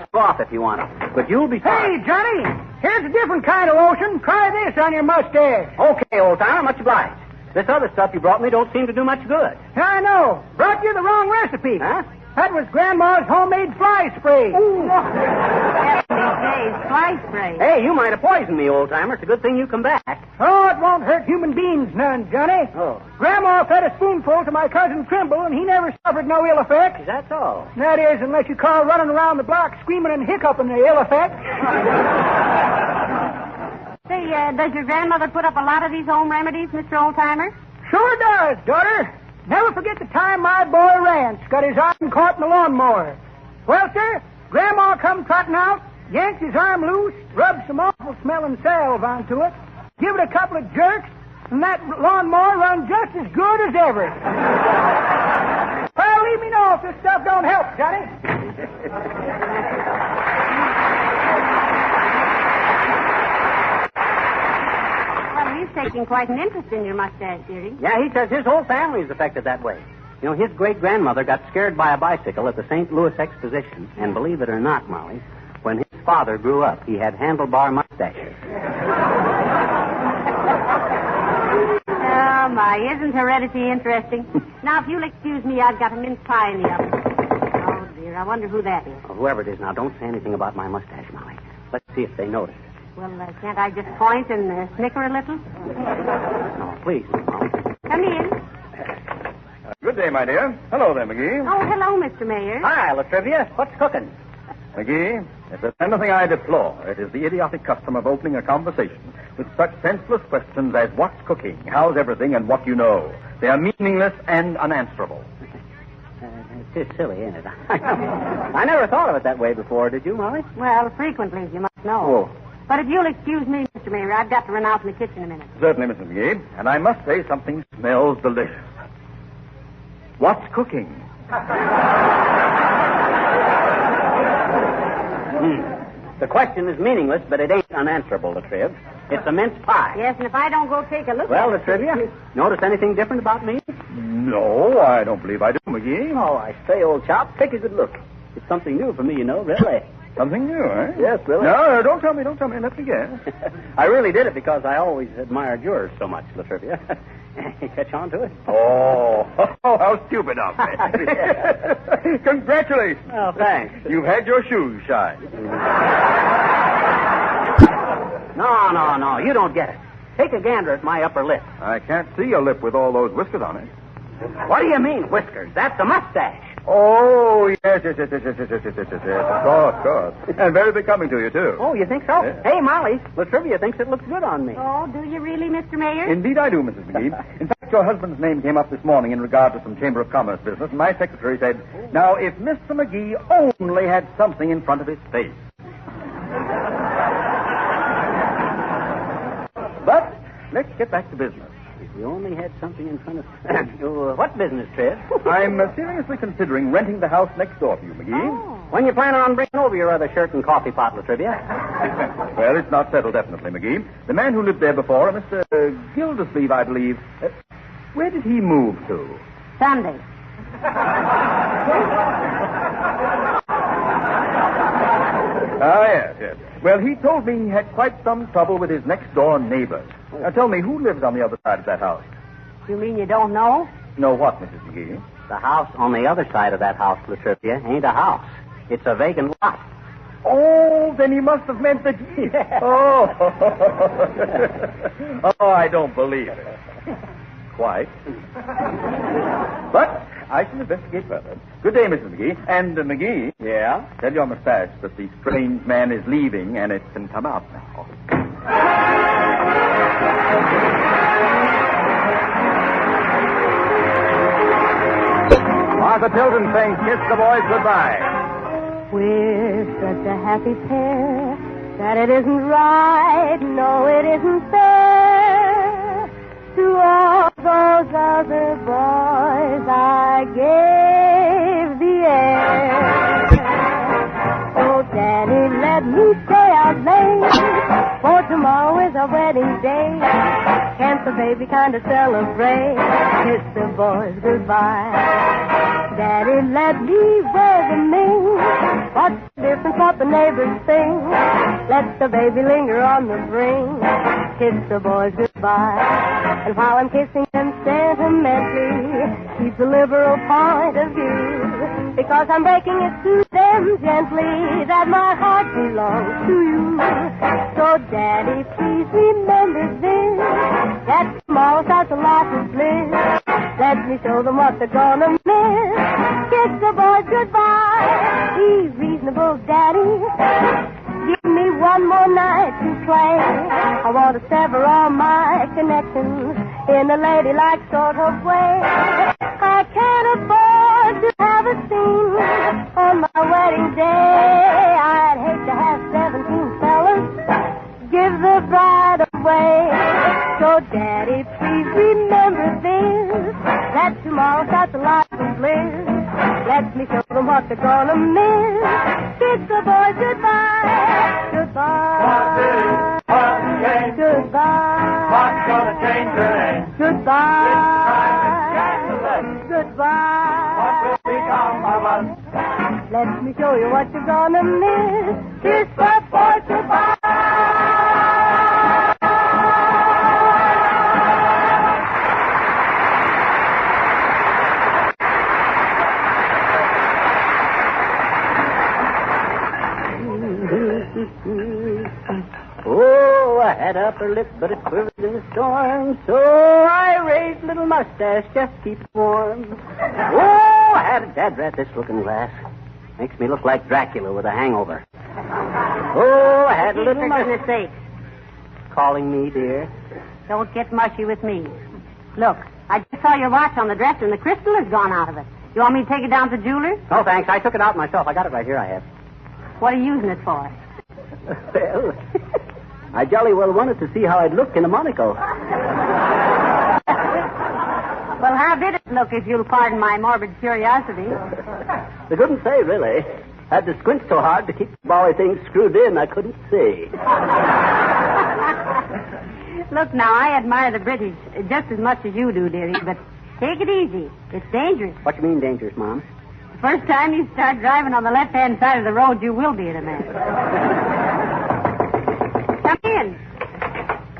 Scoff if you want it. But you'll be sorry. Hey, Johnny, here's a different kind of lotion. Try this on your mustache. Okay, old-timer, much obliged. This other stuff you brought me don't seem to do much good. I know. Brought you the wrong recipe. Huh? That was Grandma's homemade fly spray. Fly spray. Hey, you might have poisoned me, old-timer. It's a good thing you come back. Oh, it won't hurt human beings none, Johnny. Oh. Grandma fed a spoonful to my cousin Trimble, and he never suffered no ill effects. Is that so? That is, unless you call running around the block screaming and hiccuping the ill effects. Say, does your grandmother put up a lot of these home remedies, Mr. Oldtimer? Sure does, daughter. Never forget the time my boy Rance got his arm caught in the lawnmower. Well, sir, Grandma come trotting out, yanked his arm loose, rubbed some awful smelling salve onto it, give it a couple of jerks, and that lawnmower run just as good as ever. Well, leave me know if this stuff don't help, Johnny. Well, he's taking quite an interest in your mustache, dearie. Yeah, he says his whole family's affected that way. You know, his great-grandmother got scared by a bicycle at the St. Louis Exposition, and believe it or not, Molly, when his father grew up, he had handlebar mustaches. Oh, my, isn't heredity interesting? Now, if you'll excuse me, I've got a mince pie in the oven. Oh, dear, I wonder who that is. Well, whoever it is, now, don't say anything about my mustache, Molly. Let's see if they notice. Well, can't I just point and snicker a little? No, please, Molly. Come in. Good day, my dear. Hello there, McGee. Oh, hello, Mr. Mayor. Hi, Latrivia. What's cooking? McGee, if there's anything I deplore, it is the idiotic custom of opening a conversation with such senseless questions as what's cooking, how's everything, and what you know. They are meaningless and unanswerable. It's just silly, ain't it? I never thought of it that way before, did you, Molly? Well, frequently, as you must know. Oh. But if you'll excuse me, Mr. Mayor, I've got to run out in the kitchen a minute. Certainly, Mrs. McGee. And I must say something smells delicious. What's cooking? The question is meaningless, but it ain't unanswerable, Latriv. It's a mince pie. Yes, and if I don't go take a look Well, at Latrivia, notice anything different about me? No, I don't believe I do, McGee. Oh, I say, old chap, take a good look. It's something new for me, you know, really. Something new, eh? Yes, really. No, don't tell me. Let me guess. I really did it because I always admired yours so much, Latrivia. You catch on to it? Oh, how stupid of me. Congratulations. Oh, thanks. You've had your shoes shined. No, you don't get it. Take a gander at my upper lip. I can't see your lip with all those whiskers on it. What do you mean, whiskers? That's a mustache. Oh, yes. Of course. And very becoming to you, too. Oh, you think so? Yeah. Hey, Molly, Latrivia thinks it looks good on me. Oh, do you really, Mr. Mayor? Indeed I do, Mrs. McGee. In fact, your husband's name came up this morning in regard to some Chamber of Commerce business, and my secretary said, now, if Mr. McGee only had something in front of his face. But let's get back to business. If we only had something in front of... What business, Trev? I'm seriously considering renting the house next door to you, McGee. Oh. When you plan on bringing over your other shirt and coffee pot, Latrivia? Well, it's not settled definitely, McGee. The man who lived there before, Mr. Gildersleeve, I believe. Where did he move to? Sunday. Yes. Well, he told me he had quite some trouble with his next-door neighbors. Now, tell me, who lives on the other side of that house? You mean you don't know? Know what, Mrs. McGee? The house on the other side of that house, Latrivia, ain't a house. It's a vacant lot. Oh, then he must have meant that he... Oh. Oh, I don't believe it. Quite. But I shall investigate further. Good day, Mrs. McGee. And, McGee... Yeah? Tell your mustache that the strange man is leaving and it can come out now. Martha Tilton sings Kiss the Boys Goodbye. We're such a happy pair that it isn't right, no, it isn't fair. To all those other boys I gave the air. Oh, Daddy, let me stay out late, for tomorrow is our wedding day. Can't the baby kind of celebrate? Kiss the boys goodbye. Daddy, let me wear the ming. What's the difference what the neighbors think? Let the baby linger on the bring. Kiss the boys goodbye. And while I'm kissing them sentimentally, keep the liberal point of view. Because I'm breaking it to them gently that my heart belongs to you. So, Daddy, please remember this, that tomorrow starts a life of bliss. Let me show them what they're gonna miss. Kiss the boys goodbye. Be reasonable, Daddy. Give me one more night to play. I want to sever all my connections in a ladylike sort of way. I can't afford to have a scene on my wedding day. I'd hate to have 17 fellas give the bride away. So, Daddy, please remember this, that tomorrow starts a life of bliss. Let me show them what they're gonna miss. Kiss the boys goodbye. Goodbye. Goodbye. What's gonna change their name? Goodbye. Goodbye. What will become of us? Let me show you what you're gonna miss. Kiss the boys goodbye. Oh, I had upper lip, but it quivered in the storm. So I raised a little mustache just to keep it warm. Oh, I had a dad rat this looking glass. Makes me look like Dracula with a hangover. Oh, I had a little For goodness sake, calling me, dear. don't get mushy with me. Look, I just saw your watch on the dresser and the crystal has gone out of it. You want me to take it down to the jeweler's? No, thanks. I took it out myself. I got it right here, I have. What are you using it for? Well, I jolly well wanted to see how I'd look in a monocle. Well, how did it look, if you'll pardon my morbid curiosity? I couldn't say, really. Had to squint so hard to keep the bowie thing screwed in, I couldn't see. Look, now, I admire the British just as much as you do, dearie, but take it easy. It's dangerous. What you mean dangerous, Mom? The first time you start driving on the left-hand side of the road, you will be in a mess. Come in.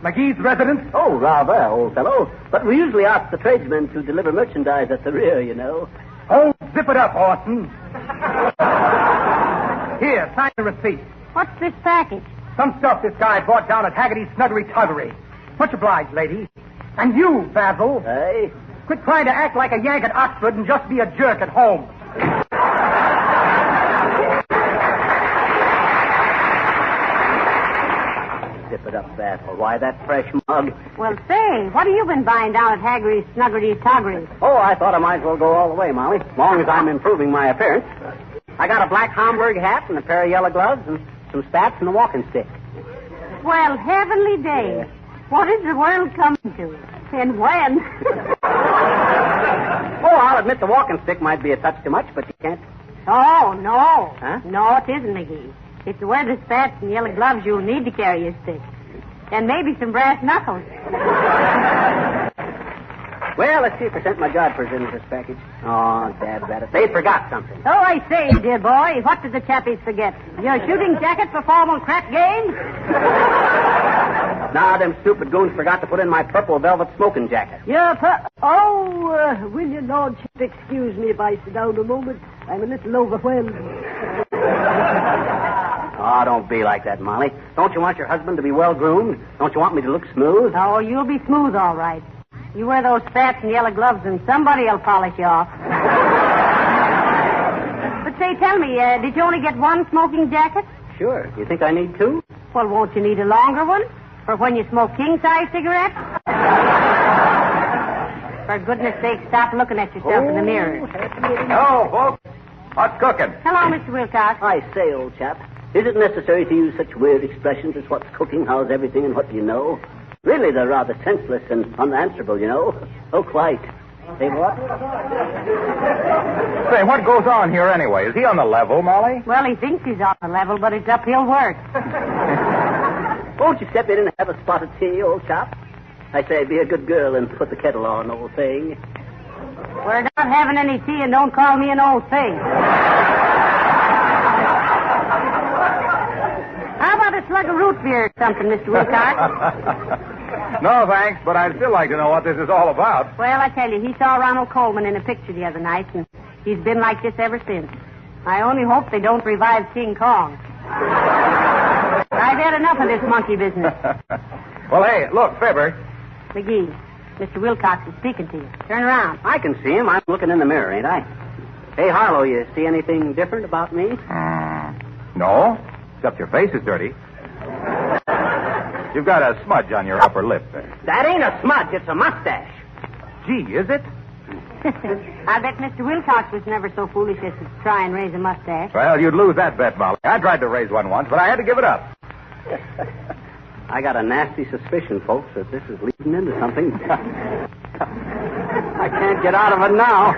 McGee's residence? Oh, rather, old fellow. But we usually ask the tradesmen to deliver merchandise at the rear, you know. Oh, zip it up, Orson. Here, sign the receipt. What's this package? Some stuff this guy bought down at Haggerty's Snuggery Tuggery. Much obliged, lady. And you, Basil. Hey? Quit trying to act like a Yank at Oxford and just be a jerk at home. Zip it up, Basil. Why, that fresh mug. Well, say, what have you been buying down at Haggerty's Snuggery Tuggery? Oh, I thought I might as well go all the way, Molly, as long as I'm improving my appearance. I got a black Homburg hat and a pair of yellow gloves and some spats and a walking stick. Well, heavenly days. What is the world coming to? And when? Oh, I'll admit the walking stick might be a touch too much, but you can't. Oh, no. Huh? No, it isn't, McGee. If you wear the spats and yellow gloves, you'll need to carry your stick. And maybe some brass knuckles. Well, let's see if I sent my godpers in with this package. Oh, dad rat it. They forgot something. Oh, I say, dear boy, what did the chappies forget? Your shooting jacket for formal crap games? Nah, them stupid goons forgot to put in my purple velvet smoking jacket. Will your lordship excuse me if I sit down a moment? I'm a little overwhelmed. Oh, don't be like that, Molly. Don't you want your husband to be well-groomed? Don't you want me to look smooth? Oh, you'll be smooth, all right. You wear those spats and yellow gloves, and somebody will polish you off. But say, tell me, did you only get one smoking jacket? Sure. You think I need two? Well, won't you need a longer one? For when you smoke king-size cigarettes? For goodness sake, stop looking at yourself in the mirror. Hello, folks. What's cooking? Hello, Mr. Wilcox. I say, old chap, is it necessary to use such weird expressions as what's cooking, how's everything, and what do you know? Really, they're rather senseless and unanswerable, you know. Oh, quite. Say what? Say, what goes on here anyway? Is he on the level, Molly? Well, he thinks he's on the level, but it's uphill work. Won't you step in and have a spot of tea, old chap? I say, be a good girl and put the kettle on, old thing. We're not having any tea, and don't call me an old thing. How about a slug of root beer or something, Mr. Wilcox? No, thanks, but I'd still like to know what this is all about. Well, I tell you, he saw Ronald Coleman in a picture the other night, and he's been like this ever since. I only hope they don't revive King Kong. I've had enough of this monkey business. Well, hey, look, Fibber. McGee, Mr. Wilcox is speaking to you. Turn around. I can see him. I'm looking in the mirror, ain't I? Hey, Harlow, you see anything different about me? No, except your face is dirty. You've got a smudge on your upper lip there. That ain't a smudge. It's a mustache. Gee, is it? I bet Mr. Wilcox was never so foolish as to try and raise a mustache. Well, you'd lose that bet, Molly. I tried to raise one once, but I had to give it up. I got a nasty suspicion, folks, that this is leading into something. I can't get out of it now.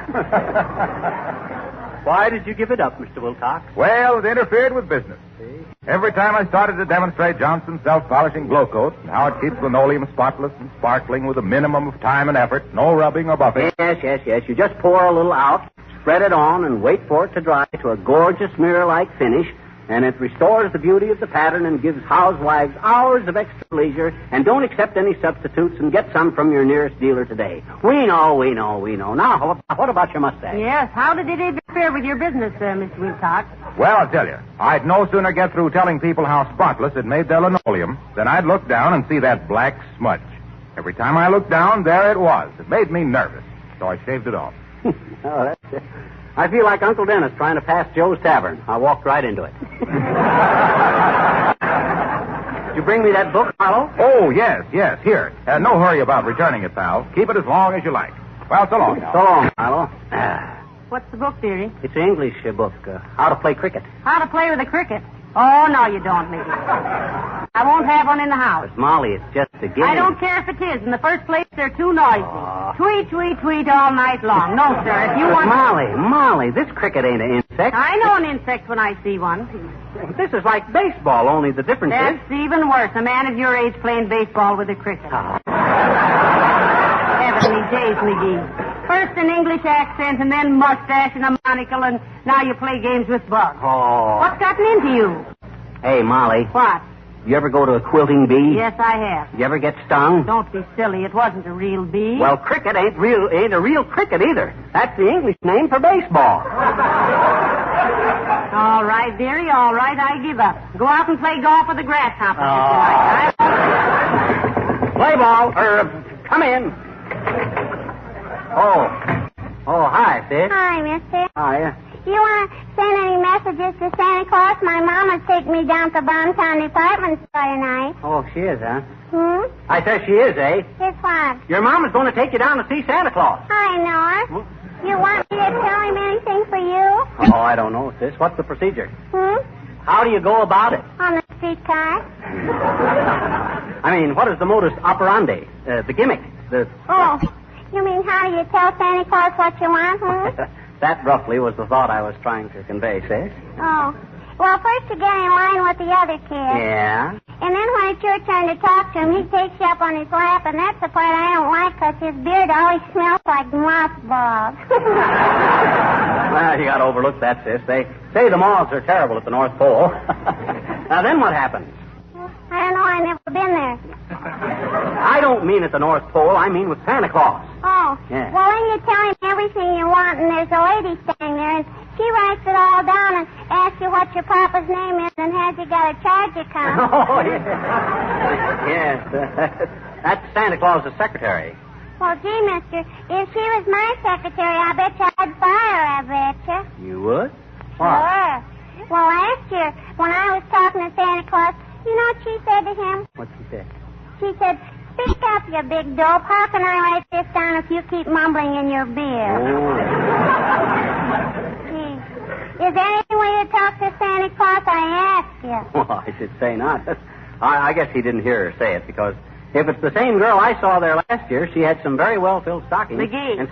Why did you give it up, Mr. Wilcox? Well, it interfered with business. Every time I started to demonstrate Johnson's self-polishing glow coat and how it keeps linoleum spotless and sparkling with a minimum of time and effort, no rubbing or buffing. Yes. You just pour a little out, spread it on, and wait for it to dry to a gorgeous mirror-like finish, and it restores the beauty of the pattern and gives housewives hours of extra leisure, and don't accept any substitutes and get some from your nearest dealer today. We know. Now, what about your mustache? Yes, how did it interfere with your business, Mr. Wilcox? Well, I'll tell you. I'd no sooner get through telling people how spotless it made their linoleum than I'd look down and see that black smudge. Every time I looked down, there it was. It made me nervous, so I shaved it off. Oh, that's it. I feel like Uncle Dennis trying to pass Joe's Tavern. I walked right into it. Did you bring me that book, Harlow? Oh, yes. Here. No hurry about returning it, pal. Keep it as long as you like. Well, so long now. So long, Harlow. What's the book, dearie? It's an English book. How to play cricket. How to play with a cricket? Oh, no, you don't, Mickey. I won't have one in the house. But, Molly, it's just a game. I don't care if it is. In the first place, they're too noisy. Tweet, tweet, tweet all night long. No, sir, if you want... Molly, this cricket ain't an insect. I know an insect when I see one. This is like baseball, only the difference That's even worse. A man of your age playing baseball with a cricket. Heavenly days, McGee. First an English accent, and then mustache and a monocle, and now you play games with bugs. Oh. What's gotten into you? Hey, Molly. What? You ever go to a quilting bee? Yes, I have. You ever get stung? Don't be silly. It wasn't a real bee. Well, cricket ain't a real cricket either. That's the English name for baseball. All right, dearie, all right. I give up. Go out and play golf with the grasshoppers if you like. Play ball. Come in. Oh, hi, sis. Hi, mister. Hiya. You want to send any messages to Santa Claus? My mama's taking me down to Bontown Department Store tonight. Oh, she is, huh? I said she is, eh? Guess what? Your mama's going to take you down to see Santa Claus. Hi, Nora. You want me to tell him anything for you? Oh, I don't know, sis. What's the procedure? Hmm? How do you go about it? On the streetcar. I mean, what is the modus operandi? The gimmick? Oh, you mean how do you tell Santa Claus what you want, That roughly was the thought I was trying to convey, sis. Oh. Well, first you get in line with the other kid. Yeah? And then when it's your turn to talk to him, he takes you up on his lap, and that's the part I don't like, because his beard always smells like mothballs. Well, you got to overlook that, sis. They say the moths are terrible at the North Pole. Now, then what happens? I don't know. I've never been there. I don't mean at the North Pole. I mean with Santa Claus. Oh. Yeah. Well, then you tell him everything you want, and there's a lady standing there, and she writes it all down and asks you what your papa's name is and has you got a charge account. Oh, yeah. Yes. That's Santa Claus's secretary. Well, gee, mister, if she was my secretary, I bet you I'd fire her, I bet you. You would? Sure. Well, last year, when I was talking to Santa Claus, you know what she said to him? What'd she say? She said, "Speak up, you big dope. How can I write this down if you keep mumbling in your beer?" Oh. Gee, is there any way to talk to Santa Claus? I ask you. Well, I should say not. I guess he didn't hear her say it, because if it's the same girl I saw there last year, she had some very well-filled stockings. McGee. And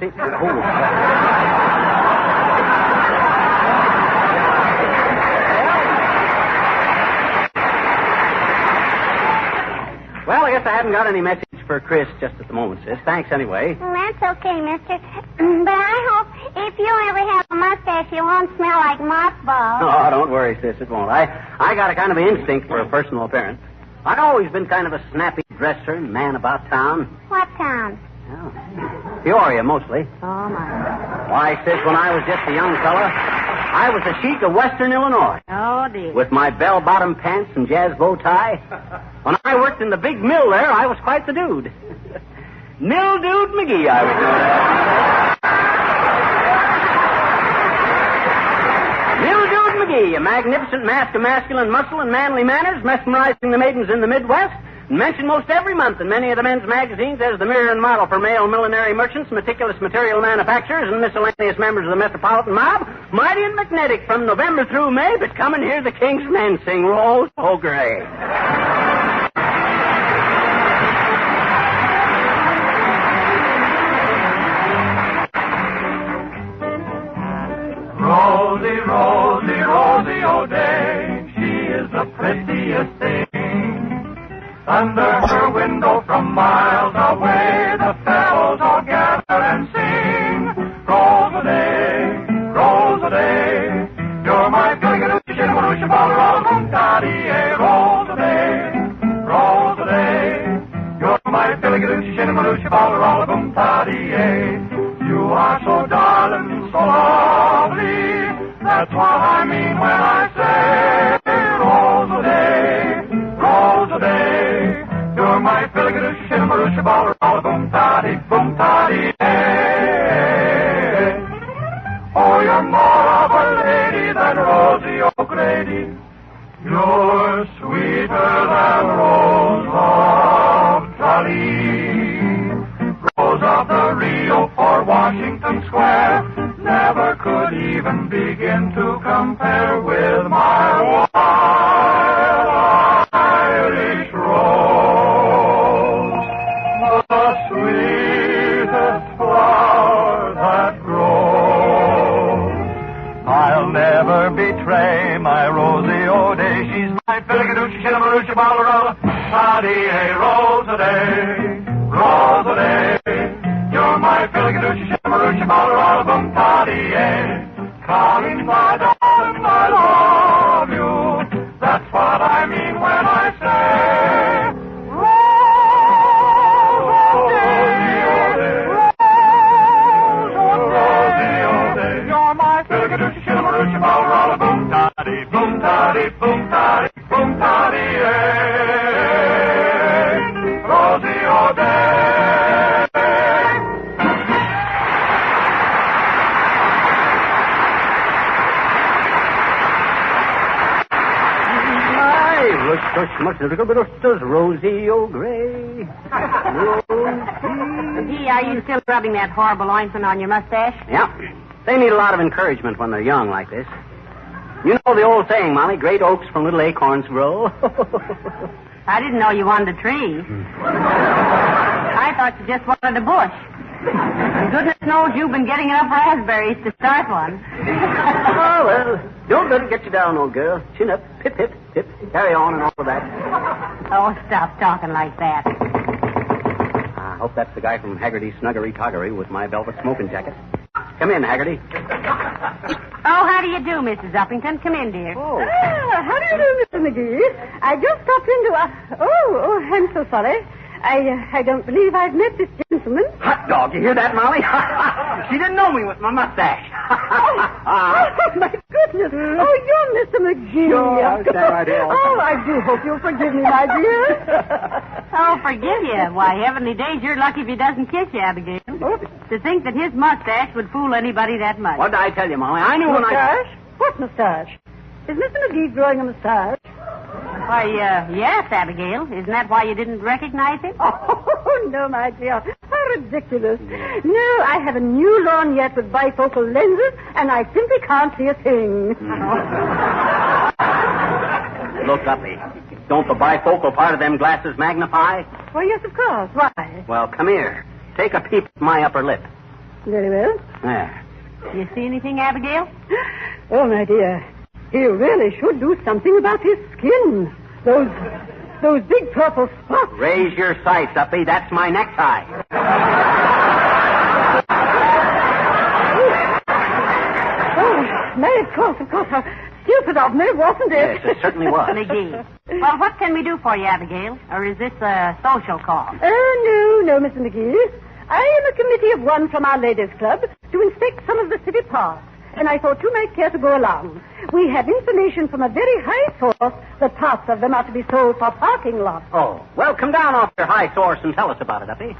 Well, I guess I haven't got any message for Chris just at the moment, sis. Thanks anyway. Well, that's okay, mister. But I hope if you ever have a mustache, you won't smell like mothballs. Oh, don't worry, sis. It won't. I got a kind of an instinct for a personal appearance. I've always been kind of a snappy dresser and man about town. What town? Oh. Peoria, mostly. Oh, my. Why, sis, when I was just a young fella, I was a sheik of Western Illinois. Oh, dear. With my bell-bottom pants and jazz bow tie. When I worked in the big mill there, I was quite the dude. Mildude McGee, I was known as. Mildude McGee, a magnificent mask of masculine muscle and manly manners, mesmerizing the maidens in the Midwest, and mentioned most every month in many of the men's magazines as the mirror and model for male millinery merchants, meticulous material manufacturers, and miscellaneous members of the metropolitan mob. Mighty and magnetic from November through May, but come and hear the King's men sing Rose So Gray. Rosie, Rosie, Rosie O'Day, she is the prettiest thing. Under her window from miles away, the fellows all gather and sing. Rose-a-day, Rose-a-day, you're my Gilligan-a-Shimmerusha, Balla-Bum-Daddy-ay. Rose-a-day, Rose-a-day, you're my Gilligan-a-Shimmerusha, Balla-Bum-Daddy-ay. You are so darling, so lovely, that's what I mean when I say Rose-a-day, Rose-a-day, you're my Gilligan-a-Shimmerusha, Balla-Bum-Daddy-Bum-Daddy-ay. Oh, you're more of a lady than Rosie O'Grady. You're sweeter than Rose of Cali. Rose of the Rio for Washington Square never could even begin to compare with my wild Irish rose, the sweetest flower that grows. I'll never betray my Rosie O'Day. She's my Filligadoochie, Shinamaroochie, Ballarella, Paddy-ay, Rose-a-day, Rose-a-day. You're my Filligadoochie, Shinamaroochie, Ballarella, Boom, Paddy-ay. Calling my darling, I love you. That's what I mean when I say Rose-a-day, Rose-a-day. You're my Filligadoochie, Shinamaroochie, Ballarella, Boom, Daddy, Boom, Daddy, Boom, Daddy, Boom, Daddy-ay. Rosie O'Day. Rosie O'Gray. Gee, are you still rubbing that horrible ointment on your mustache? Yeah. They need a lot of encouragement when they're young like this. You know the old saying, Molly, great oaks from little acorns grow. I didn't know you wanted a tree. I thought you just wanted a bush. And goodness knows you've been getting enough raspberries to start one. Oh, well, don't let it get you down, old girl. Chin up, pip, pip, pip, carry on and all of that. Oh, stop talking like that. I hope that's the guy from Haggerty's Snuggery Toggery with my velvet smoking jacket. Come in, Haggerty. Oh, how do you do, Mrs. Uppington? Come in, dear. Oh. How do you do, Mr. McGee? I just stopped into Oh, I'm so sorry. I don't believe I've met this gentleman. Hot dog, you hear that, Molly? She didn't know me with my mustache. Oh, my goodness. Oh, you're Mr. McGee. Sure, I'll stand right here. Oh, I do hope you'll forgive me, my dear. Oh, forgive you. Why, heavenly days, you're lucky if he doesn't kiss you, Abigail. To think that his mustache would fool anybody that much. What did I tell you, Molly? I knew when Mustache? What mustache? Is Mr. McGee growing a mustache? Why, yes, Abigail. Isn't that why you didn't recognize him? Oh, no, my dear. How ridiculous. No, I have a new lorgnette with bifocal lenses, and I simply can't see a thing. Look, Uppy. Don't the bifocal part of them glasses magnify? Why, yes, of course. Why? Well, come here. Take a peep at my upper lip. Very well. There. You see anything, Abigail? Oh, my dear. He really should do something about his skin. Those big purple spots. Raise your sights, Uppy. That's my necktie. Oh, may, of course. How stupid of me, wasn't it? Yes, it certainly was. McGee. Well, what can we do for you, Abigail? Or is this a social call? Oh, no, Mr. McGee. I am a committee of one from our ladies' club to inspect some of the city parks, and I thought you might care to go along. We have information from a very high source that parts of them are to be sold for parking lots. Oh, well, come down off your high source and tell us about it, Uppy.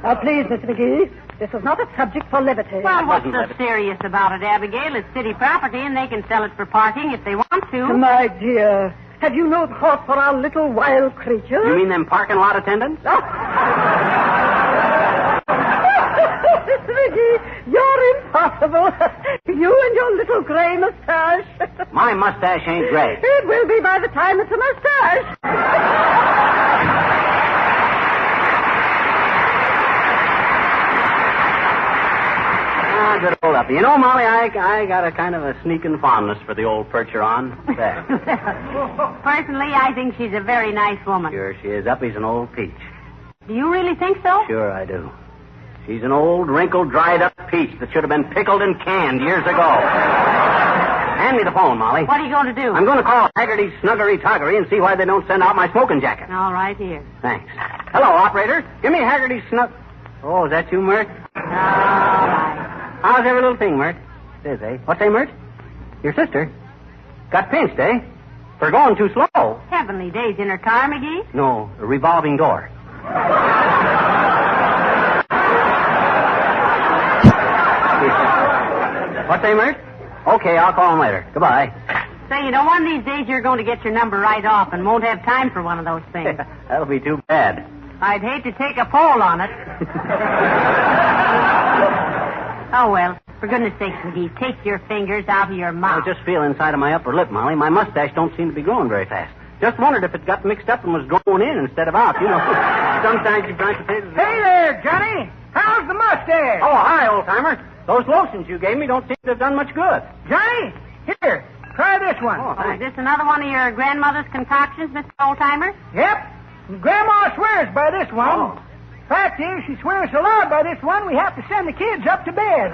Now, please, Mr. McGee, this is not a subject for levity. Well, what's so serious about it, Abigail? It's city property, and they can sell it for parking if they want to. My dear, have you no thought for our little wild creatures? You mean them parking lot attendants? Oh. Mr. McGee, you're impossible. You and your little gray mustache. My mustache ain't gray. It will be by the time it's a mustache. Good old Uppy. You know, Molly, I got a kind of a sneaking fondness for the old percheron. There. Personally, I think she's a very nice woman. Sure she is. Uppy's an old peach. Do you really think so? Sure I do. She's an old, wrinkled, dried-up peach that should have been pickled and canned years ago. Hand me the phone, Molly. What are you going to do? I'm going to call Haggerty's Snuggery Toggery and see why they don't send out my smoking jacket. All right, here. Thanks. Hello, operator. Give me Haggerty's Oh, is that you, Mert? All right. How's every little thing, Mert? It is, eh? What's that, Mert? Your sister? Got pinched, eh? For going too slow. Heavenly days in her car, McGee? No, a revolving door. What's that, Mert? Okay, I'll call him later. Goodbye. Say, you know, one of these days you're going to get your number right off and won't have time for one of those things. That'll be too bad. I'd hate to take a poll on it. Oh, well, for goodness sakes, McGee, take your fingers out of your mouth. I just feel inside of my upper lip, Molly. My mustache don't seem to be growing very fast. Just wondered if it got mixed up and was going in instead of out. You know, sometimes you find potatoes. Hey there, Johnny. How's the mustache? Oh, hi, old-timer. Those lotions you gave me don't seem to have done much good. Johnny, here, try this one. Oh, is this another one of your grandmother's concoctions, Mr. Oldtimer? Yep. Grandma swears by this one. Oh. Fact is, she swears so loud by this one, we have to send the kids up to bed.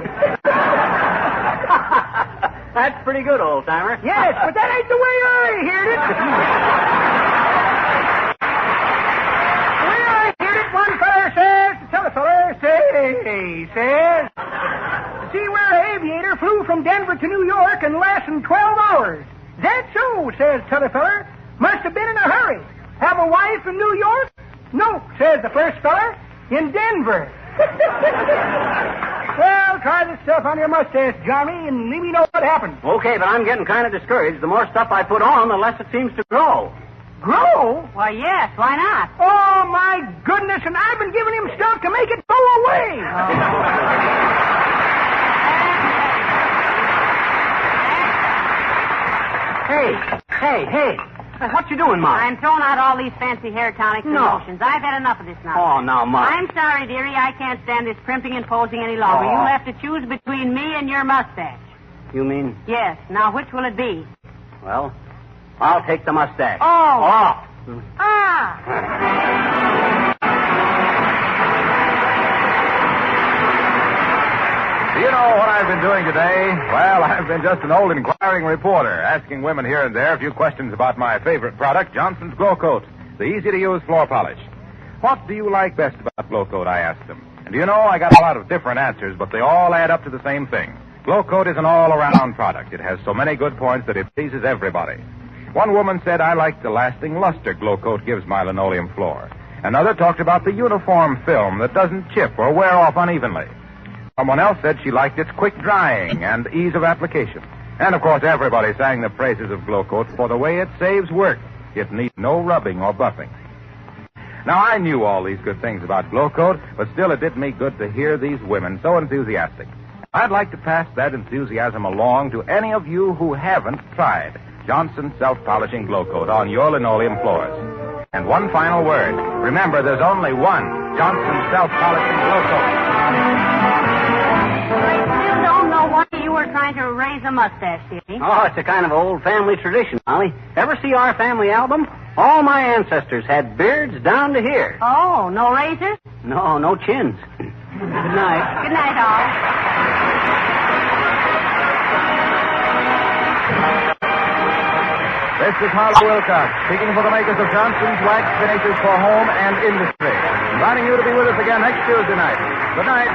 That's pretty good, old-timer. Yes, but that ain't the way I heard it. The way I heard it, one feller says, the other feller says, the Seaware aviator flew from Denver to New York in less than 12 hours. That's so, says the other feller. Must have been in a hurry. Have a wife in New York? No, says the first feller, in Denver. Well, try this stuff on your mustache, Johnny, and let me know what happens. Okay, but I'm getting kind of discouraged. The more stuff I put on, the less it seems to grow. Grow? Why, yes, why not? Oh, my goodness, and I've been giving him stuff to make it go away. Hey. What you doing, Molly? I'm throwing out all these fancy hair tonics and lotions. I've had enough of this now. Oh, now, Molly. I'm sorry, dearie. I can't stand this primping and posing any longer. Oh. You'll have to choose between me and your mustache. You mean? Yes. Now, which will it be? Well, I'll take the mustache. Oh. Oh. Do you know what I've been doing today? Well, I've been just an old inquiring reporter, asking women here and there a few questions about my favorite product, Johnson's Glow Coat, the easy-to-use floor polish. What do you like best about Glow Coat, I asked them. And do you know, I got a lot of different answers, but they all add up to the same thing. Glow Coat is an all-around product. It has so many good points that it pleases everybody. One woman said, I like the lasting luster Glow Coat gives my linoleum floor. Another talked about the uniform film that doesn't chip or wear off unevenly. Someone else said she liked its quick drying and ease of application. And, of course, everybody sang the praises of Glow Coat for the way it saves work. It needs no rubbing or buffing. Now, I knew all these good things about Glow Coat, but still it did me good to hear these women so enthusiastic. I'd like to pass that enthusiasm along to any of you who haven't tried Johnson's Self-Polishing Glow Coat on your linoleum floors. And one final word. Remember, there's only one Johnson's Self-Polishing Glow Coat. I still don't know why you were trying to raise a mustache, dearie. Oh, it's a kind of old family tradition, Molly. Ever see our family album? All my ancestors had beards down to here. Oh, no razors? No, no chins. Good night. Good night, all. This is Harlow Wilcox, speaking for the makers of Johnson's Wax Finishes for Home and Industry. Inviting you to be with us again next Tuesday night. Good night.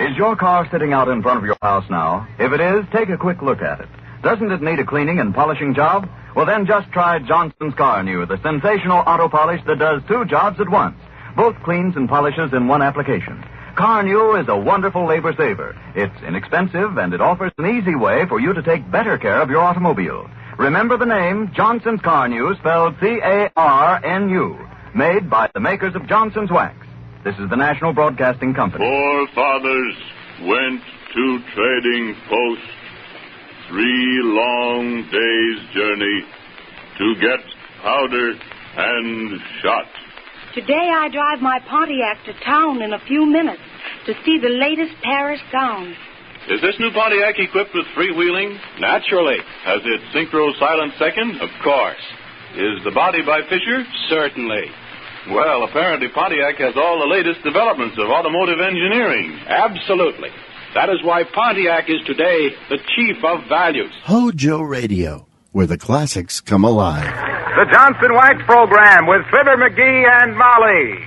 Is your car sitting out in front of your house now? If it is, take a quick look at it. Doesn't it need a cleaning and polishing job? Well, then just try Johnson's Car New, the sensational auto polish that does two jobs at once. Both cleans and polishes in one application. Car New is a wonderful labor saver. It's inexpensive, and it offers an easy way for you to take better care of your automobile. Remember the name, Johnson's Car New, spelled C-A-R-N-U, made by the makers of Johnson's Wax. This is the National Broadcasting Company. Forefathers went to trading post, 3 long days' journey to get powder and shot. Today I drive my Pontiac to town in a few minutes to see the latest Paris gown. Is this new Pontiac equipped with freewheeling? Naturally. Has it synchro silent second? Of course. Is the body by Fisher? Certainly. Well, apparently Pontiac has all the latest developments of automotive engineering. Absolutely. That is why Pontiac is today the chief of values. HOJO Radio, where the classics come alive. The Johnson Wax Program with Fibber McGee and Molly.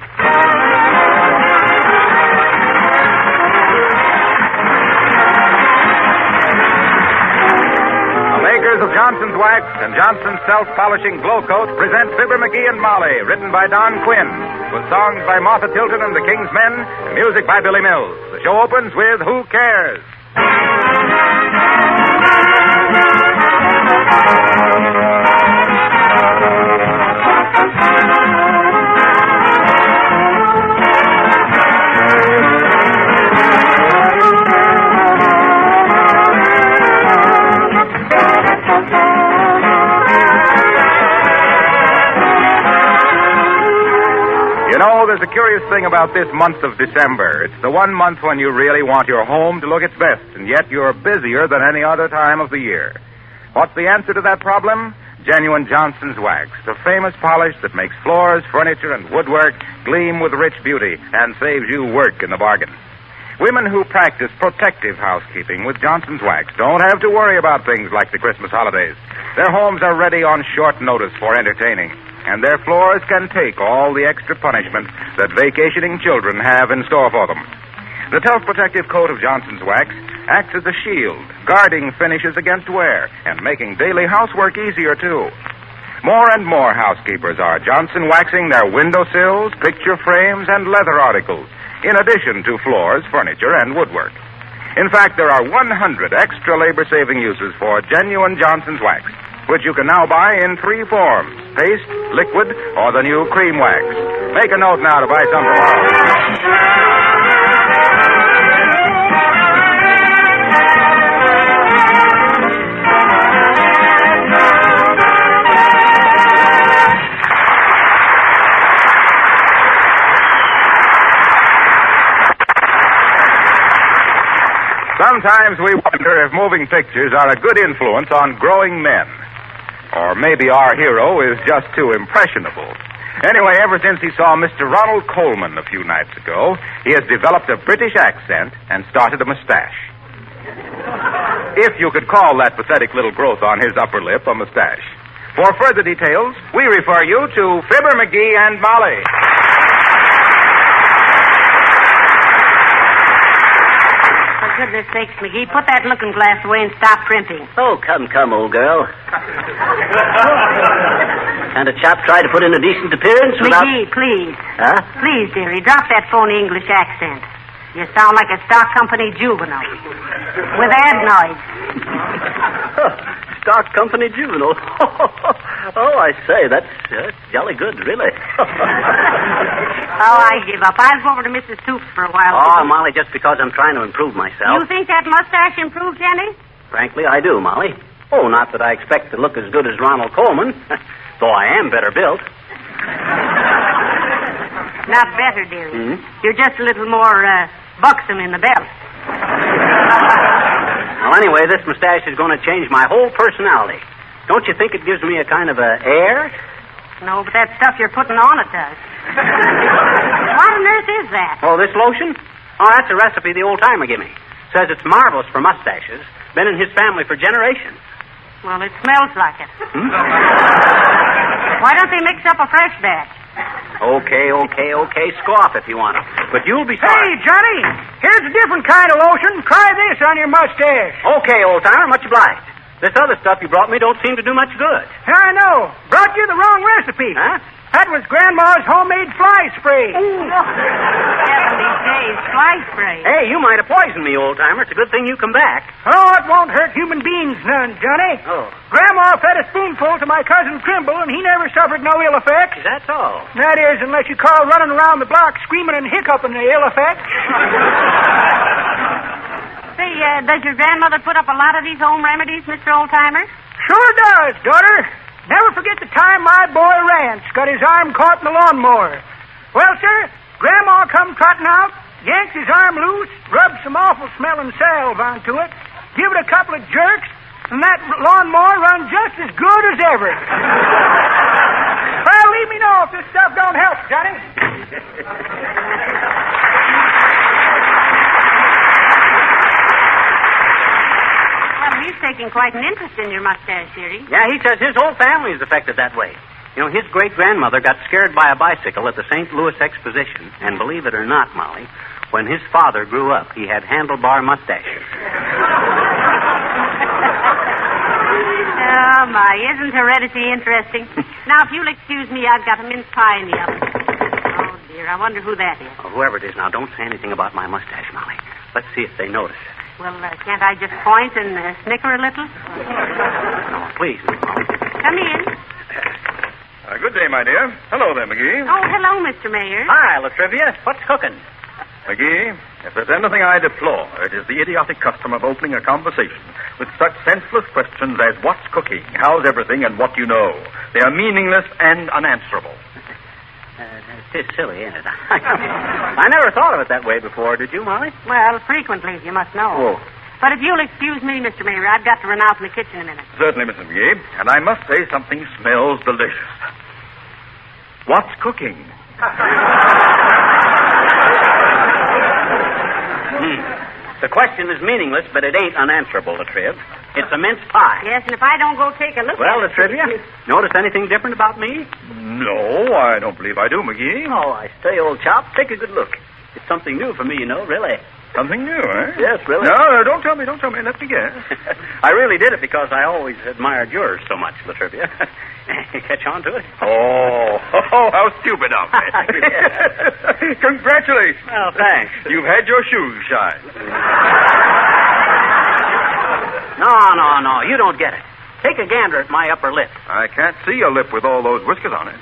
Of Johnson's Wax and Johnson's Self-Polishing Glow Coat present Fibber McGee and Molly, written by Don Quinn, with songs by Martha Tilton and the King's Men, and music by Billy Mills. The show opens with Who Cares? You know, there's a curious thing about this month of December. It's the one month when you really want your home to look its best, and yet you're busier than any other time of the year. What's the answer to that problem? Genuine Johnson's Wax, the famous polish that makes floors, furniture, and woodwork gleam with rich beauty and saves you work in the bargain. Women who practice protective housekeeping with Johnson's Wax don't have to worry about things like the Christmas holidays. Their homes are ready on short notice for entertaining, and their floors can take all the extra punishment that vacationing children have in store for them. The tough protective coat of Johnson's Wax acts as a shield, guarding finishes against wear and making daily housework easier, too. More and more housekeepers are Johnson waxing their windowsills, picture frames, and leather articles, in addition to floors, furniture, and woodwork. In fact, there are 100 extra labor-saving uses for genuine Johnson's Wax, which you can now buy in 3 forms: paste, liquid, or the new cream wax. Make a note now to buy some tomorrow. Sometimes we wonder if moving pictures are a good influence on growing men. Or maybe our hero is just too impressionable. Anyway, ever since he saw Mr. Ronald Coleman a few nights ago, he has developed a British accent and started a mustache. If you could call that pathetic little growth on his upper lip a mustache. For further details, we refer you to Fibber McGee and Molly. For goodness sakes, McGee, put that looking glass away and stop primping. Oh, come, old girl. Kind of chap tried to put in a decent appearance without... McGee, please. Huh? Please, dearie, drop that phony English accent. You sound like a stock company juvenile. With adenoids. Stock company juvenile. Oh, I say, that's jolly good, really. Oh, I give up. I'll go over to Mrs. Toops for a while. Oh, Molly, just because I'm trying to improve myself. You think that mustache improved, Jenny? Frankly, I do, Molly. Oh, not that I expect to look as good as Ronald Coleman, though I am better built. Not better, dearie. Hmm? You're just a little more buxom in the belt. Well, anyway, this mustache is going to change my whole personality. Don't you think it gives me a kind of a air? No, but that stuff you're putting on it does. What on earth is that? Oh, this lotion? Oh, that's a recipe the old-timer gave me. Says it's marvelous for mustaches. Been in his family for generations. Well, it smells like it. Hmm? Why don't they mix up a fresh batch? Okay. Scoff if you want it. But you'll be sorry. Hey, Johnny, here's a different kind of lotion. Try this on your mustache. Okay, old-timer, much obliged. This other stuff you brought me don't seem to do much good. I know. Brought you the wrong recipe. Huh? That was Grandma's homemade fly spray. 70 days fly spray. Hey, you might have poisoned me, old-timer. It's a good thing you come back. Oh, it won't hurt human beings none, Johnny. Oh. Grandma fed a spoonful to my cousin Trimble, and he never suffered no ill effects. That's all. That is, unless you call running around the block screaming and hiccuping the ill effects. Say, does your grandmother put up a lot of these home remedies, Mr. Oldtimer? Sure does, daughter. Never forget the time my boy Rance got his arm caught in the lawnmower. Well, sir, Grandma come trotting out, yanked his arm loose, rubbed some awful smelling salve onto it, give it a couple of jerks, and that lawnmower run just as good as ever. Well, leave me know if this stuff don't help, Johnny. He's taking quite an interest in your mustache, dearie. Yeah, he says his whole family is affected that way. You know, his great-grandmother got scared by a bicycle at the St. Louis Exposition. And believe it or not, Molly, when his father grew up, he had handlebar mustaches. Oh, my, isn't heredity interesting? Now, if you'll excuse me, I've got a mince pie in the oven. Oh, dear, I wonder who that is. Oh, whoever it is, now, don't say anything about my mustache, Molly. Let's see if they notice it. Well, can't I just point and snicker a little? No, please, Miss Molly. Come in. Good day, my dear. Hello there, McGee. Oh, hello, Mr. Mayor. Hi, Latrivia. What's cooking? McGee, if there's anything I deplore, it is the idiotic custom of opening a conversation with such senseless questions as what's cooking, how's everything, and what you know. They are meaningless and unanswerable. It's silly, ain't it? I never thought of it that way before. Did you, Molly? Well, frequently, you must know. Oh. But if you'll excuse me, Mr. Mayor, I've got to run out in the kitchen a minute. Certainly, Mrs. McGee. And I must say something smells delicious. What's cooking? The question is meaningless, but it ain't unanswerable, Latriv. It's a mince pie. Yes, and if I don't go take a look Well, at Latrivia, notice anything different about me? No, I don't believe I do, McGee. Oh, I say, old chap, take a good look. It's something new for me, you know, really. Something new, eh? Yes, really. No, don't tell me. Let me guess. I really did it because I always admired yours so much, Latrivia. Catch on to it? Oh, how stupid of me. Congratulations. Oh, thanks. You've had your shoes shined. No, you don't get it. Take a gander at my upper lip. I can't see your lip with all those whiskers on it.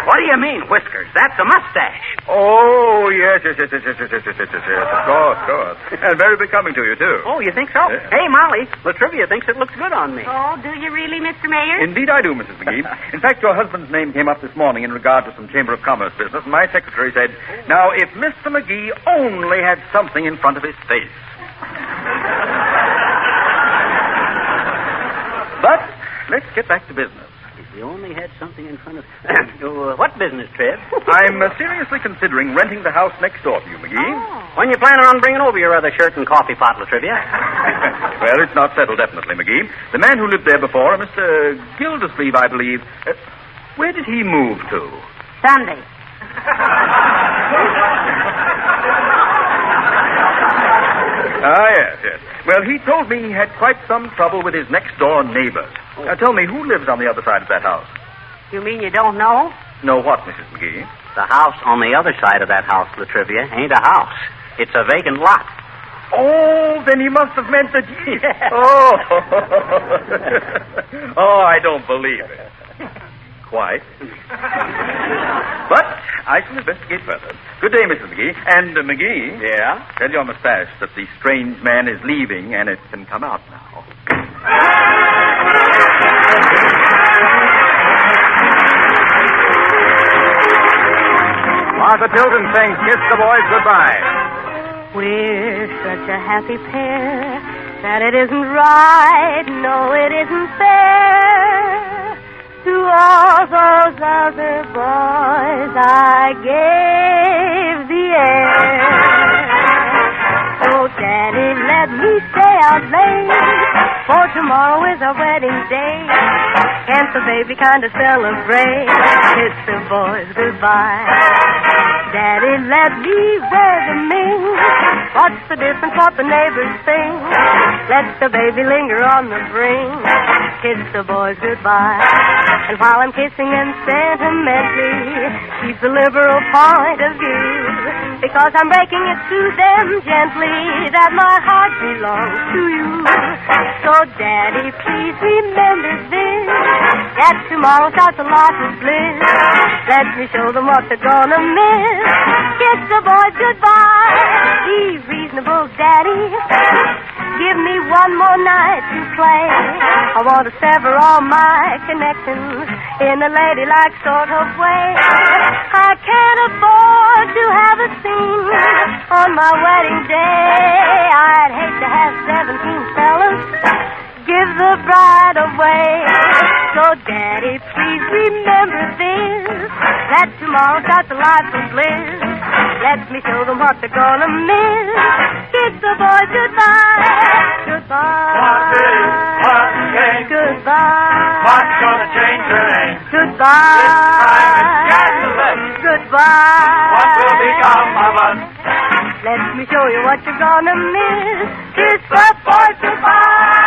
What do you mean, whiskers? That's a mustache. Oh, yes. Of course. And very becoming to you, too. Oh, you think so? Yeah. Hey, Molly, Latrivia thinks it looks good on me. Oh, do you really, Mr. Mayor? Indeed I do, Mrs. McGee. In fact, your husband's name came up this morning in regard to some Chamber of Commerce business, and my secretary said, now, if Mr. McGee only had something in front of his face. let's get back to business. If we only had something in front of... what business, Trev? I'm seriously considering renting the house next door to you, McGee. Oh. When you planning on bringing over your other shirt and coffee pot, Latrivia? Well, it's not settled definitely, McGee. The man who lived there before, Mr. Gildersleeve, I believe, where did he move to? Sunday. Yes. Well, he told me he had quite some trouble with his next-door neighbors. Tell me, who lives on the other side of that house? You mean you don't know? Know what, Mrs. McGee? The house on the other side of that house, Latrivia, ain't a house. It's a vacant lot. Oh, then he must have meant that... Yeah. Oh. Oh, I don't believe it. Quite. But I shall investigate further. Good day, Mrs. McGee. And, McGee. Yeah? Tell your mustache that the strange man is leaving and it can come out now. Martha Tilton sings Kiss the Boys Goodbye. We're such a happy pair that it isn't right, no, it isn't fair. To all those other boys I gave the air. So, Daddy, let me stay out late, for tomorrow is our wedding day. Can't the baby kind of celebrate? Kiss the boys goodbye. Daddy, let me wear the ming. What's the difference what the neighbors think? Let the baby linger on the brink. Kiss the boys goodbye. And while I'm kissing them sentimentally, keep the liberal point of view, because I'm breaking it to them gently that my heart belongs to you. So, Daddy, please remember this, that tomorrow starts a lot of bliss. Let me show them what they're gonna miss. Kiss the boys goodbye. Be reasonable, Daddy. Give me one more night to play. I want to sever all my connections in a ladylike sort of way. I can't afford to have a scene on my wedding day. I'd hate to have 17 fellas give the bride away. So, Daddy, please remember this, that tomorrow starts a life of bliss. Let me show them what they're gonna miss. Kiss the boys goodbye. Goodbye. What is what game? Goodbye. What's gonna change her name? Goodbye. This time it's got to let. Goodbye. What will become of us? Let me show you what you're gonna miss. Kiss the boys goodbye.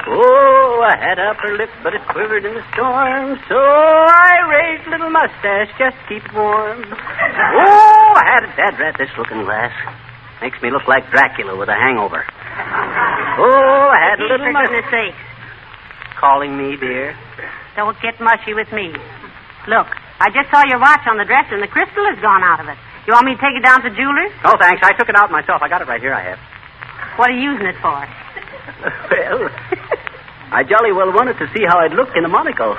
Oh, I had a upper lip, but it quivered in the storm, so I raised a little mustache just to keep it warm. Oh, I had a dad rat this looking glass. Makes me look like Dracula with a hangover. Oh, I had a little goodness sakes. Calling me, dear. Don't get mushy with me. Look, I just saw your watch on the dresser and the crystal has gone out of it. You want me to take it down to the jeweler's? Oh, thanks. I took it out myself. I got it right here, I have. What are you using it for? Well, I jolly well wanted to see how I'd look in a monocle.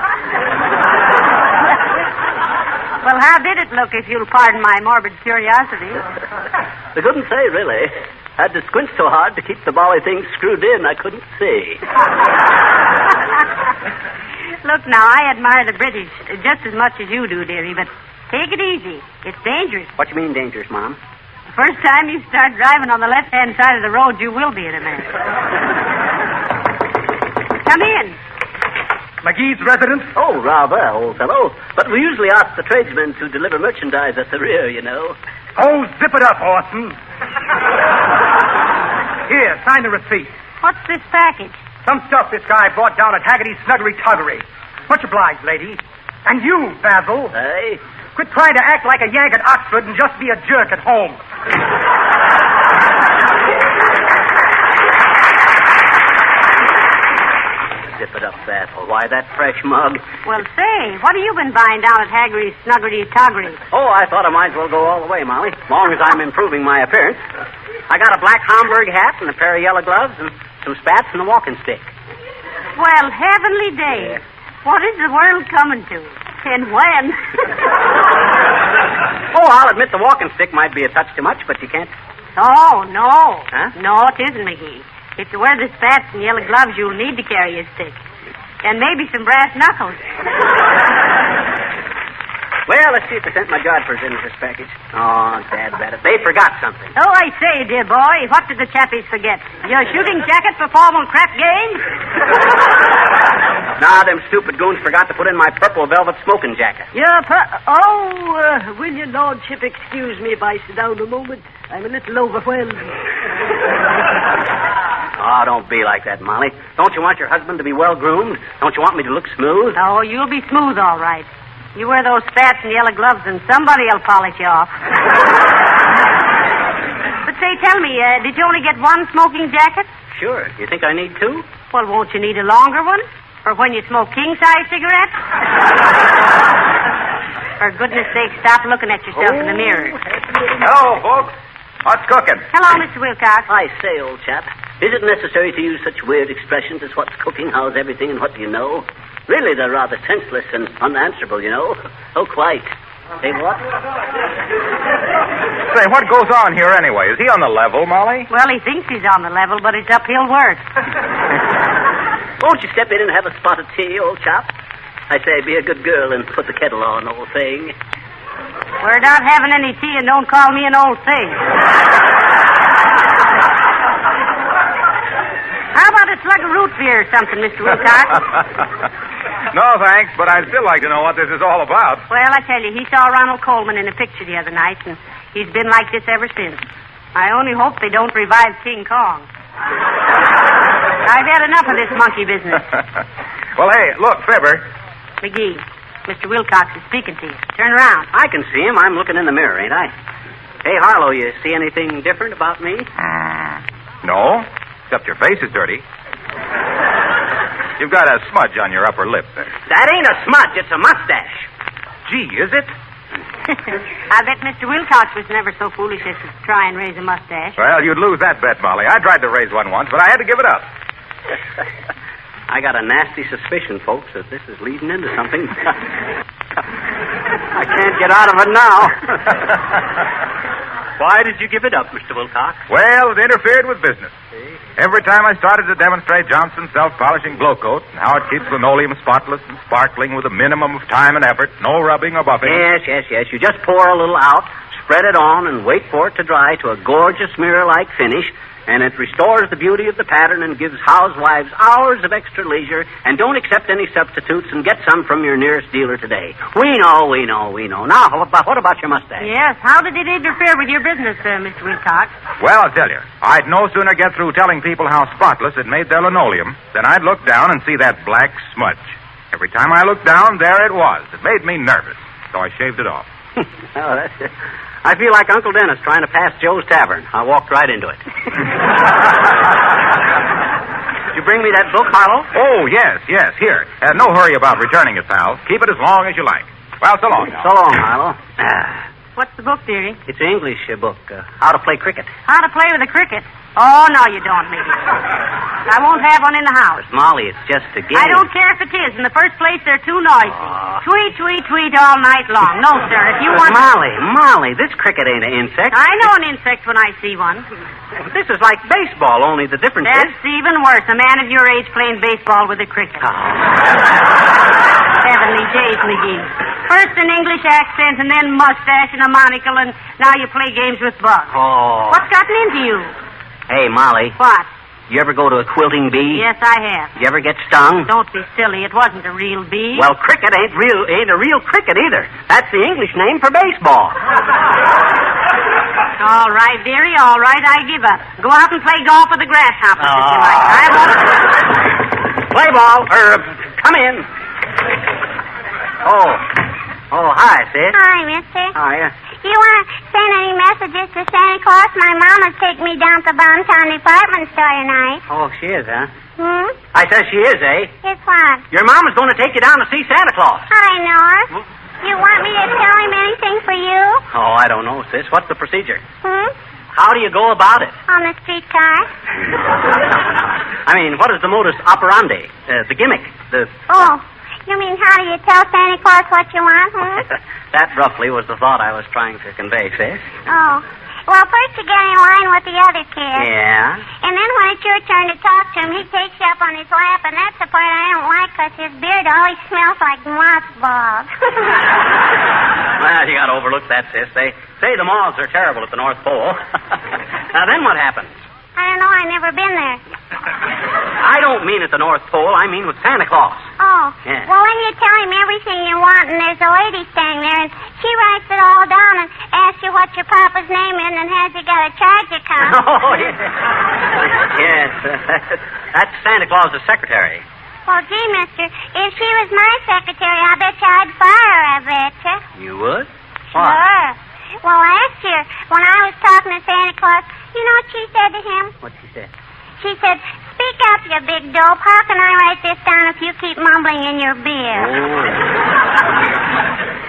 Well, how did it look, if you'll pardon my morbid curiosity? I couldn't say, really. Had to squint so hard to keep the bally thing screwed in, I couldn't see. Look, now, I admire the British just as much as you do, dearie, but take it easy. It's dangerous. What you mean, dangerous, Mom? The first time you start driving on the left-hand side of the road, you will be in a mess. Come in. McGee's residence? Oh, rather, old fellow. But we usually ask the tradesmen to deliver merchandise at the rear, you know. Oh, zip it up, Orson. Here, sign the receipt. What's this package? Some stuff this guy brought down at Haggerty's Snuggery Tuggery. Much obliged, lady. And you, Basil. Hey? Quit trying to act like a Yank at Oxford and just be a jerk at home. Zip it up, Basil. Why, that fresh mug. Well, say, what have you been buying down at Haggerty's Snuggery Tuggery? Oh, I thought I might as well go all the way, Molly. As long as I'm improving my appearance. I got a black Homburg hat and a pair of yellow gloves and some spats and a walking stick. Well, heavenly days. What is the world coming to? And when? Oh, I'll admit the walking stick might be a touch too much, but you can't... Oh, no. Huh? No, it isn't, McGee. If you wear the spats and yellow gloves, you'll need to carry a stick. And maybe some brass knuckles. Well, let's see if they sent my Godfers in with this package. Oh, Dad, they forgot something. Oh, I say, dear boy, what did the chappies forget? Your shooting jacket for formal crap game? Nah, them stupid goons forgot to put in my purple velvet smoking jacket. Will your lordship excuse me if I sit down a moment? I'm a little overwhelmed. Oh, don't be like that, Molly. Don't you want your husband to be well-groomed? Don't you want me to look smooth? Oh, you'll be smooth, all right. You wear those spats and yellow gloves, and somebody will polish you off. But say, tell me, did you only get one smoking jacket? Sure. You think I need two? Well, won't you need a longer one? For when you smoke king-size cigarettes? For goodness sake, stop looking at yourself in the mirror. Hello, folks. What's cooking? Hello, Mr. Wilcox. I say, old chap, is it necessary to use such weird expressions as what's cooking, how's everything, and what do you know? Really, they're rather senseless and unanswerable, you know. Oh, quite. Say what? Say, what goes on here anyway? Is he on the level, Molly? Well, he thinks he's on the level, but it's uphill work. Won't you step in and have a spot of tea, old chap? I say, be a good girl and put the kettle on, old thing. We're not having any tea, and don't call me an old thing. How about a slug of root beer or something, Mr. Wilcox? No, thanks, but I'd still like to know what this is all about. Well, I tell you, he saw Ronald Coleman in a picture the other night, and he's been like this ever since. I only hope they don't revive King Kong. I've had enough of this monkey business. Well, hey, look, Fibber. McGee, Mr. Wilcox is speaking to you. Turn around. I can see him. I'm looking in the mirror, ain't I? Hey, Harlow, you see anything different about me? No, except your face is dirty. You've got a smudge on your upper lip there. That ain't a smudge. It's a mustache. Gee, is it? I bet Mr. Wilcox was never so foolish as to try and raise a mustache. Well, you'd lose that bet, Molly. I tried to raise one once, but I had to give it up. I got a nasty suspicion, folks, that this is leading into something. I can't get out of it now. Why did you give it up, Mr. Wilcox? Well, it interfered with business. Every time I started to demonstrate Johnson's self-polishing glow coat and how it keeps linoleum spotless and sparkling with a minimum of time and effort, no rubbing or buffing. Yes. You just pour a little out, spread it on, and wait for it to dry to a gorgeous mirror-like finish, and it restores the beauty of the pattern and gives housewives hours of extra leisure, and don't accept any substitutes and get some from your nearest dealer today. We know. Now, what about your mustache? Yes, how did it interfere with your business, Mr. Wilcox? Well, I'll tell you. I'd no sooner get through telling people how spotless it made their linoleum than I'd look down and see that black smudge. Every time I looked down, there it was. It made me nervous, so I shaved it off. Oh, that's it. I feel like Uncle Dennis trying to pass Joe's Tavern. I walked right into it. Did you bring me that book, Harlow? Oh, yes. Here. No hurry about returning it, pal. Keep it as long as you like. Well, so long now. So long, Harlow. What's the book, dearie? It's an English book. How to Play Cricket. How to play with a cricket? Oh, no, you don't, Mickey. I won't have one in the house. But, Molly, it's just a game. I don't care if it is. In the first place, they're too noisy. Tweet, tweet, tweet all night long. No, sir, if you want... Molly, this cricket ain't an insect. I know an insect when I see one. This is like baseball, only the difference That's even worse. A man of your age playing baseball with a cricket. Heavenly days, McGee. First an English accent, and then mustache and a monocle, and now you play games with bugs. Oh. What's gotten into you? Hey, Molly. What? You ever go to a quilting bee? Yes, I have. You ever get stung? Don't be silly. It wasn't a real bee. Well, cricket ain't a real cricket either. That's the English name for baseball. All right, dearie, all right, I give up. Go out and play golf with the grasshoppers if you like. I won't... Play ball, come in. Oh, hi, sis. Hi, mister. Hiya. You want to send any messages to Santa Claus? My mama's taking me down to the Bonton department store tonight. Oh, she is, huh? I said she is, eh? It's what? Your mama's going to take you down to see Santa Claus. I know her. You want me to tell him anything for you? Oh, I don't know, sis. What's the procedure? How do you go about it? On the streetcar. I mean, what is the modus operandi? The gimmick? Oh, You mean how do you tell Santa Claus what you want, That roughly was the thought I was trying to convey, sis. Oh. Well, first you get in line with the other kid. Yeah? And then when it's your turn to talk to him, he takes you up on his lap, and that's the part I don't like because his beard always smells like mothballs. Well, you got to overlook that, sis. They say the moths are terrible at the North Pole. Now, then what happens? I don't know. I've never been there. I don't mean at the North Pole. I mean with Santa Claus. Oh. Yeah. Well, when you tell him everything you want, and there's a lady standing there, and she writes it all down and asks you what your papa's name is and has you got a charge account. Oh, yeah. Yes. That's Santa Claus's secretary. Well, gee, mister, if she was my secretary, I bet you I'd fire her, I bet you. You would? Sure. Why? Well, last year, when I was talking to Santa Claus, you know what she said to him? What she said? She said, speak up, you big dope. How can I write this down if you keep mumbling in your beer? Oh.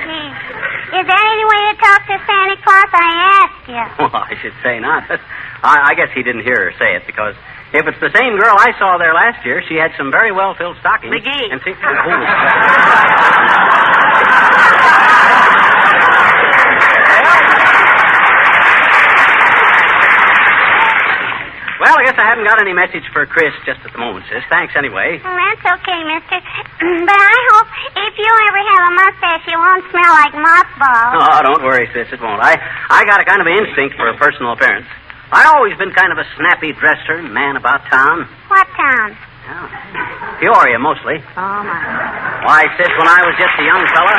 Gee, is there any way to talk to Santa Claus? I asked you. Well, I should say not. I guess he didn't hear her say it, because if it's the same girl I saw there last year, she had some very well-filled stockings. McGee. And Well, I guess I haven't got any message for Chris just at the moment, sis. Thanks anyway. Well, that's okay, mister. But I hope if you ever have a mustache, you won't smell like mothballs. Oh, don't worry, sis. It won't. I got a kind of an instinct for a personal appearance. I've always been kind of a snappy dresser and man about town. What town? Oh, Peoria, mostly. Oh, my. Why, sis, when I was just a young fella,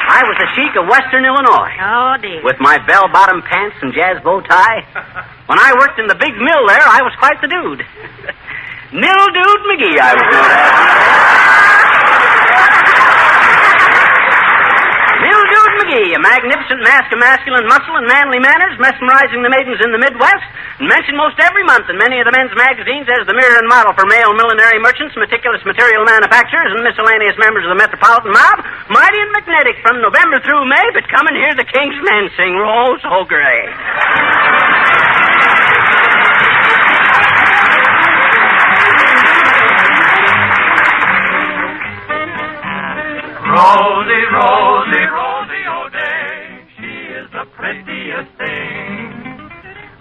I was the chic of Western Illinois. Oh, dear. With my bell-bottom pants and jazz bow tie. When I worked in the big mill there, I was quite the dude. Mildude McGee, I was known as. Mildude McGee, a magnificent mask of masculine muscle and manly manners, mesmerizing the maidens in the Midwest, and mentioned most every month in many of the men's magazines as the mirror and model for male millinery merchants, meticulous material manufacturers, and miscellaneous members of the metropolitan mob, mighty and magnetic from November through May, but come and hear the King's men sing Rose Ho Gray. Rosie, Rosie, Rosie O'Day, she is the prettiest thing.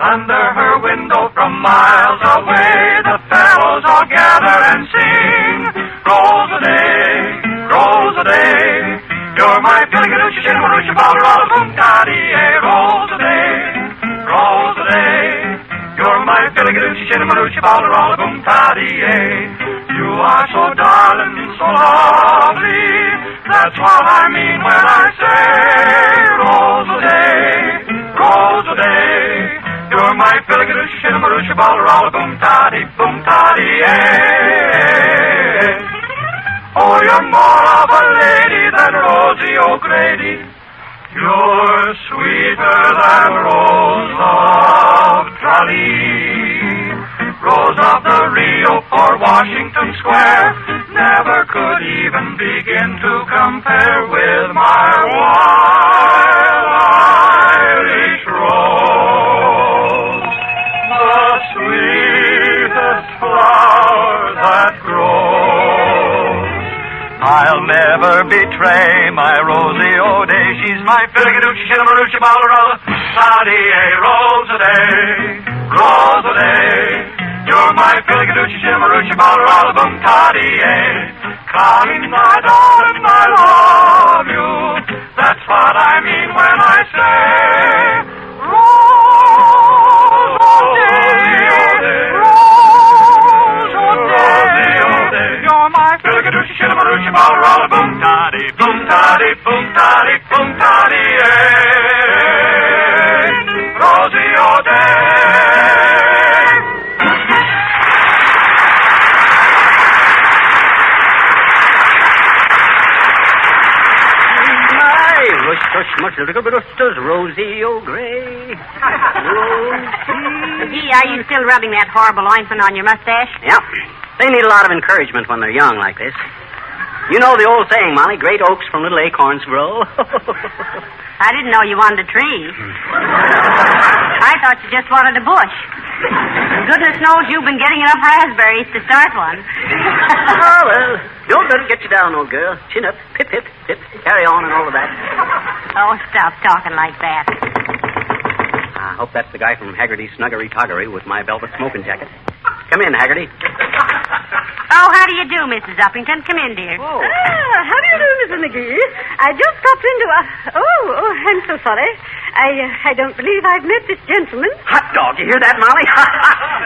Under her window from miles away, the fellows all gather and sing. Rose-a-day, Rose-a-day, you're my Pilligadoochie, Shinnamaroochie, Ballarala, Boom-ta-dee-ay. Rose-a-day, Rose-a-day, you're my Pilligadoochie, Shinnamaroochie, Ballarala, Boom-ta-dee-ay. You are so darling, so lovely, that's what I mean when I say Rose-a-day, Rose-a-day, you're my Pilligadoochie, Shinnamaroochie, Ballarala, Boom-ta-dee, Boom-ta-dee-ay. Oh, you're more of a lady than Rosie O'Grady. You're sweeter than Rose of Tralee. Rose of the Rio or Washington Square never could even begin to compare with my wild Irish rose, the sweetest flower that grows. I'll never betray my Rosie O'Day. She's my Pilligadoochie, Shinnamaroochie, Ballarala, Boom-ta-dee-ay. Rose-a-day, Rose-a-day, you're my Pilligadoochie, Shinnamaroochie, Ballarala, Boom-ta-dee-ay. Come, my darling, I love you. That's what I mean when I say Rose-a-day, Rose-a-day, you're my Pilligadoochie, Shinnamaroochie, Ballarala, Boom-ta-dee, Boom-ta-dee, Boom-ta-dee, Boom-ta-dee-ay. Rosie O'Day. Much little bit of Rosie O'Gray. Rosie. Gee, are you still rubbing that horrible ointment on your mustache? Yeah. They need a lot of encouragement when they're young like this. You know the old saying, Molly, great oaks from little acorns grow. I didn't know you wanted a tree. I I thought you just wanted a bush. Goodness knows you've been getting enough raspberries to start one. Oh, well, don't let it get you down, old girl. Chin up. Pip, pip, pip. Carry on and all of that. Oh, stop talking like that. I hope that's the guy from Haggerty's Snuggery Toggery with my velvet smoking jacket. Come in, Haggerty. Oh, how do you do, Mrs. Uppington? Come in, dear. Oh. How do you do, Mrs. McGee? I just stopped into I'm so sorry. I don't believe I've met this gentleman. Hot dog, you hear that, Molly?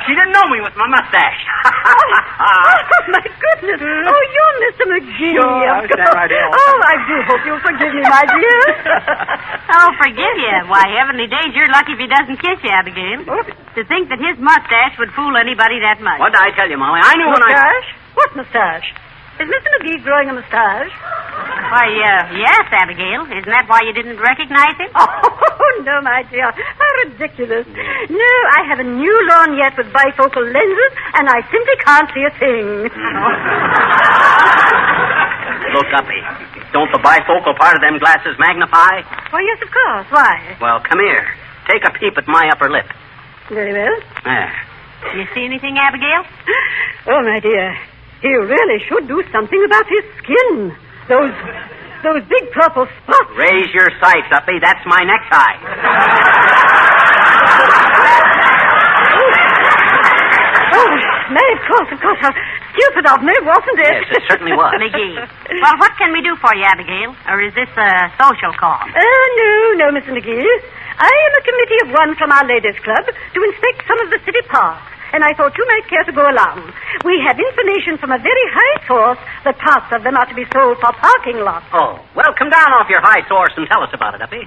She didn't know me with my mustache. Oh, my goodness. Oh, you're Mr. McGee. Sure, I'll stand right here. Oh, I do hope you'll forgive me, my dear. Oh, forgive you? Why, heavenly days, you're lucky if he doesn't kiss you, Abigail. To think that his mustache would fool anybody that much. What did I tell you, Molly? I knew when Mustache? What mustache? Is Mr. McGee growing a mustache? Why, yes, Abigail. Isn't that why you didn't recognize him? Oh, no, my dear. How ridiculous. No, I have a new lorgnette with bifocal lenses, and I simply can't see a thing. Look, Uppy. Don't the bifocal part of them glasses magnify? Why, yes, of course. Why? Well, come here. Take a peep at my upper lip. Very well. There. You see anything, Abigail? Oh, my dear. He really should do something about his skin. Those big purple spots. Raise your sights, Uppy. That's my necktie. Oh, may, of course. How stupid of me, wasn't it? Yes, it certainly was. McGee. Well, what can we do for you, Abigail? Or is this a social call? No, Mr. McGee. I am a committee of one from our ladies' club to inspect some of the city parks, and I thought you might care to go along. We have information from a very high source that parts of them are to be sold for parking lots. Oh, well, come down off your high source and tell us about it, Uppy.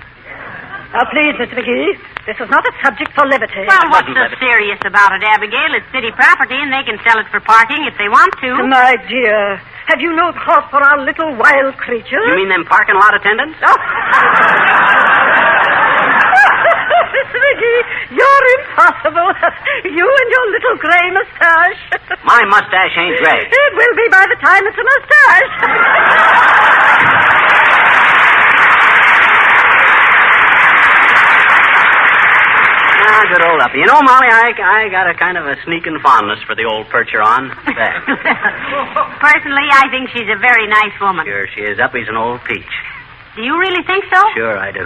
Now, please, Mr. McGee, this is not a subject for levity. Well, what's so serious about it, Abigail? It's city property, and they can sell it for parking if they want to. My dear, have you no thought for our little wild creatures? You mean them parking lot attendants? Oh. Mr. McGee, you're impossible. You and your little gray mustache. My mustache ain't gray. It will be by the time it's a mustache. Good old Uppy. You know, Molly, I got a kind of a sneaking fondness for the old Percheron. Personally, I think she's a very nice woman. Sure she is. Uppy's an old peach. Do you really think so? Sure I do.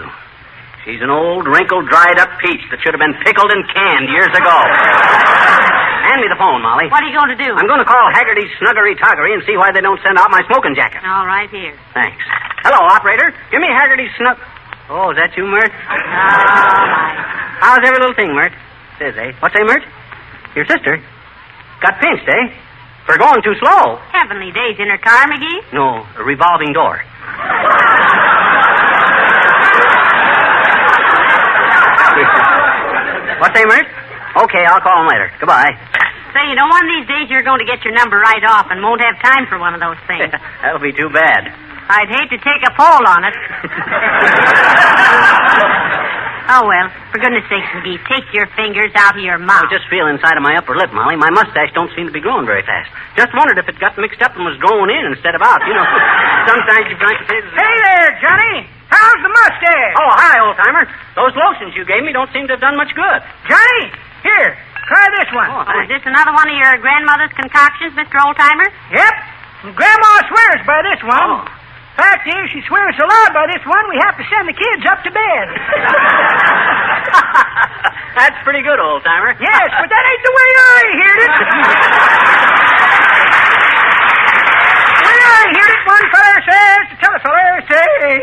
She's an old, wrinkled, dried-up peach that should have been pickled and canned years ago. Hand me the phone, Molly. What are you going to do? I'm going to call Haggerty's Snuggery Toggery and see why they don't send out my smoking jacket. All right, here. Thanks. Hello, operator. Give me Haggerty's Snug... Oh, is that you, Mert? All right. How's every little thing, Mert? Says, eh? What's that, Mert? Your sister? Got pinched, eh? For going too slow. Heavenly days in her car, McGee? No, a revolving door. What's that, Mert? Okay, I'll call him later. Goodbye. Say, you know, one of these days you're going to get your number right off and won't have time for one of those things. That'll be too bad. I'd hate to take a poll on it. Oh, well, for goodness sakes, McGee, take your fingers out of your mouth. I just feel inside of my upper lip, Molly. My mustache don't seem to be growing very fast. Just wondered if it got mixed up and was growing in instead of out. You know, sometimes you find... Hey there, Johnny. How's the mustache? Oh, hi, old-timer. Those lotions you gave me don't seem to have done much good. Johnny, here, try this one. Oh, is this another one of your grandmother's concoctions, Mr. Oldtimer? Yep. Grandma swears by this one. Oh. Fact is, she swears so loud by this one, we have to send the kids up to bed. That's pretty good, old-timer. Yes, but that ain't the way I heard it. The way I heard it, one feller says, the telefeller says,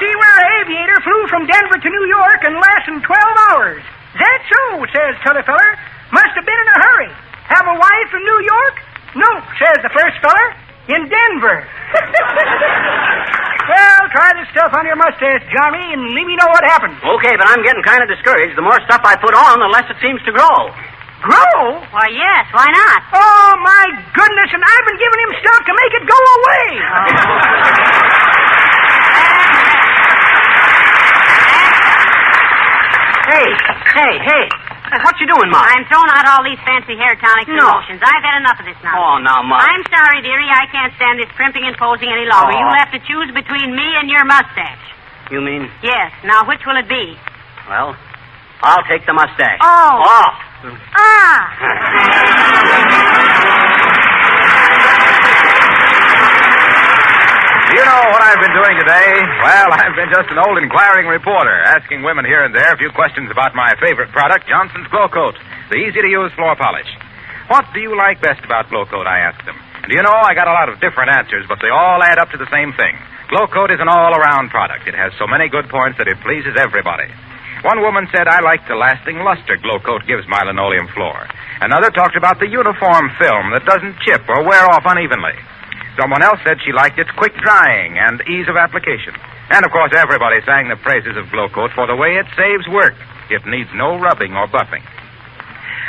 see where an aviator flew from Denver to New York in less than 12 hours. That so, says telefeller. Must have been in a hurry. Have a wife in New York? No, says the first feller. In Denver. Well, try this stuff on your mustache, Johnny, and let me know what happens. Okay, but I'm getting kind of discouraged. The more stuff I put on, the less it seems to grow. Grow? Why, yes. Why not? Oh, my goodness, and I've been giving him stuff to make it go away. Hey. What you doing, Ma? I'm throwing out all these fancy hair tonics and lotions. I've had enough of this now. Oh, now, Ma. I'm sorry, dearie. I can't stand this primping and posing any longer. Oh. You'll have to choose between me and your mustache. You mean? Yes. Now, which will it be? Well, I'll take the mustache. Oh. Off. Do you know what I've been doing today? Well, I've been just an old inquiring reporter, asking women here and there a few questions about my favorite product, Johnson's Glow Coat, the easy-to-use floor polish. What do you like best about Glow Coat, I asked them. And do you know, I got a lot of different answers, but they all add up to the same thing. Glow Coat is an all-around product. It has so many good points that it pleases everybody. One woman said, I like the lasting luster Glow Coat gives my linoleum floor. Another talked about the uniform film that doesn't chip or wear off unevenly. Someone else said she liked its quick drying and ease of application. And, of course, everybody sang the praises of Glow Coat for the way it saves work. It needs no rubbing or buffing.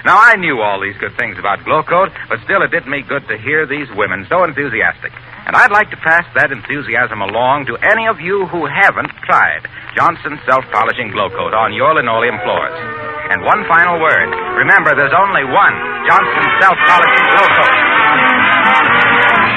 Now, I knew all these good things about Glow Coat, but still it did me good to hear these women so enthusiastic. And I'd like to pass that enthusiasm along to any of you who haven't tried Johnson's self-polishing Glow Coat on your linoleum floors. And one final word. Remember, there's only one Johnson's self-polishing Glow Coat.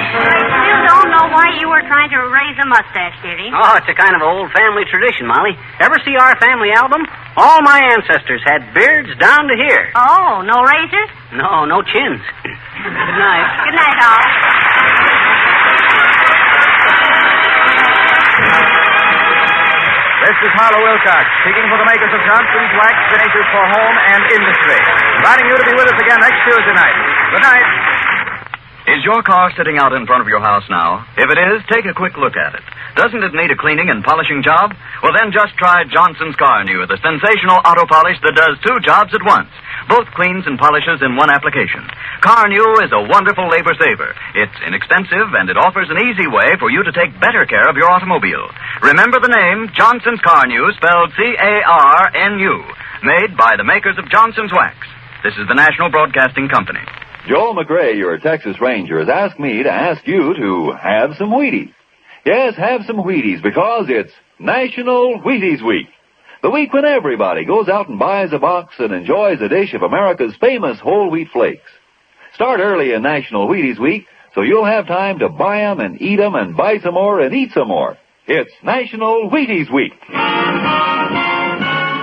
Still don't know why you were trying to raise a mustache, dearie. Oh, it's a kind of old family tradition, Molly. Ever see our family album? All my ancestors had beards down to here. Oh, no razors? No, no chins. Good night. Good night, all. This is Harlow Wilcox, speaking for the makers of Johnson's Wax Finishes for Home and Industry. Inviting you to be with us again next Tuesday night. Good night. Is your car sitting out in front of your house now? If it is, take a quick look at it. Doesn't it need a cleaning and polishing job? Well, then just try Johnson's Car New, the sensational auto polish that does two jobs at once. Both cleans and polishes in one application. Car New is a wonderful labor saver. It's inexpensive, and it offers an easy way for you to take better care of your automobile. Remember the name, Johnson's Car New, spelled C-A-R-N-U, made by the makers of Johnson's Wax. This is the National Broadcasting Company. Joel McRae, your Texas Ranger, has asked me to ask you to have some Wheaties. Yes, have some Wheaties, because it's National Wheaties Week. The week when everybody goes out and buys a box and enjoys a dish of America's famous whole wheat flakes. Start early in National Wheaties Week, so you'll have time to buy 'em and eat 'em and buy some more and eat some more. It's National Wheaties Week.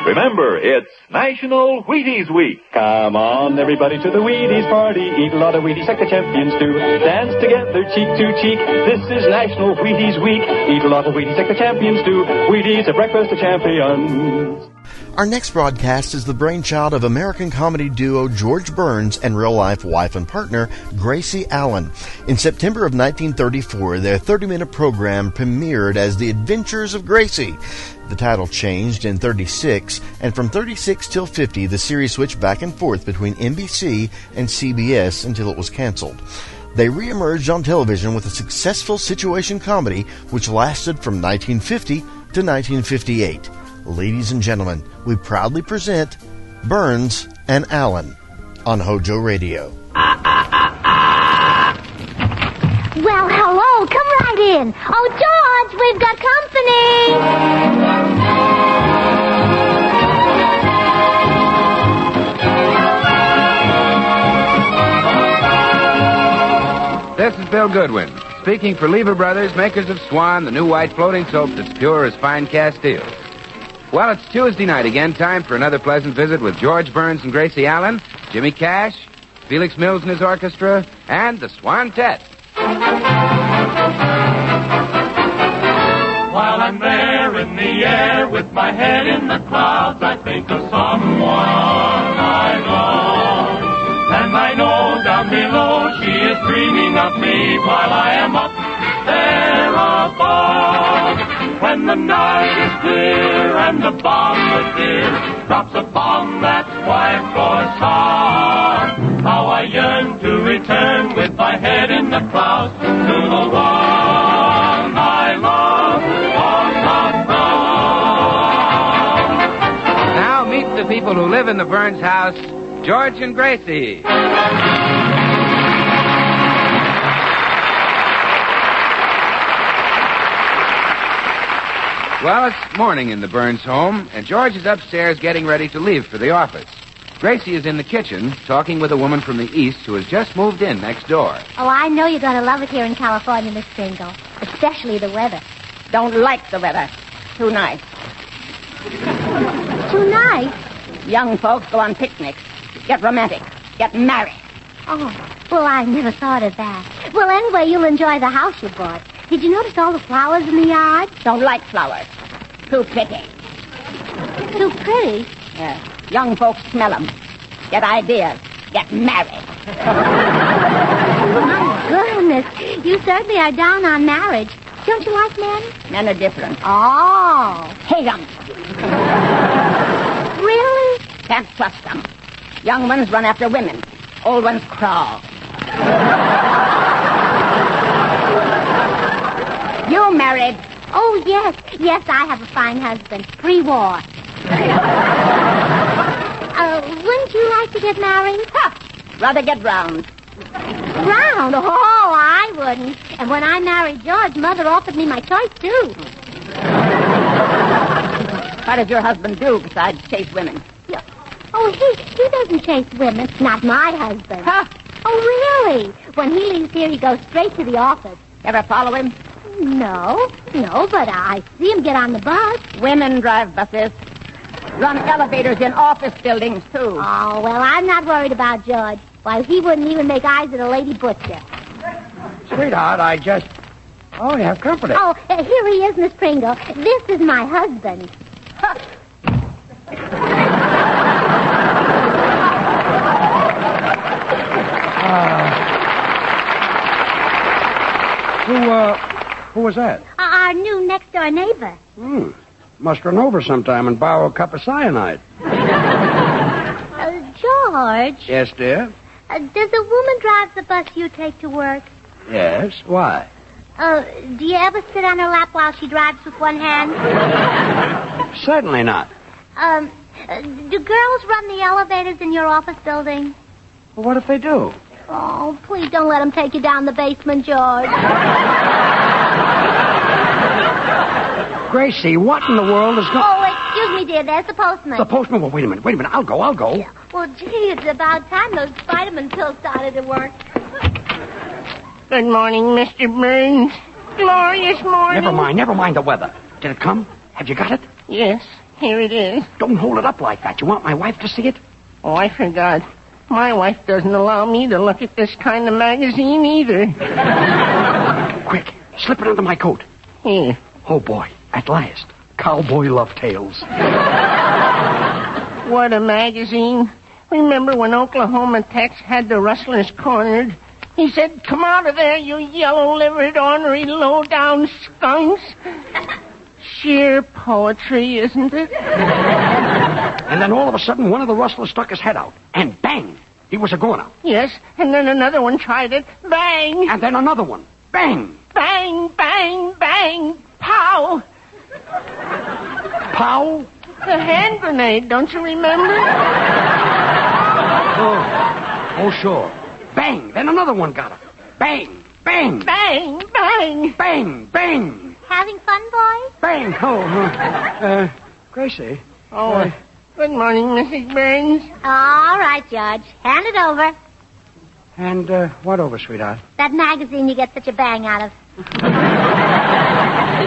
Remember, it's National Wheaties Week. Come on, everybody, to the Wheaties party. Eat a lot of Wheaties like the champions do. Dance together, cheek to cheek. This is National Wheaties Week. Eat a lot of Wheaties like the champions do. Wheaties, a breakfast of champions. Our next broadcast is the brainchild of American comedy duo George Burns and real-life wife and partner Gracie Allen. In September of 1934, their 30-minute program premiered as The Adventures of Gracie. The title changed in 36, and from 36 till 50, the series switched back and forth between NBC and CBS until it was canceled. They reemerged on television with a successful situation comedy which lasted from 1950 to 1958. Ladies and gentlemen, we proudly present Burns and Allen on HOJO Radio. Well, hello. Come right in. Oh, George, we've got company. This is Bill Goodwin, speaking for Lever Brothers, makers of Swan, the new white floating soap that's pure as fine Castile. Well, it's Tuesday night again, time for another pleasant visit with George Burns and Gracie Allen, Jimmy Cash, Felix Mills and his orchestra, and the Swantette. While I'm there in the air with my head in the clouds, I think of someone I love. And I know down below she is dreaming of me while I am up there above. When the night is clear and the bombardier drops a bomb that's quite for some, how I yearn to return with my head in the clouds to the one I love on the ground. Now meet the people who live in the Burns house, George and Gracie. Well, it's morning in the Burns home, and George is upstairs getting ready to leave for the office. Gracie is in the kitchen talking with a woman from the East who has just moved in next door. Oh, I know you're going to love it here in California, Miss Bingo. Especially the weather. Don't like the weather. Too nice. Tonight? Young folks go on picnics. Get romantic. Get married. Oh, well, I never thought of that. Well, anyway, you'll enjoy the house you bought. Did you notice all the flowers in the yard? Don't like flowers. Too pretty. Too pretty? Yeah. Young folks smell them. Get ideas. Get married. Oh, my goodness. You certainly are down on marriage. Don't you like men? Men are different. Oh. Hate them. Really? Can't trust them. Young ones run after women. Old ones crawl. You married? Oh, yes. Yes, I have a fine husband. Pre-war. Wouldn't you like to get married? Huh. Rather get drowned. Drowned? Oh, I wouldn't. And when I married George, Mother offered me my choice, too. What does your husband do besides chase women? Oh, he doesn't chase women. Not my husband. Huh? Oh, really? When he leaves here, he goes straight to the office. Ever follow him? No, but I see him get on the bus. Women drive buses. Run elevators in office buildings, too. Oh, well, I'm not worried about George. Why, he wouldn't even make eyes at a lady butcher. Sweetheart, Oh, you have company. Oh, here he is, Miss Pringle. This is my husband. Who was that? Our new next-door neighbor. Must run over sometime and borrow a cup of cyanide. George. Yes, dear? Does a woman drive the bus you take to work? Yes. Why? Do you ever sit on her lap while she drives with one hand? Certainly not. Do girls run the elevators in your office building? Well, what if they do? Oh, please don't let them take you down the basement, George. Gracie, what in the world is going... Oh, excuse me, dear. There's the postman. The postman? Well, wait a minute. I'll go. Yeah. Well, gee, it's about time those vitamin pills started to work. Good morning, Mr. Burns. Glorious morning. Never mind the weather. Did it come? Have you got it? Yes, here it is. Don't hold it up like that. You want my wife to see it? Oh, I forgot. My wife doesn't allow me to look at this kind of magazine either. Quick, slip it under my coat. Here. Oh, boy, at last. Cowboy Love Tales. What a magazine. Remember when Oklahoma Tex had the rustlers cornered? He said, "Come out of there, you yellow-livered, ornery, low-down skunks." Sheer poetry, isn't it? And then all of a sudden, one of the rustlers stuck his head out. And bang! He was a goner. Yes, and then another one tried it. Bang! And then another one. Bang! Bang, bang, bang! Pow! Pow? The hand grenade, don't you remember? Oh, sure. Bang! Then another one got him. Bang! Bang! Bang! Bang! Bang! Bang! Having fun, boys? Bang! Gracie. Oh, good morning, Mrs. Burns. All right, George. Hand it over. And what over, sweetheart? That magazine you get such a bang out of.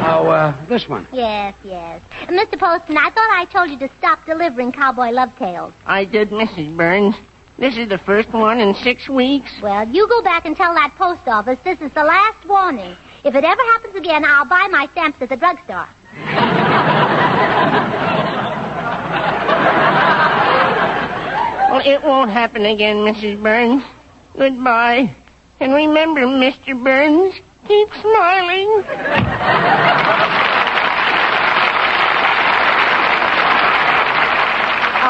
Oh, this one. Yes. Mr. Postman, I thought I told you to stop delivering Cowboy Love Tales. I did, Mrs. Burns. This is the first one in 6 weeks. Well, you go back and tell that post office this is the last warning. If it ever happens again, I'll buy my stamps at the drugstore. Well, it won't happen again, Mrs. Burns. Goodbye. And remember, Mr. Burns, keep smiling.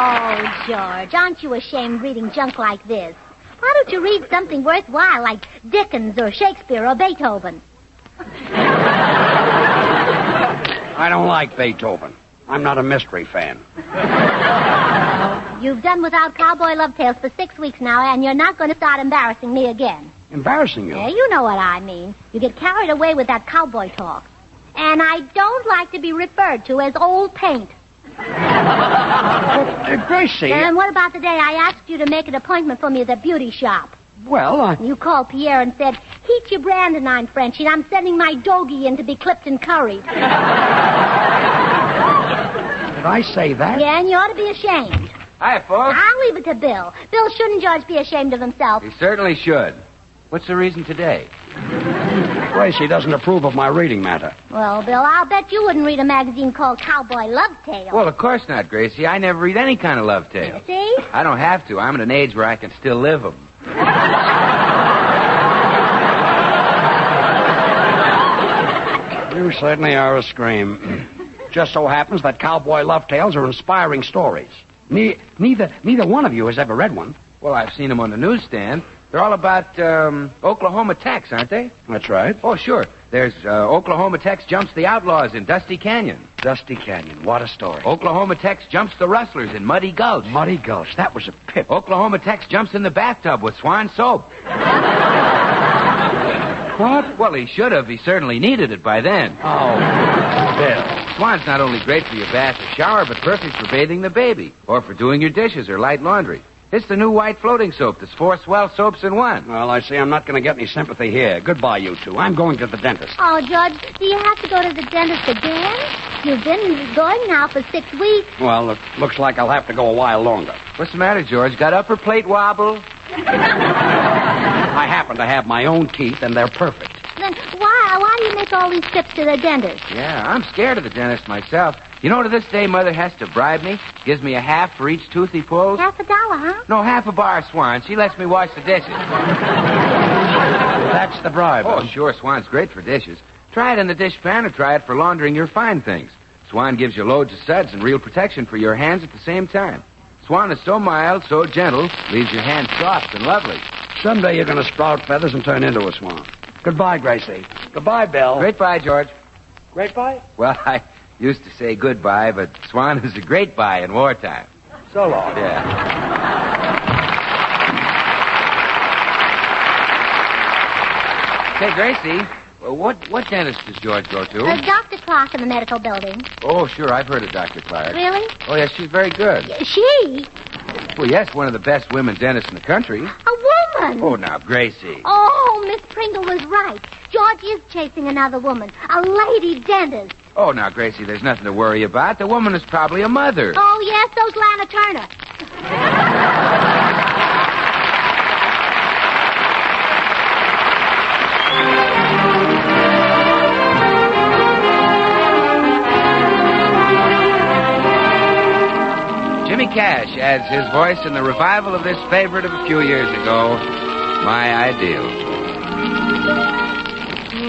Oh, George, aren't you ashamed reading junk like this? Why don't you read something worthwhile like Dickens or Shakespeare or Beethoven? I don't like Beethoven. I'm not a mystery fan. You've done without Cowboy Love Tales for 6 weeks now, and you're not going to start embarrassing me again. Embarrassing you? Yeah, you know what I mean. You get carried away with that cowboy talk. And I don't like to be referred to as old paint. Gracie... And what about the day I asked you to make an appointment for me at the beauty shop? Well, You called Pierre and said, "Heat your brandonine, Frenchie, and I'm sending my doggie in to be clipped and curried." Did I say that? Yeah, and you ought to be ashamed. Hi, folks. I'll leave it to Bill. Bill, shouldn't George be ashamed of himself? He certainly should. What's the reason today? Gracie doesn't approve of my reading matter. Well, Bill, I'll bet you wouldn't read a magazine called Cowboy Love Tale. Well, of course not, Gracie. I never read any kind of love tale. See? I don't have to. I'm at an age where I can still live them. You certainly are a scream. Just so happens that Cowboy Love Tales are inspiring stories. Neither one of you has ever read one. Well, I've seen them on the newsstand. They're all about Oklahoma Tex, aren't they? That's right. Oh, sure. There's Oklahoma Tex jumps the outlaws in Dusty Canyon. Dusty Canyon, what a story. Oklahoma Tex jumps the rustlers in Muddy Gulch. Muddy Gulch, that was a pip. Oklahoma Tex jumps in the bathtub with Swan soap. What? Well, he should have. He certainly needed it by then. Oh, Bill. Swan's not only great for your bath or shower, but perfect for bathing the baby, or for doing your dishes or light laundry. It's the new white floating soap that's 4 swell soaps in one. Well, I see I'm not going to get any sympathy here. Goodbye, you two. I'm going to the dentist. Oh, George, do you have to go to the dentist again? You've been going now for 6 weeks. Well, it looks like I'll have to go a while longer. What's the matter, George? Got upper plate wobble? I happen to have my own teeth, and they're perfect. Then why do you make all these trips to the dentist? Yeah, I'm scared of the dentist myself. You know, to this day, Mother has to bribe me. Gives me a half for each tooth he pulls. $50, huh? No, half a bar, Swan. She lets me wash the dishes. That's the bribe. Oh, sure, Swan's great for dishes. Try it in the dish pan or try it for laundering your fine things. Swan gives you loads of suds and real protection for your hands at the same time. Swan is so mild, so gentle, leaves your hands soft and lovely. Someday you're going to sprout feathers and turn into a swan. Goodbye, Gracie. Goodbye, Bill. Great bye, George. Great bye? Well, I used to say goodbye, but Swan is a great bye in wartime. So long. Yeah. Say, Gracie, what dentist does George go to? Dr. Clark in the medical building. Oh, sure, I've heard of Dr. Clark. Really? Oh, yes, she's very good. She? Well, yes, one of the best women dentists in the country. A woman? Oh, now, Gracie. Oh, Miss Pringle was right. George is chasing another woman, a lady dentist. Oh, now, Gracie, there's nothing to worry about. The woman is probably a mother. Oh, yes, so's Lana Turner. Jimmy Cash adds his voice in the revival of this favorite of a few years ago, My Ideal.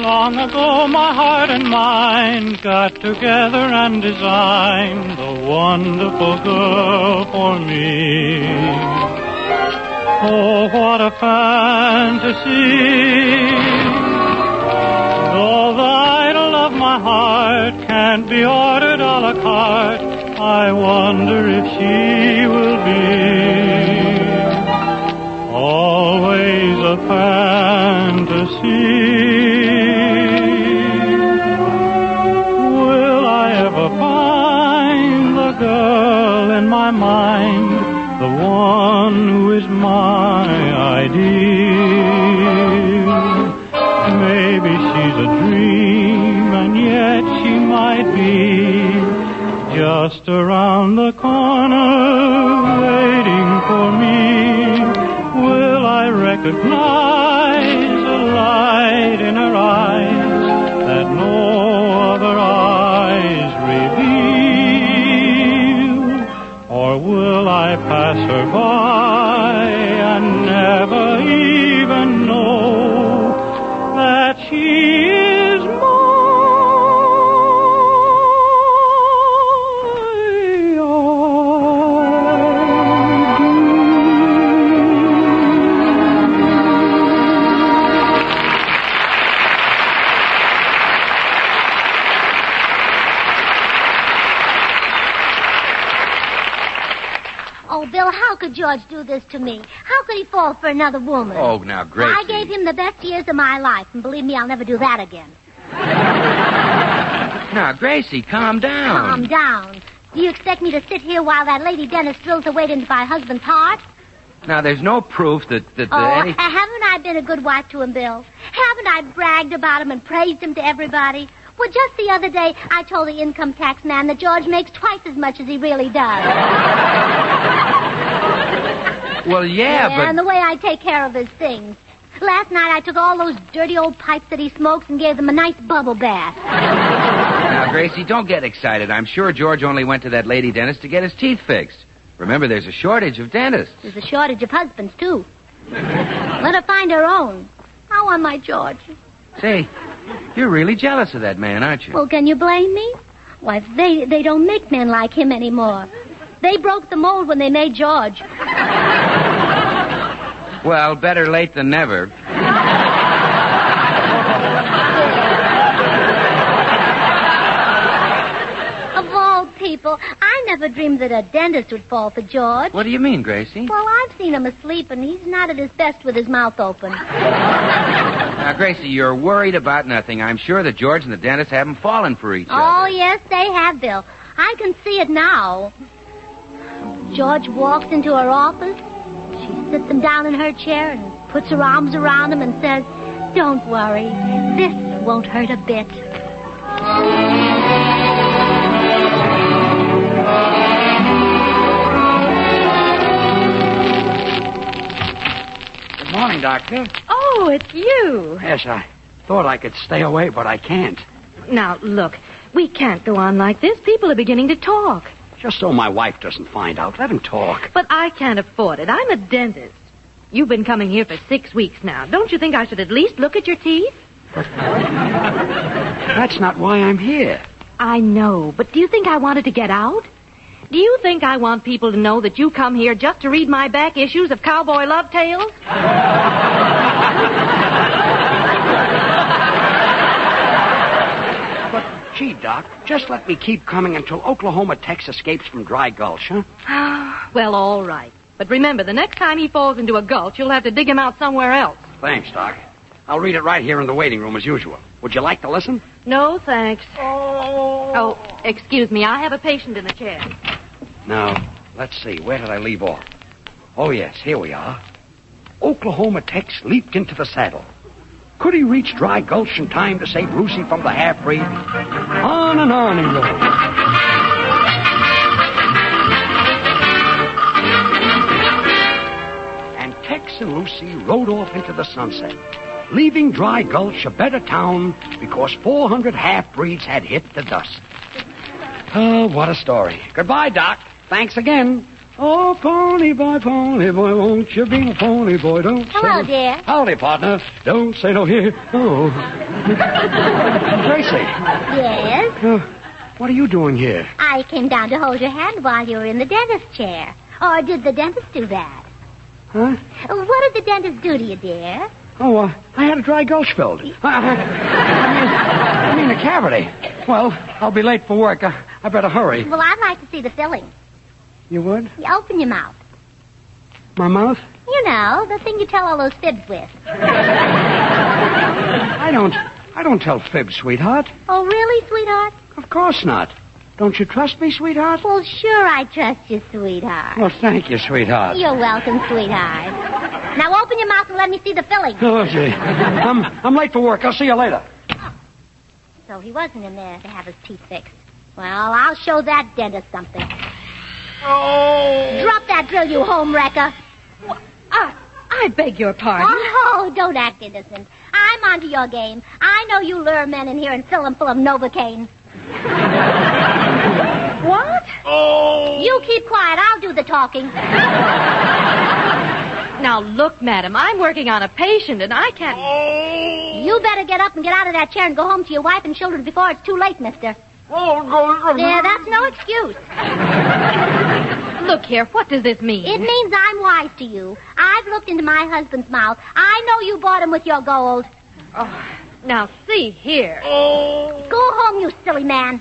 Long ago, my heart and mind got together and designed a wonderful girl for me. Oh, what a fantasy. Though the idol of my heart can't be ordered a la carte, I wonder if she will be always a fantasy. Will I ever find the girl in my mind, the one who is my ideal? Maybe she's a dream, and yet she might be just around the corner, waiting for me. Will I recognize a light in her eyes that no other eyes reveal? Or will I pass her by and never even know that she is mine? Oh, Bill, how could George do this to me? How could he fall for another woman? Oh, now, Gracie. I gave him the best years of my life, and believe me, I'll never do that again. Now, Gracie, calm down. Calm down. Do you expect me to sit here while that lady dentist drills her way into my husband's heart? Now, there's no proof that haven't I been a good wife to him, Bill? Haven't I bragged about him and praised him to everybody? Well, just the other day, I told the income tax man that George makes twice as much as he really does. Well, yeah, but... and the way I take care of his things. Last night, I took all those dirty old pipes that he smokes and gave them a nice bubble bath. Now, Gracie, don't get excited. I'm sure George only went to that lady dentist to get his teeth fixed. Remember, there's a shortage of dentists. There's a shortage of husbands, too. Let her find her own. I want my George. Say, you're really jealous of that man, aren't you? Well, can you blame me? Why, they don't make men like him anymore. They broke the mold when they made George. Well, better late than never. Of all people, I never dreamed that a dentist would fall for George. What do you mean, Gracie? Well, I've seen him asleep, and he's not at his best with his mouth open. Now, Gracie, you're worried about nothing. I'm sure that George and the dentist haven't fallen for each other. Oh, yes, they have, Bill. I can see it now. George walks into her office. She sits him down in her chair and puts her arms around him and says, "Don't worry. This won't hurt a bit." Good morning, Doctor. Oh, it's you. Yes, I thought I could stay away, but I can't. Now, look, we can't go on like this. People are beginning to talk. Just so my wife doesn't find out. Let him talk. But I can't afford it. I'm a dentist. You've been coming here for 6 weeks now. Don't you think I should at least look at your teeth? That's not why I'm here. I know, but do you think I wanted to get out? Do you think I want people to know that you come here just to read my back issues of Cowboy Love Tales? Gee, Doc, just let me keep coming until Oklahoma Tex escapes from Dry Gulch, huh? Well, all right. But remember, the next time he falls into a gulch, you'll have to dig him out somewhere else. Thanks, Doc. I'll read it right here in the waiting room as usual. Would you like to listen? No, thanks. Oh, excuse me. I have a patient in the chair. Now, let's see. Where did I leave off? Oh, yes, here we are. Oklahoma Tex leaped into the saddle. Could he reach Dry Gulch in time to save Lucy from the half-breed? On and on he rode. And Tex and Lucy rode off into the sunset, leaving Dry Gulch a better town because 400 half-breeds had hit the dust. Oh, what a story. Goodbye, Doc. Thanks again. Oh, pony boy, won't you be a pony boy? Don't Hello, say... dear. Howdy, partner. Don't say no here. Oh. Tracy. Yes? What are you doing here? I came down to hold your hand while you were in the dentist chair. Or did the dentist do that? Huh? What did the dentist do to you, dear? Oh, I had a dry gulch filled. I mean a cavity. Well, I'll be late for work. I better hurry. Well, I'd like to see the filling. You would? You open your mouth. My mouth? You know, the thing you tell all those fibs with. I don't tell fibs, sweetheart. Oh, really, sweetheart? Of course not. Don't you trust me, sweetheart? Well, sure I trust you, sweetheart. Well, thank you, sweetheart. You're welcome, sweetheart. Now open your mouth and let me see the filling. Oh, gee. I'm late for work. I'll see you later. So he wasn't in there to have his teeth fixed. Well, I'll show that dentist something. Oh! Drop that drill, you home wrecker. I beg your pardon. Oh, don't act innocent. I'm onto your game. I know you lure men in here and fill them full of Novocaine. What? Oh! You keep quiet. I'll do the talking. Now, look, madam, I'm working on a patient, and I can't... Oh! You better get up and get out of that chair and go home to your wife and children before it's too late, mister. Yeah, that's no excuse. Look here, what does this mean? It means I'm wise to you. I've looked into my husband's mouth. I know you bought him with your gold. Oh, now, see here. Oh. Go home, you silly man.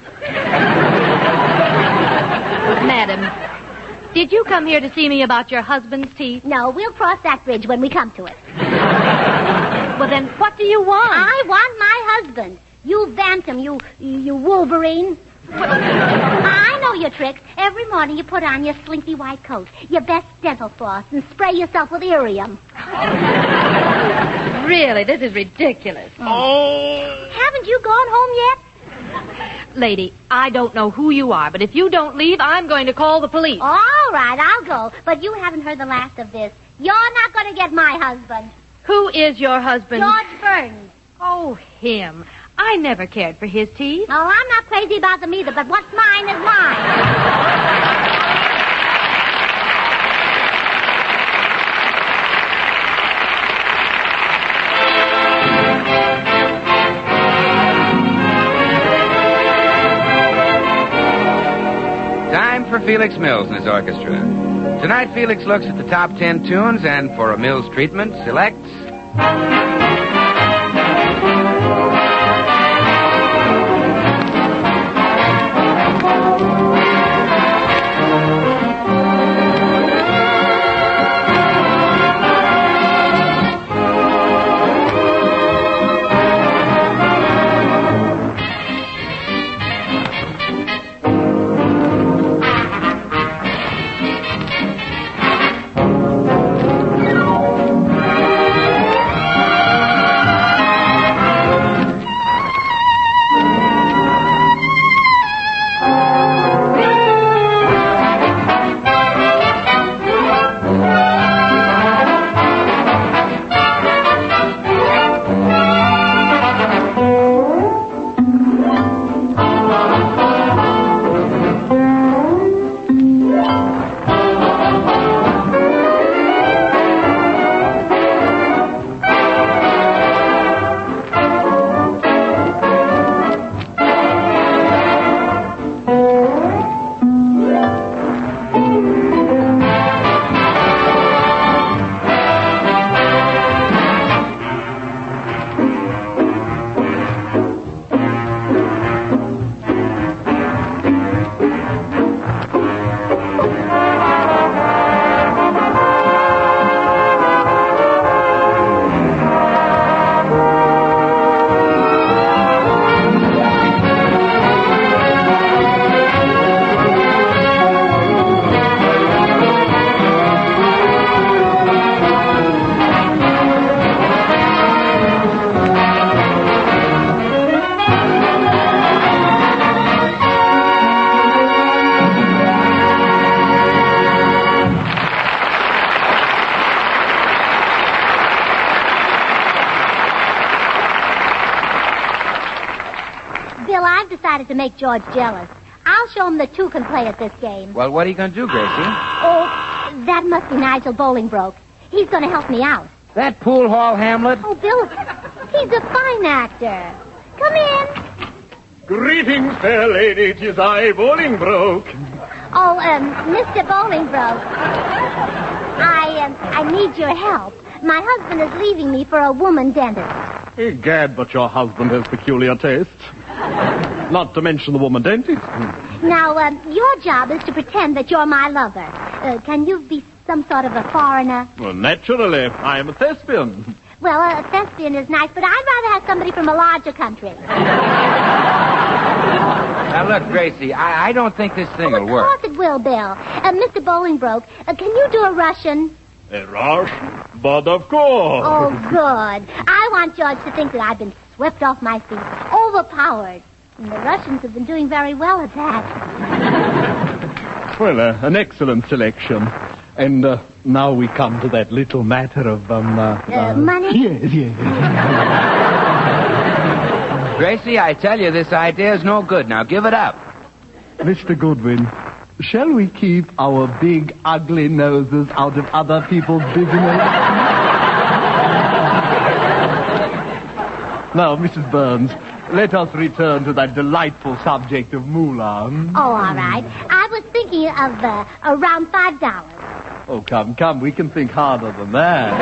Madam, did you come here to see me about your husband's teeth? No, we'll cross that bridge when we come to it. Well, then, what do you want? I want my husband. You vamp him, you Wolverine. I know your tricks. Every morning you put on your slinky white coat, your best dental floss, and spray yourself with Irium. Really, this is ridiculous. Oh. Haven't you gone home yet? Lady, I don't know who you are, but if you don't leave, I'm going to call the police. All right, I'll go. But you haven't heard the last of this. You're not going to get my husband. Who is your husband? George Burns. Oh, him. I never cared for his teeth. Oh, I'm not crazy about them either, but what's mine is mine. Time for Felix Mills and his orchestra. Tonight, Felix looks at the top 10 tunes and, for a Mills treatment, selects... Bill, I've decided to make George jealous. I'll show him that two can play at this game. Well, what are you going to do, Gracie? Oh, that must be Nigel Bolingbroke. He's going to help me out. That pool hall Hamlet? Oh, Bill, he's a fine actor. Come in. Greetings, fair lady. 'Tis I, Bolingbroke. Oh, Mr. Bolingbroke. I need your help. My husband is leaving me for a woman dentist. Egad, but your husband has peculiar tastes. Not to mention the woman dentist. Now, your job is to pretend that you're my lover. Can you be some sort of a foreigner? Well, naturally. I am a thespian. Well, a thespian is nice, but I'd rather have somebody from a larger country. Now, look, Gracie, I don't think this thing will work. Of course it will, Bill. Mr. Bolingbroke, can you do a Russian? A Russian? But of course. Oh, good. I want George to think that I've been swept off my feet, overpowered. And the Russians have been doing very well at that. Well, an excellent selection. And now we come to that little matter of, money? Yes. Gracie, I tell you, this idea is no good. Now, give it up. Mr. Goodwin, shall we keep our big, ugly noses out of other people's business? Now, Mrs. Burns, let us return to that delightful subject of moolah. Oh, all right. I was thinking of around $5. Oh, come, we can think harder than that.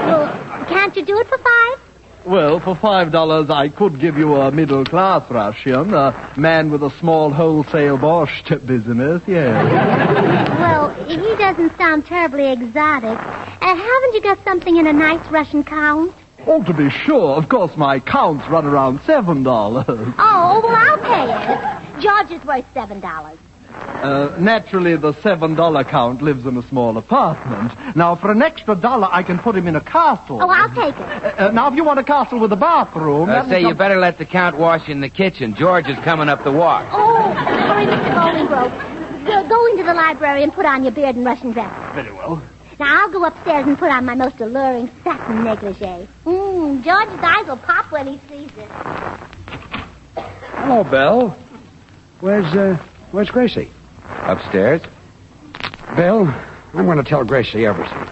Well, can't you do it for $5? Well, for $5, I could give you a middle-class Russian, a man with a small wholesale borscht business, yes. Well, he doesn't sound terribly exotic. Haven't you got something in a nice Russian count? Oh, to be sure. Of course, my counts run around $7. Oh, well, I'll pay it. George is worth $7. Naturally, the $7 count lives in a small apartment. Now, for an extra $1, I can put him in a castle. Oh, I'll take it. Now, if you want a castle with a bathroom... Say you better let the Count wash in the kitchen. George is coming up the walk. Oh, sorry, Mr. Bolingbroke. Go into the library and put on your beard and Russian dress. Very well. Now, I'll go upstairs and put on my most alluring satin negligee. George's eyes will pop when he sees it. Hello, Bill. Where's Gracie? Upstairs. Bill, I'm going to tell Gracie everything.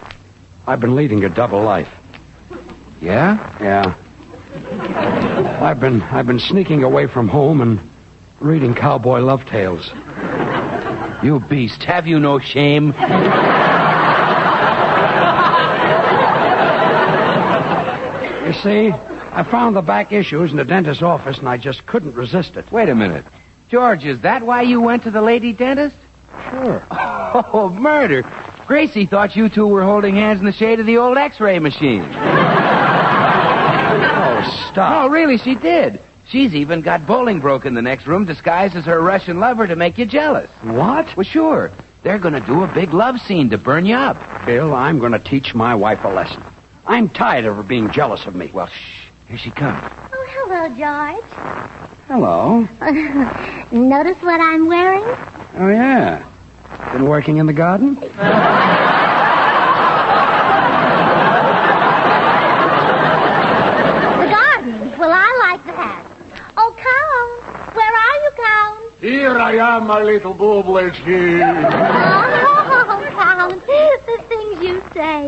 I've been leading a double life. Yeah? Yeah. I've been sneaking away from home and reading cowboy love tales. You beast, have you no shame? You see, I found the back issues in the dentist's office, and I just couldn't resist it. Wait a minute. George, is that why you went to the lady dentist? Sure. Oh, murder. Gracie thought you two were holding hands in the shade of the old X-ray machine. Oh, stop. No, really, she did. She's even got Bolingbroke in the next room disguised as her Russian lover to make you jealous. What? Well, sure. They're going to do a big love scene to burn you up. Bill, I'm going to teach my wife a lesson. I'm tired of her being jealous of me. Well, shh. Here she comes. Oh, hello, George. Hello. Notice what I'm wearing? Oh, yeah. Been working in the garden? The garden? Well, I like that. Oh, Count. Where are you, Count? Here I am, my little booblets here. Oh, Count. The things you say.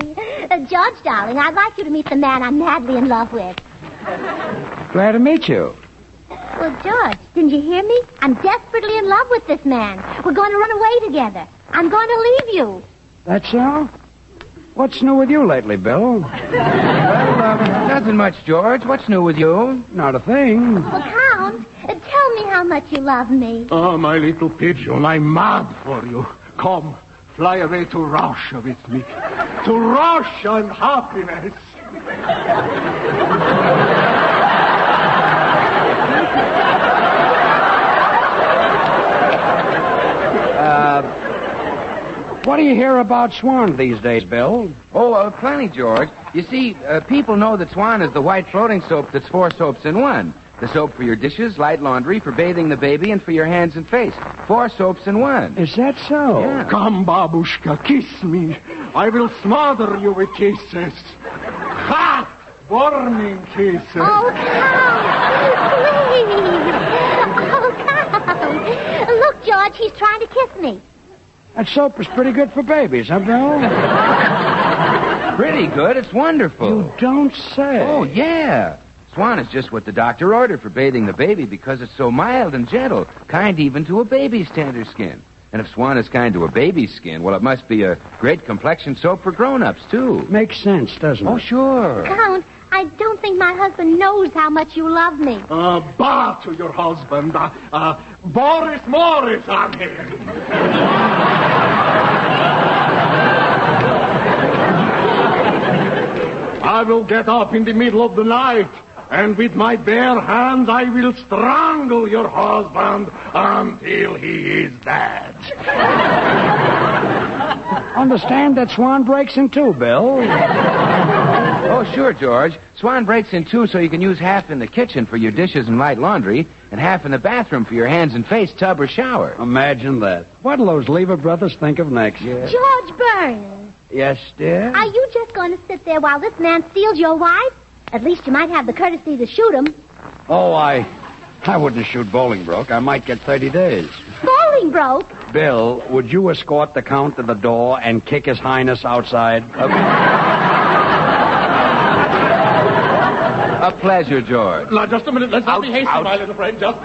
George, darling, I'd like you to meet the man I'm madly in love with. Glad to meet you. Well, George, didn't you hear me? I'm desperately in love with this man. We're going to run away together. I'm going to leave you. That's so? What's new with you lately, Bill? Well, nothing much, George. What's new with you? Not a thing. Well, Count, tell me how much you love me. Oh, my little pigeon, I'm mad for you. Come, fly away to Russia with me. To Russia and happiness. What do you hear about Swan these days, Bill? Oh, plenty, George. You see, people know that Swan is the white floating soap that's 4 soaps in one. The soap for your dishes, light laundry, for bathing the baby, and for your hands and face. 4 soaps in one. Is that so? Yeah. Come, babushka, kiss me. I will smother you with kisses. Hot, burning kisses. Oh, Count, please. Oh, Count. Look, George, he's trying to kiss me. That soap is pretty good for babies, huh, Bill? Pretty good. It's wonderful. You don't say. Oh, yeah. Swan is just what the doctor ordered for bathing the baby because it's so mild and gentle, kind even to a baby's tender skin. And if Swan is kind to a baby's skin, well, it must be a great complexion soap for grown-ups, too. Makes sense, doesn't it? Oh, sure. Count, I don't think my husband knows how much you love me. Bah to your husband. Boris Morris, I'm here. I will get up in the middle of the night, and with my bare hands I will strangle your husband until he is dead. Understand that Swan breaks in two, Bill. Oh, sure, George. Swan breaks in two so you can use half in the kitchen for your dishes and light laundry, and half in the bathroom for your hands and face, tub, or shower. Imagine that. What'll those Lever brothers think of next? Yeah. George Burns. Yes, dear? Are you just going to sit there while this man steals your wife? At least you might have the courtesy to shoot him. Oh, I wouldn't shoot Bolingbroke. I might get 30 days. Bolingbroke? Bill, would you escort the Count to the door and kick His Highness outside? A pleasure, George. Now, just a minute. Let's not be hasty, my little friend. Just...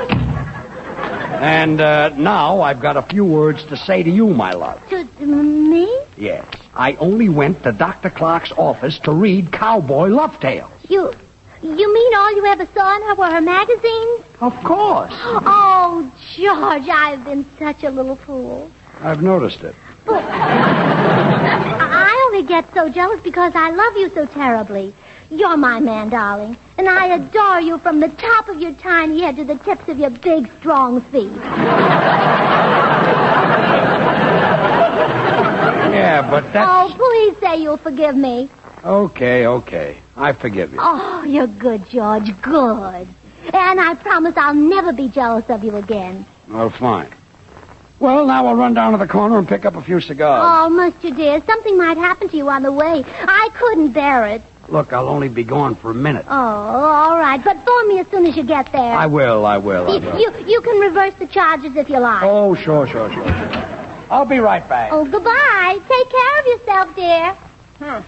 And now I've got a few words to say to you, my love. To me? Yes. I only went to Dr. Clark's office to read cowboy love tales. You mean all you ever saw in her were her magazines? Of course. Oh, George, I've been such a little fool. I've noticed it. But I only get so jealous because I love you so terribly. You're my man, darling, and I adore you from the top of your tiny head to the tips of your big, strong feet. Yeah, but that's... Oh, please say you'll forgive me. Okay. I forgive you. Oh, you're good, George, good. And I promise I'll never be jealous of you again. Oh, fine. Well, now I'll run down to the corner and pick up a few cigars. Oh, Mr. Dear, something might happen to you on the way. I couldn't bear it. Look, I'll only be gone for a minute. Oh, all right. But phone me as soon as you get there. I will. You can reverse the charges if you like. Oh, sure. I'll be right back. Oh, goodbye. Take care of yourself, dear.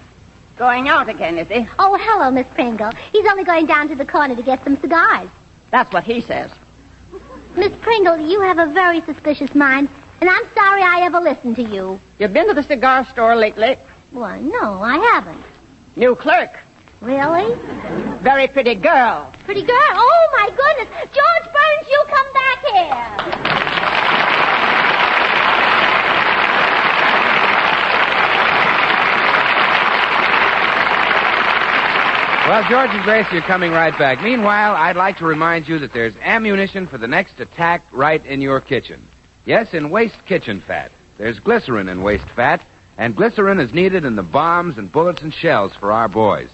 Going out again, is he? Oh, hello, Miss Pringle. He's only going down to the corner to get some cigars. That's what he says. Miss Pringle, you have a very suspicious mind, and I'm sorry I ever listened to you. You've been to the cigar store lately? Why, no, I haven't. New clerk. Really? Very pretty girl. Pretty girl? Oh, my goodness. George Burns, you come back here. Well, George and Gracie are coming right back. Meanwhile, I'd like to remind you that there's ammunition for the next attack right in your kitchen. Yes, in waste kitchen fat. There's glycerin in waste fat, and glycerin is needed in the bombs and bullets and shells for our boys.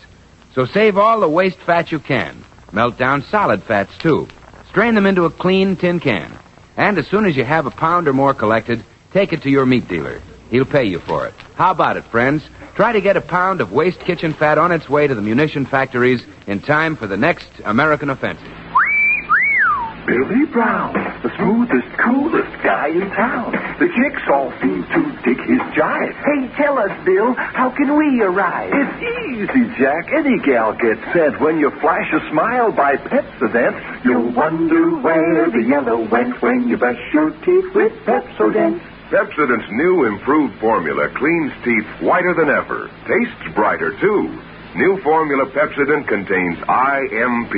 So save all the waste fat you can. Melt down solid fats, too. Strain them into a clean tin can. And as soon as you have a pound or more collected, take it to your meat dealer. He'll pay you for it. How about it, friends? Try to get a pound of waste kitchen fat on its way to the munition factories in time for the next American offensive. Billy Brown, the smoothest, coolest guy in town. The chicks all seem to dig his jive. Hey, tell us, Bill, how can we arrive? It's easy, Jack. Any gal gets sent when you flash a smile by Pepsodent. You'll wonder where the yellow went when you brush your teeth with Pepsodent. Pepsodent's new improved formula cleans teeth whiter than ever. Tastes brighter, too. New formula Pepsodent contains IMP.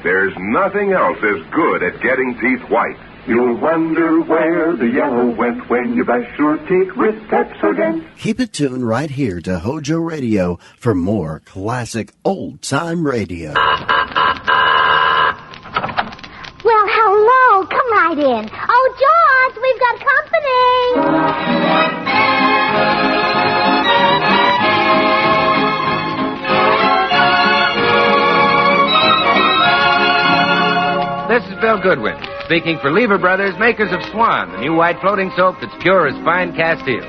There's nothing else as good at getting teeth white. You'll wonder where the yellow went when you brush your teeth with Pepsodent. Keep it tuned right here to HOJO Radio for more classic old-time radio. Well, hello. Come right in. Oh, George, we've got company. This is Bill Goodwin, speaking for Lever Brothers, makers of Swan, the new white floating soap that's pure as fine Castiles.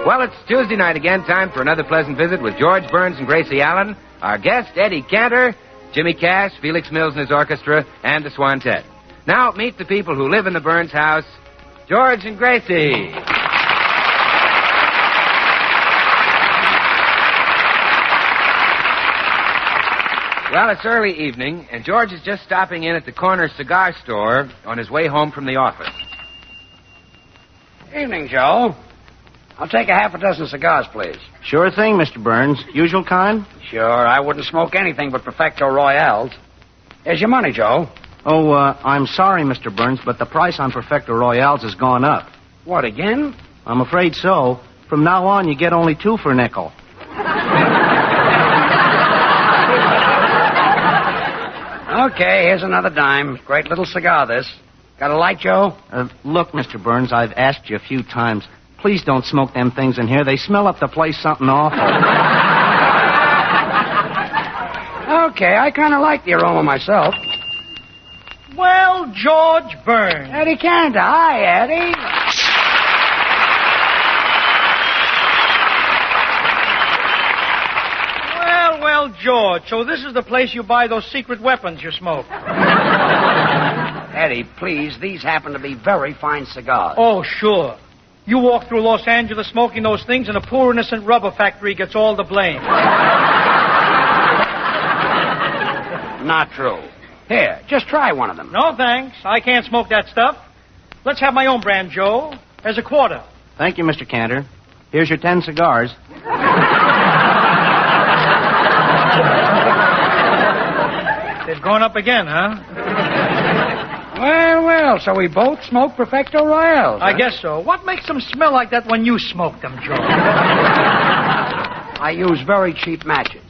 Well, it's Tuesday night again, time for another pleasant visit with George Burns and Gracie Allen, our guest, Eddie Cantor, Jimmy Cash, Felix Mills and his orchestra, and the Swantet. Now, meet the people who live in the Burns house, George and Gracie. Well, it's early evening, and George is just stopping in at the corner cigar store on his way home from the office. Evening, Joe. I'll take a half a dozen cigars, please. Sure thing, Mr. Burns. Usual kind? Sure, I wouldn't smoke anything but Perfecto Royales. Here's your money, Joe. Oh, I'm sorry, Mr. Burns, but the price on Perfecto Royales has gone up. What, again? I'm afraid so. From now on, you get only 2 for a nickel. Okay, here's another dime. Great little cigar, this. Got a light, Joe? Look, Mr. Burns, I've asked you a few times. Please don't smoke them things in here. They smell up the place something awful. Okay, I kind of like the aroma myself. Well, George Burns. Eddie Cantor. Hi, Eddie. Well, George, so this is the place you buy those secret weapons you smoke. Eddie, please, these happen to be very fine cigars. Oh, sure. You walk through Los Angeles smoking those things, and a poor innocent rubber factory gets all the blame. Not true. Here, just try one of them. No, thanks. I can't smoke that stuff. Let's have my own brand, Joe. There's a quarter. Thank you, Mr. Cantor. Here's your 10 cigars. They've gone up again, huh? Well, so we both smoke Perfecto Royales. I guess so. What makes them smell like that when you smoke them, Joe? I use very cheap matches.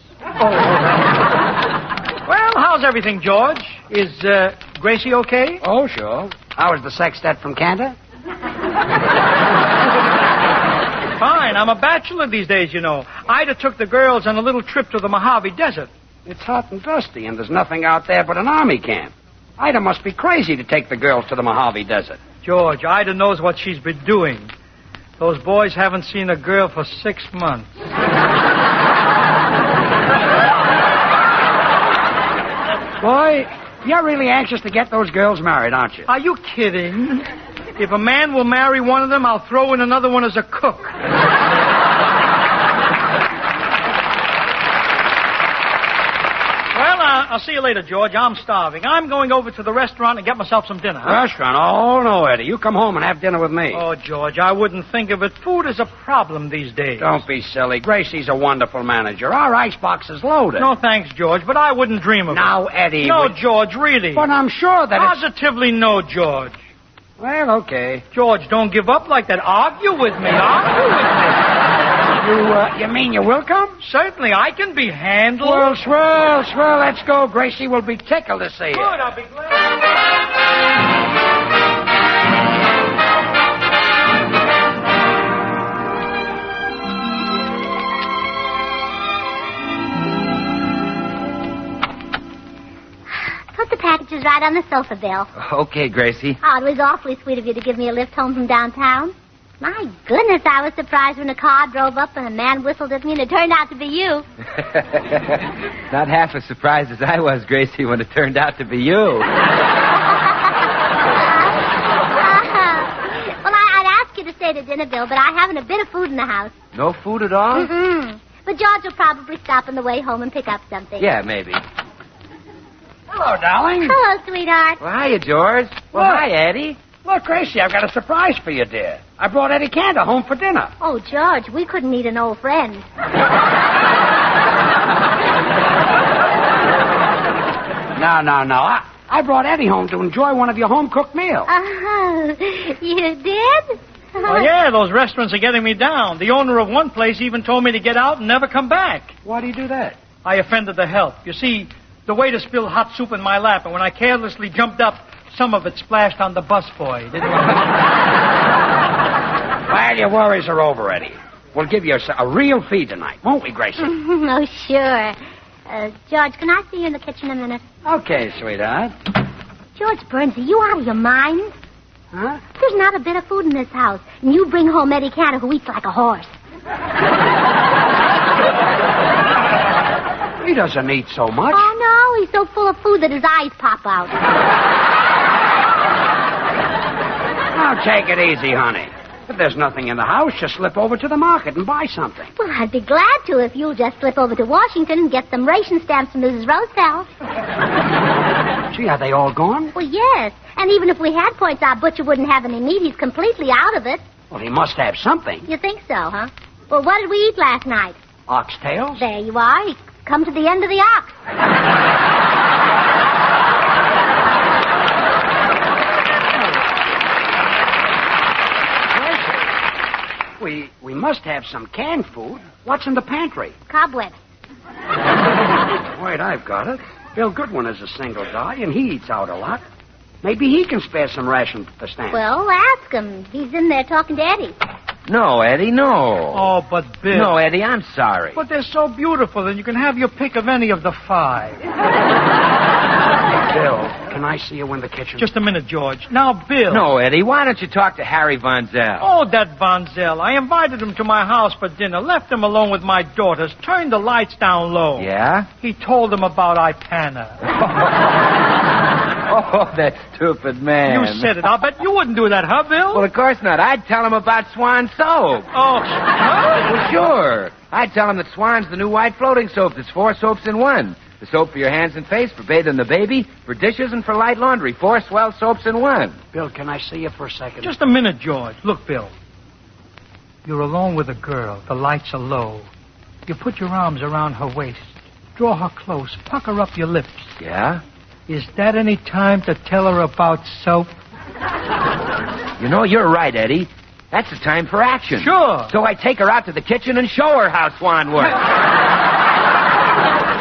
Well, how's everything, George? Is Gracie okay? Oh, sure. How was the sextet from Cantor? Fine. I'm a bachelor these days, you know. I'd have took the girls on a little trip to the Mojave Desert. It's hot and dusty, and there's nothing out there but an army camp. Ida must be crazy to take the girls to the Mojave Desert. George, Ida knows what she's been doing. Those boys haven't seen a girl for 6 months. Boy, you're really anxious to get those girls married, aren't you? Are you kidding? If a man will marry one of them, I'll throw in another one as a cook. Well, I'll see you later, George. I'm starving. I'm going over to the restaurant and get myself some dinner. Huh? Restaurant? Oh, no, Eddie. You come home and have dinner with me. Oh, George, I wouldn't think of it. Food is a problem these days. Don't be silly. Gracie's a wonderful manager. Our icebox is loaded. No, thanks, George, but I wouldn't dream of it. Now, Eddie... No, George, really. But I'm sure that Positively no, George. Well, okay. George, don't give up like that. Argue with me. You mean you will come? Certainly, I can be handled. Well, swell. Let's go. Gracie will be tickled to see you. Good, I'll be glad. Put the packages right on the sofa, Bill. Okay, Gracie. Oh, it was awfully sweet of you to give me a lift home from downtown. My goodness, I was surprised when a car drove up and a man whistled at me and it turned out to be you. Not half as surprised as I was, Gracie, when it turned out to be you. Well, I'd ask you to stay to dinner, Bill, but I haven't a bit of food in the house. No food at all? Mm-mm. But George will probably stop on the way home and pick up something. Yeah, maybe. Hello, darling. Hello, sweetheart. Well, hiya, George. Well, hi, Eddie. Look, Gracie, I've got a surprise for you, dear. I brought Eddie Cantor home for dinner. Oh, George, we couldn't need an old friend. No. I brought Eddie home to enjoy one of your home-cooked meals. Oh, you did? Oh, yeah, those restaurants are getting me down. The owner of one place even told me to get out and never come back. Why do you do that? I offended the help. You see, the waiter spilled hot soup in my lap, and when I carelessly jumped up, some of it splashed on the busboy. Well, your worries are over, Eddie. We'll give you a real feed tonight, won't we, Gracie? Oh, sure. George, can I see you in the kitchen a minute? Okay, sweetheart. George Burns, are you out of your mind? Huh? There's not a bit of food in this house, and you bring home Eddie Cantor, who eats like a horse. He doesn't eat so much. Oh, no, he's so full of food that his eyes pop out. Now, take it easy, honey. If there's nothing in the house, just slip over to the market and buy something. Well, I'd be glad to if you'll just slip over to Washington and get some ration stamps from Mrs. Roosevelt. Gee, are they all gone? Well, yes. And even if we had points, our butcher wouldn't have any meat. He's completely out of it. Well, he must have something. You think so, huh? Well, what did we eat last night? Oxtails? There you are. He's come to the end of the ox. We must have some canned food. What's in the pantry? Cobwebs. Wait, I've got it. Bill Goodwin is a single guy, and he eats out a lot. Maybe he can spare some ration for Stan. Well, ask him. He's in there talking to Eddie. No, Eddie, no. Oh, but Bill. No, Eddie, I'm sorry. But they're so beautiful, and you can have your pick of any of the 5. Bill, can I see you in the kitchen? Just a minute, George. Now, Bill. No, Eddie, why don't you talk to Harry Von Zell? Oh, that Von Zell. I invited him to my house for dinner, left him alone with my daughters, turned the lights down low. Yeah? He told them about Ipana. Oh, that stupid man. You said it. I'll bet you wouldn't do that, huh, Bill? Well, of course not. I'd tell him about Swan soap. Oh, well, sure. I'd tell him that Swan's the new white floating soap that's 4 soaps in 1. The soap for your hands and face, for bathing the baby, for dishes, and for light laundry. 4 swell soaps in 1. Bill, can I see you for a second? Just a minute, George. Look, Bill. You're alone with a girl. The lights are low. You put your arms around her waist. Draw her close. Pucker up your lips. Yeah? Is that any time to tell her about soap? You know, you're right, Eddie. That's the time for action. Sure. So I take her out to the kitchen and show her how Swan works.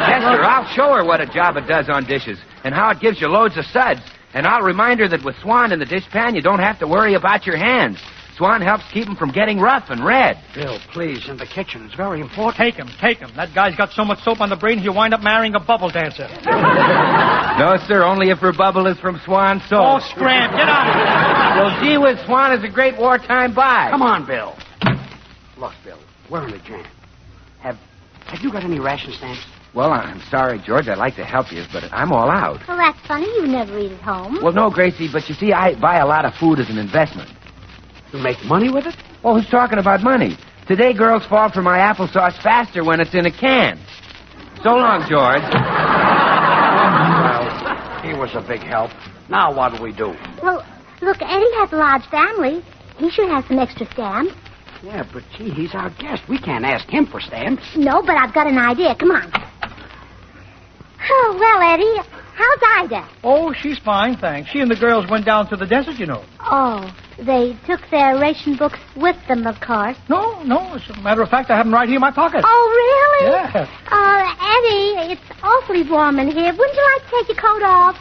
Yes, sir. I'll show her what a job it does on dishes and how it gives you loads of suds. And I'll remind her that with Swan in the dishpan, you don't have to worry about your hands. Swan helps keep him from getting rough and red. Bill, please, in the kitchen. It's very important. Take him. That guy's got so much soap on the brain he'll wind up marrying a bubble dancer. No, sir, only if her bubble is from Swan soap. Oh, scram, get out of here. Well, gee whiz, Swan is a great wartime buy. Come on, Bill. Look, Bill, we're in a jam. Have you got any ration stamps? Well, I'm sorry, George. I'd like to help you, but I'm all out. Well, that's funny. You never eat at home. Well, no, Gracie, but you see, I buy a lot of food as an investment. You make money with it? Well, who's talking about money? Today, girls fall for my applesauce faster when it's in a can. So long, George. Well, he was a big help. Now what do we do? Well, look, Eddie has a large family. He should have some extra stamps. Yeah, but gee, he's our guest. We can't ask him for stamps. No, but I've got an idea. Come on. Oh, well, Eddie, how's Ida? Oh, she's fine, thanks. She and the girls went down to the desert, you know. Oh, they took their ration books with them, of course. No. As a matter of fact, I have them right here in my pocket. Oh, really? Yeah. Eddie, it's awfully warm in here. Wouldn't you like to take your coat off?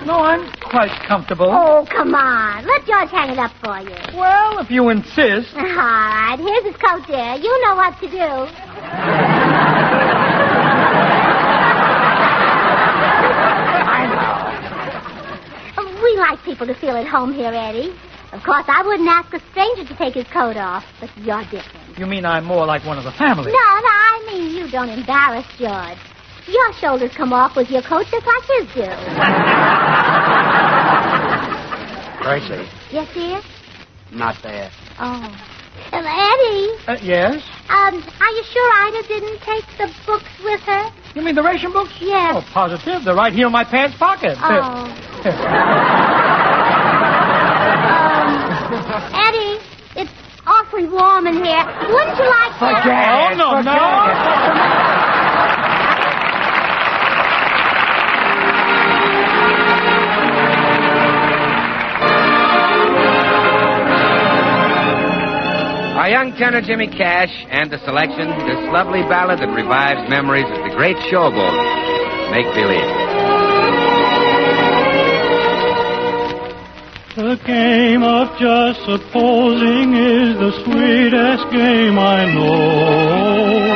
No, I'm quite comfortable. Oh, come on. Let George hang it up for you. Well, if you insist. All right. Here's his coat, dear. You know what to do. We like people to feel at home here, Eddie. Of course, I wouldn't ask a stranger to take his coat off, but you're different. You mean I'm more like one of the family? No, I mean you don't embarrass George. Your shoulders come off with your coat just like his do. Gracie. Yes, dear? Not there. Oh. Eddie? Yes? Are you sure Ida didn't take the books with her? You mean the ration books? Yes. Oh, positive. They're right here in my pants pocket. Oh. Eddie, it's awfully warm in here. Wouldn't you like to... Oh, no. Our young tenor Jimmy Cash and the selection, this lovely ballad that revives memories of the great showboat, Make Believe. The game of just supposing is the sweetest game I know.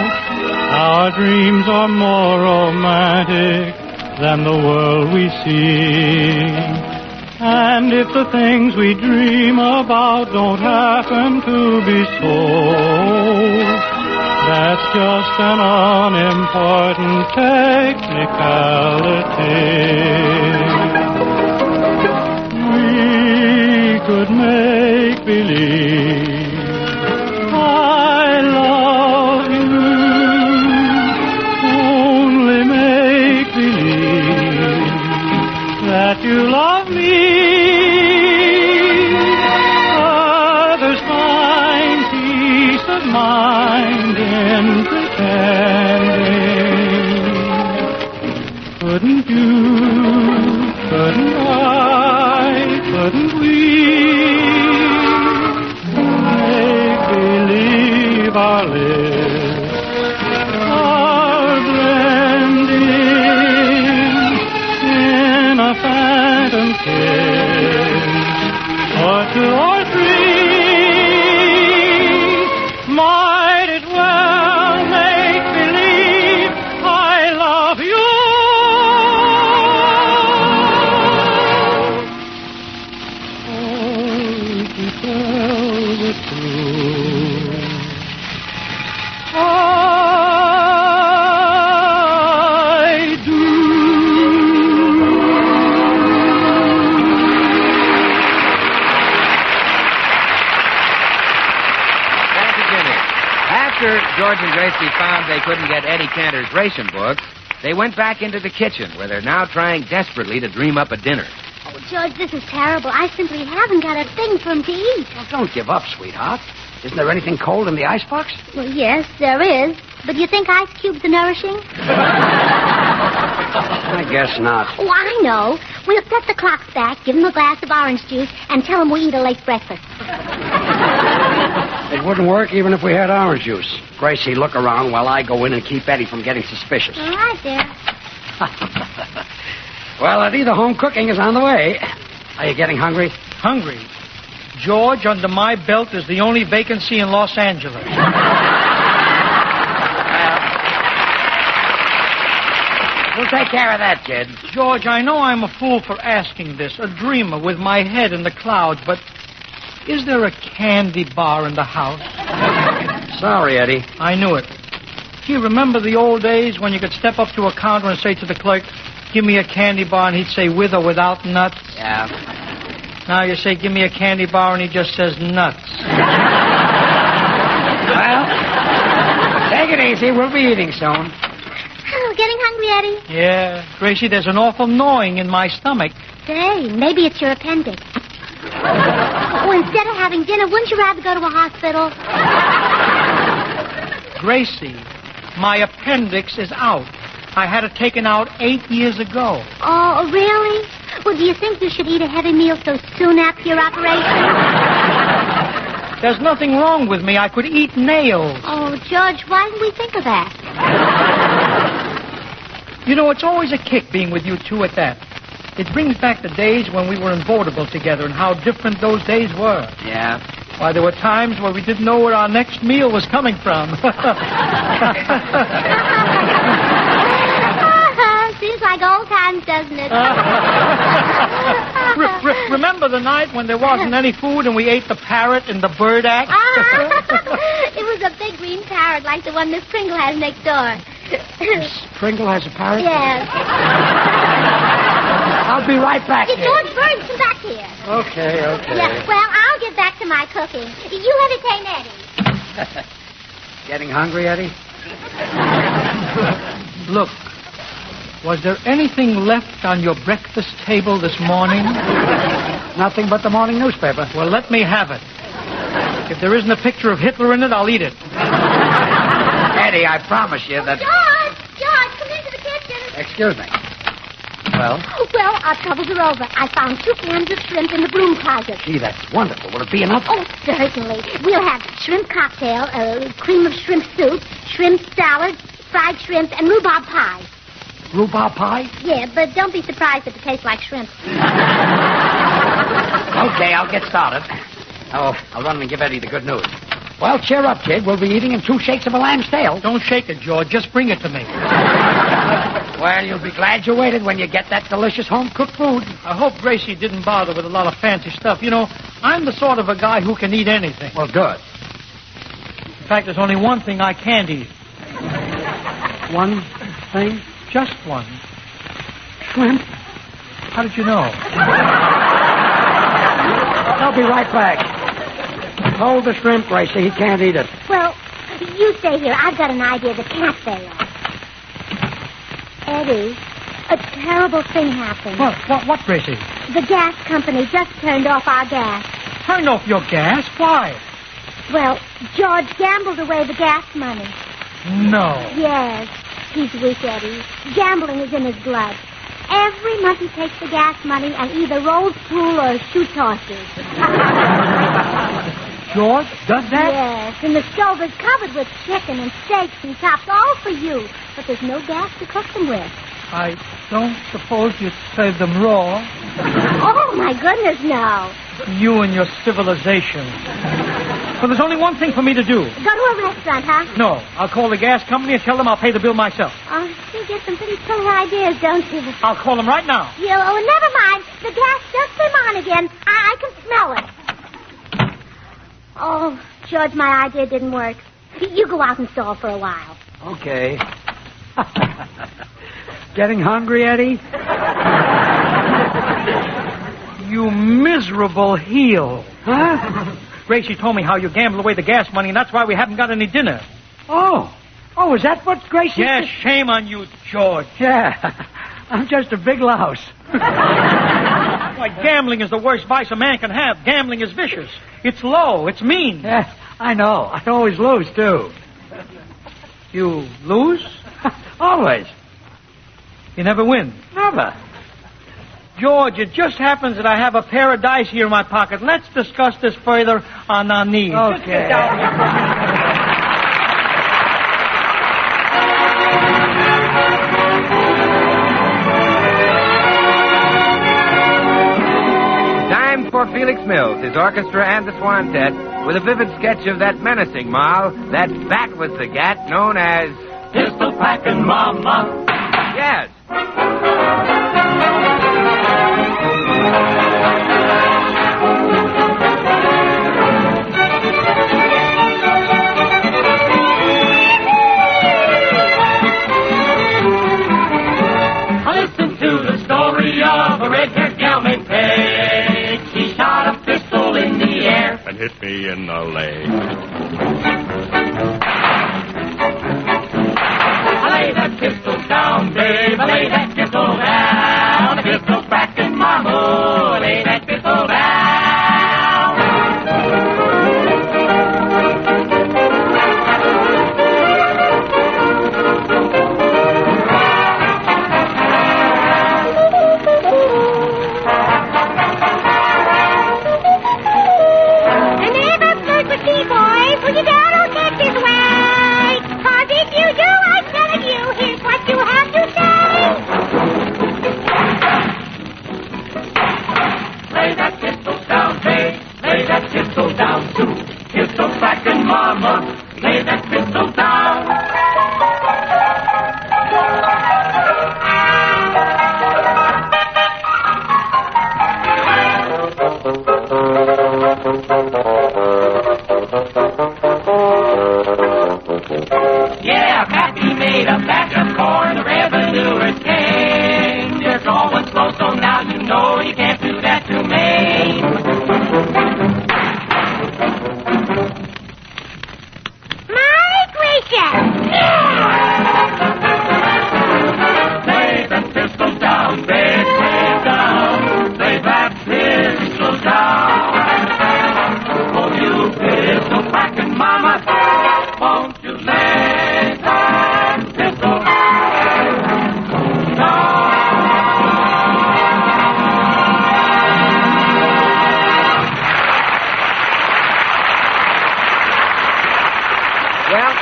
Our dreams are more romantic than the world we see. And if the things we dream about don't happen to be so, that's just an unimportant technicality. We could make believe I love you, only make believe that you love me. Others find peace of mind in pretending. Couldn't you, couldn't I, couldn't we make believe our lips are blending in a phantom kiss, or two or three, might it well make believe I love you. Oh, to tell the truth, I do. After George and Gracie found they couldn't get Eddie Cantor's ration books, they went back into the kitchen, where they're now trying desperately to dream up a dinner. Oh, George, this is terrible. I simply haven't got a thing for him to eat. Well, don't give up, sweetheart. Isn't there anything cold in the icebox? Well, yes, there is. But do you think ice cubes are nourishing? I guess not. Oh, I know. We'll set the clocks back, give him a glass of orange juice, and tell him we eat a late breakfast. It wouldn't work even if we had orange juice. Gracie, look around while I go in and keep Eddie from getting suspicious. All right, dear. Well, Eddie, the home cooking is on the way. Are you getting hungry? Hungry? George, under my belt is the only vacancy in Los Angeles. We'll take care of that, kid. George, I know I'm a fool for asking this, a dreamer with my head in the clouds, but is there a candy bar in the house? Sorry, Eddie. I knew it. Do you remember the old days when you could step up to a counter and say to the clerk, give me a candy bar, and he'd say with or without nuts? Yeah. Now you say, give me a candy bar, and he just says nuts. Well, take it easy. We'll be eating soon. Oh, getting hungry, Eddie? Yeah, Gracie, there's an awful gnawing in my stomach. Say, maybe it's your appendix. Oh, instead of having dinner, wouldn't you rather go to a hospital? Gracie, my appendix is out. I had it taken out 8 years ago. Oh, really? Well, do you think you should eat a heavy meal so soon after your operation? There's nothing wrong with me. I could eat nails. Oh, George, why didn't we think of that? You know, it's always a kick being with you two at that. It brings back the days when we were in vaudeville together and how different those days were. Yeah. Why, there were times where we didn't know where our next meal was coming from. Seems like old times, doesn't it? Remember the night when there wasn't any food and we ate the parrot in the bird act? It was a big green parrot like the one Miss Pringle has next door. Miss Pringle has a parrot? Yes. I'll be right back. Hey, George Burns, come back here. Okay. Yeah, well, I'll get back to my cooking. You entertain Eddie. Getting hungry, Eddie? Look, was there anything left on your breakfast table this morning? Nothing but the morning newspaper. Well, let me have it. If there isn't a picture of Hitler in it, I'll eat it. Eddie, I promise you that... George, come into the kitchen. Excuse me. Well? Well, our troubles are over. I found 2 cans of shrimp in the broom closet. Gee, that's wonderful. Will it be enough? Oh, certainly. We'll have shrimp cocktail, cream of shrimp soup, shrimp salad, fried shrimp, and rhubarb pie. Rhubarb pie? Yeah, but don't be surprised if it tastes like shrimp. Okay, I'll get started. Oh, I'll run and give Eddie the good news. Well, cheer up, kid. We'll be eating in 2 shakes of a lamb's tail. Don't shake it, George. Just bring it to me. Well, you'll be glad you waited when you get that delicious home-cooked food. I hope Gracie didn't bother with a lot of fancy stuff. You know, I'm the sort of a guy who can eat anything. Well, good. In fact, there's only one thing I can't eat. One thing? Just one. Shrimp? How did you know? I'll be right back. Hold the shrimp, Gracie. He can't eat it. Well, you stay here. I've got an idea that can't fail. Eddie, a terrible thing happened. What, Gracie? The gas company just turned off our gas. Turned off your gas? Why? Well, George gambled away the gas money. No. Yes. He's weak, Eddie. Gambling is in his blood. Every month he takes the gas money and either rolls pool or shoots horses. George does that? Yes, and the stove is covered with chicken and steaks and chops, all for you. But there's no gas to cook them with. I don't suppose you'd serve them raw. Oh, my goodness, no. You and your civilization. Well, there's only one thing for me to do. Go to a restaurant, huh? No, I'll call the gas company and tell them I'll pay the bill myself. Oh, you get some pretty killer ideas, don't you? I'll call them right now. Oh, never mind. The gas just came on again. I can smell it. Oh, George, my idea didn't work. You go out and stall for a while. Okay. Getting hungry, Eddie? You miserable heel. Huh? Gracie told me how you gambled away the gas money, and that's why we haven't got any dinner. Oh, is that what Gracie... Yeah, shame on you, George. Yeah, I'm just a big louse. Why, gambling is the worst vice a man can have. Gambling is vicious. It's low. It's mean. Yeah, I know. I always lose, too. You lose? Always. You never win? Never. George, it just happens that I have a pair of dice here in my pocket. Let's discuss this further on our knees. Okay. Time for Felix Mills, his orchestra, and the Swantet, with a vivid sketch of that menacing Moll, that bat with the gat known as... Pistol Packin' Mama. Yes. Listen to the story of a red-haired gal named Peg. She shot a pistol in the air and hit me in the leg. I lay that pistol down, babe. I lay that pistol down. Pistol Packin' Mama. Lay that pistol down. Yeah, Pappy made a batch of corn, the revenuers came. They're going slow, so now you know you can't do that to me. My gracious! Lay that pistol down, babe, lay it down. Lay that pistol down. Oh, you pistol packing mama, won't you lay that pistol down? Well,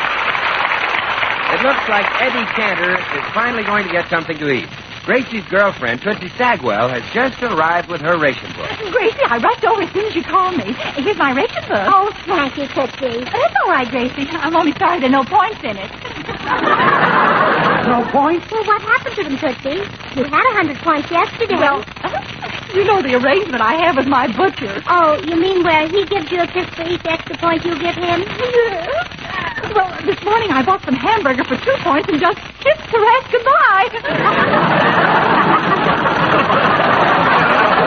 it looks like Eddie Cantor is finally going to get something to eat. Gracie's girlfriend, Tootsie Sagwell, has just arrived with her ration book. Gracie, I rushed over as soon as you called me. Here's my ration book. Oh, thank you, Tootsie. That's all right, Gracie. I'm only sorry there are no points in it. No points? Well, what happened to them, Tootsie? You had 100 points yesterday. Well, you know the arrangement I have with my butcher. Oh, you mean where he gives you a tip for each extra point you give him? Yeah. Well, this morning I bought some hamburger for 2 points and just kissed her ass goodbye.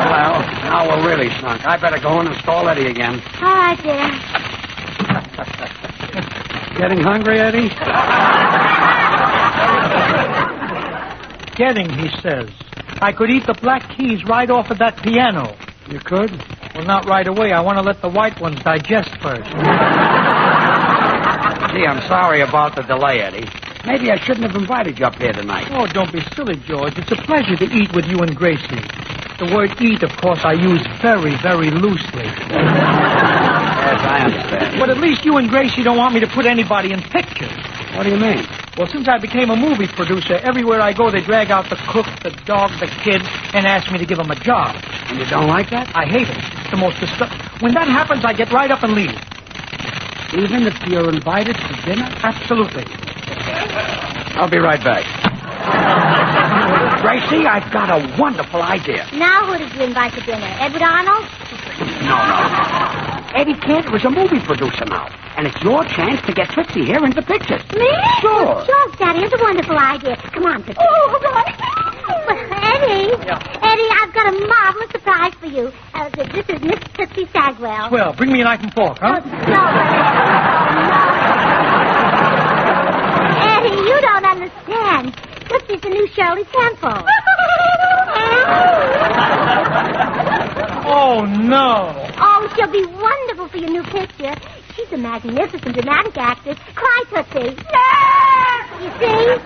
Well, now we're really sunk. I better go and install Eddie again. All right, dear. Getting hungry, Eddie? Getting, he says. I could eat the black keys right off of that piano. You could? Well, not right away. I want to let the white ones digest first. Gee, I'm sorry about the delay, Eddie. Maybe I shouldn't have invited you up here tonight. Oh, don't be silly, George. It's a pleasure to eat with you and Gracie. The word eat, of course, I use very, very loosely. Yes, I understand. But at least you and Gracie don't want me to put anybody in pictures. What do you mean? Well, since I became a movie producer, everywhere I go, they drag out the cook, the dog, the kids, and ask me to give them a job. And you don't like that? I hate it. It's the most disgusting. When that happens, I get right up and leave. Even if you're invited to dinner? Absolutely. I'll be right back. Gracie, I've got a wonderful idea. Now who did you invite to dinner? Edward Arnold? No. Eddie Cantor is a movie producer now. And it's your chance to get Tootsie here in the pictures. Me? Sure. Sure, that is a wonderful idea. Come on, Tootsie. Oh, right. Well, Eddie. Yeah. Eddie, I've got a marvelous surprise for you. This is Miss Tootsie Sagwell. Well, bring me a knife and fork, huh? No. Eddie, you don't understand. Tootsie's the new Shirley Temple. Oh, no. Oh, she'll be wonderful for your new picture. She's a magnificent dramatic actress. Cry, Tootsie. You see?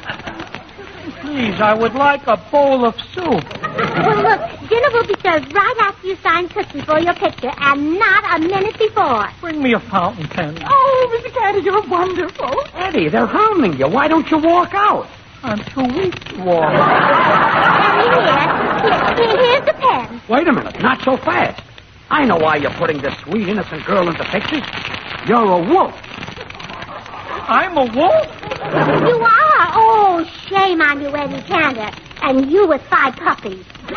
Please, I would like a bowl of soup. Well, look, dinner will be served right after you sign Tootsie for your picture, and not a minute before. Bring me a fountain pen. Oh, Mr. Cantor, you're wonderful. Eddie, they're hounding you. Why don't you walk out? I'm too weak to walk. Here's the pen. Wait a minute. Not so fast. I know why you're putting this sweet, innocent girl into pictures. You're a wolf. I'm a wolf? You are? Oh, shame on you, Eddie Cantor. And you with 5 puppies. She's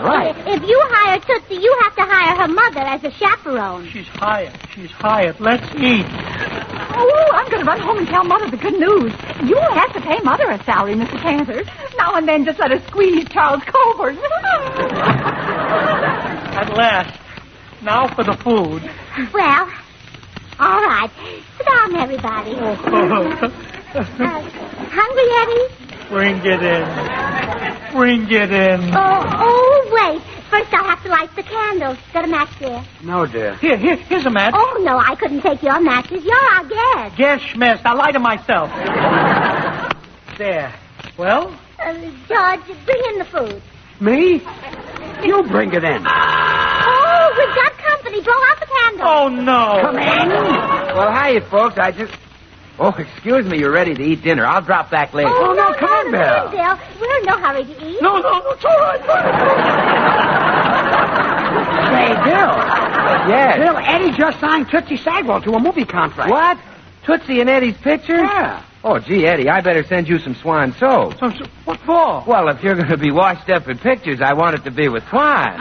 right. If you hire Tootsie, you have to hire her mother as a chaperone. She's hired. Let's eat. Oh, I'm going to run home and tell Mother the good news. You won't have to pay Mother a salary, Mr. Cantor. Now and then, just let her squeeze Charles Colbert. At last. Now for the food. Well, all right. Sit down, everybody. Hungry, Eddie? Bring it in. Oh, wait. First, I'll have to light the candles. Got a match there? No, dear. Here's a match. Oh, no, I couldn't take your matches. You're our guest. Guess schmest. I'll light them myself. There. Well? George, bring in the food. Me? You bring it in. Oh, we've got company. Blow out the candles. Oh, no. Come in. Well, hiya, folks. Oh, excuse me. You're ready to eat dinner. I'll drop back later. Oh, no, come in, Bill. Bill. We're in no hurry to eat. No, it's all right. Say, Bill. Yes. Bill, Eddie just signed Tootsie Sagwell to a movie contract. What? Tootsie and Eddie's picture? Yeah. Oh, gee, Eddie, I better send you some Swan soap. What for? Well, if you're going to be washed up in pictures, I want it to be with Swan.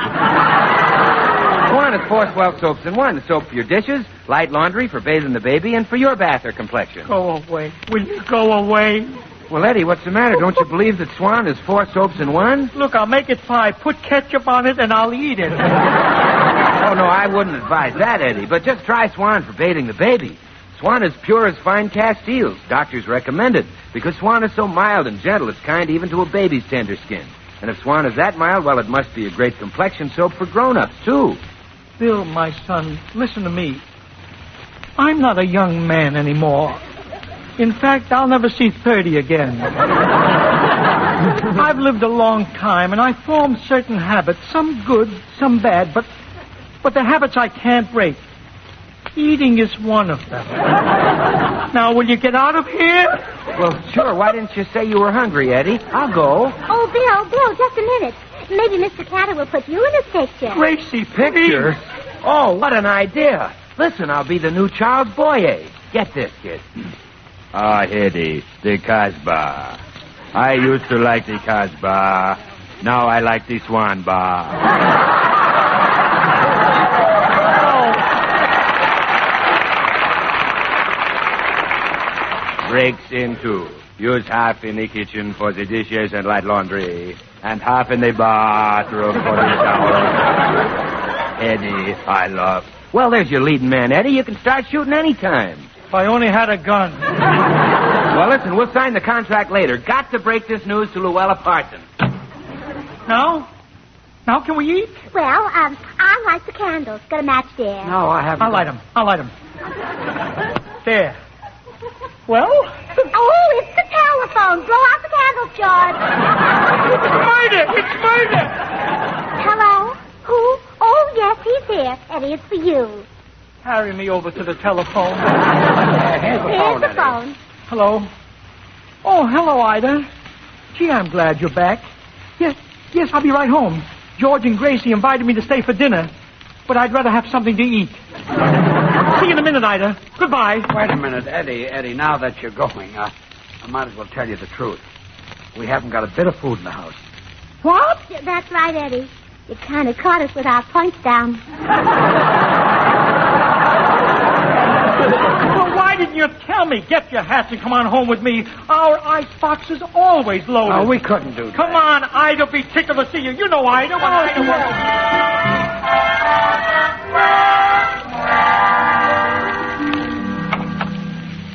Swan is 4 swell soaps in one. Soap for your dishes, light laundry for bathing the baby, and for your bath or complexion. Go away. Will you go away? Well, Eddie, what's the matter? Don't you believe that Swan is 4 soaps in one? Look, I'll make it 5. Put ketchup on it, and I'll eat it. Oh, no, I wouldn't advise that, Eddie. But just try Swan for bathing the baby. Swan is pure as fine cast eels. Doctors recommend it because Swan is so mild and gentle, it's kind even to a baby's tender skin. And if Swan is that mild, well, it must be a great complexion soap for grown-ups, too. Bill, my son, listen to me. I'm not a young man anymore. In fact, I'll never see 30 again. I've lived a long time, and I formed certain habits, some good, some bad, but the habits I can't break. Eating is one of them. Now, will you get out of here? Well, sure. Why didn't you say you were hungry, Eddie? I'll go. Oh, Bill, just a minute. Maybe Mr. Cantor will put you in his picture. Gracie, picture? Oh, what an idea. Listen, I'll be the new Charles Boyer. Get this, kid. Ah, Eddie, the Casbah. I used to like the Casbah. Now I like the Swan Bar. Breaks in 2. Use half in the kitchen for the dishes and light laundry, and half in the bathroom for the shower. Eddie, I love. Well, there's your leading man, Eddie. You can start shooting any time. If I only had a gun. Well, listen, we'll sign the contract later. Got to break this news to Luella Parsons. Now can we eat? Well, I'll light the candles. Got a match there. No, I haven't. I'll light them. There. Well? Oh, it's the telephone. Blow out the candles, George. It's murder. Hello? Who? Oh, yes, he's here. Eddie, it's for you. Carry me over to the telephone. Here's the phone. Hello. Oh, hello, Ida. Gee, I'm glad you're back. Yes, I'll be right home. George and Gracie invited me to stay for dinner, but I'd rather have something to eat. See you in a minute, Ida. Goodbye. Wait a minute, Eddie, now that you're going, I might as well tell you the truth. We haven't got a bit of food in the house. What? That's right, Eddie. You kind of caught us with our points down. Well, why didn't you tell me? Get your hats and come on home with me. Our icebox is always loaded. No, we couldn't do that. Come on, Ida'll be tickled to see you. You know Ida. When Ida wants...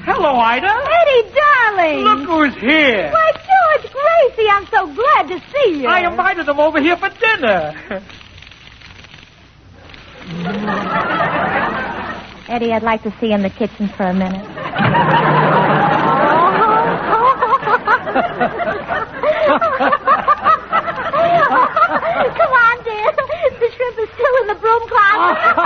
Hello, Ida. Eddie, darling. Look who's here. Why, George, Gracie, I'm so glad to see you. I invited them over here for dinner. Eddie, I'd like to see you in the kitchen for a minute. Come on, dear. The shrimp is still in the broom closet.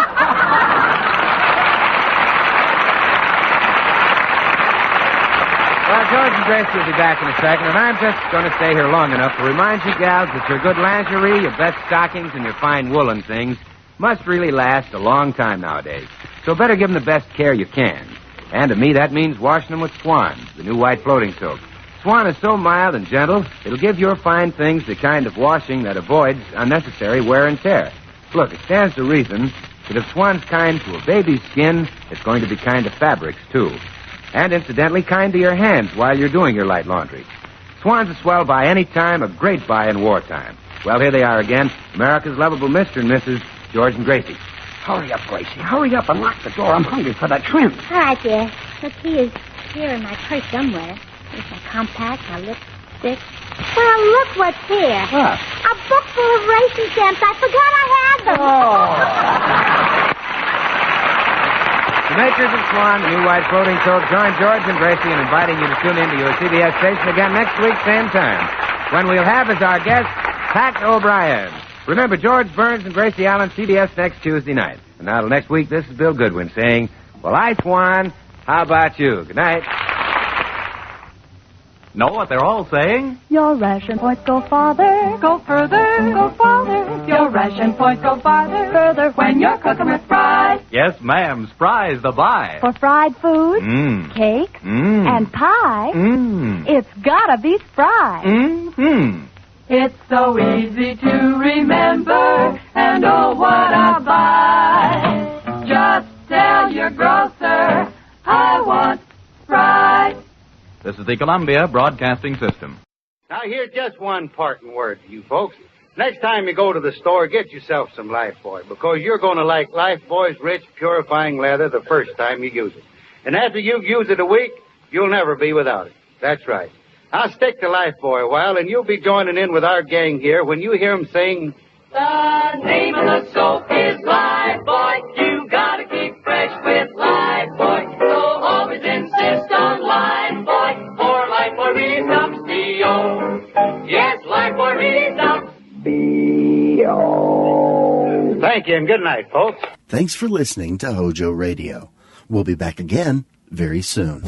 Well, George and Gracie will be back in a second, and I'm just going to stay here long enough to remind you gals that your good lingerie, your best stockings, and your fine woolen things must really last a long time nowadays. So better give them the best care you can. And to me, that means washing them with Swan, the new white floating soap. Swan is so mild and gentle, it'll give your fine things the kind of washing that avoids unnecessary wear and tear. Look, it stands to reason that if Swan's kind to a baby's skin, it's going to be kind to fabrics, too. And incidentally, kind to your hands while you're doing your light laundry. Swan's a swell buy any time, a great buy in wartime. Well, here they are again, America's lovable Mr. and Mrs. George and Gracie. Hurry up, Gracie. Hurry up and lock the door. I'm hungry for that shrimp. All right, dear. The key is here in my purse somewhere. Here's my compact, my lipstick. Well, look what's here. What? A book full of racing stamps. I forgot I had them. The makers of Swan, the new white floating soap, join George and Gracie in inviting you to tune in to your CBS station again next week, same time, when we'll have as our guest Pat O'Brien. Remember, George Burns and Gracie Allen, CBS next Tuesday night. And now till next week, this is Bill Goodwin saying, well, I, Swan, how about you? Good night. Know what they're all saying? Your ration points go farther, go further, go farther. Your ration points go farther, further when you're cooking with fries. Yes, ma'am. Spry's the buy. For fried food, cake, and pie, it's gotta be Spry. It's so easy to remember, and oh, what a buy. Just tell your grocer, I want Spry. This is the Columbia Broadcasting System. Now, here's just one parting word to you folks. Next time you go to the store, get yourself some Lifebuoy, because you're going to like Lifebuoy's rich, purifying leather the first time you use it. And after you use it a week, you'll never be without it. That's right. Now, stick to Lifebuoy a while, and you'll be joining in with our gang here when you hear them sing, the name of the soap is Lifebuoy. You gotta keep fresh with Lifebuoy. So always insist on Lifebuoy. For Lifebuoy really dumps D.O. Yes, Lifebuoy really dumps D.O. Thank you, and good night, folks. Thanks for listening to HOJO Radio. We'll be back again very soon.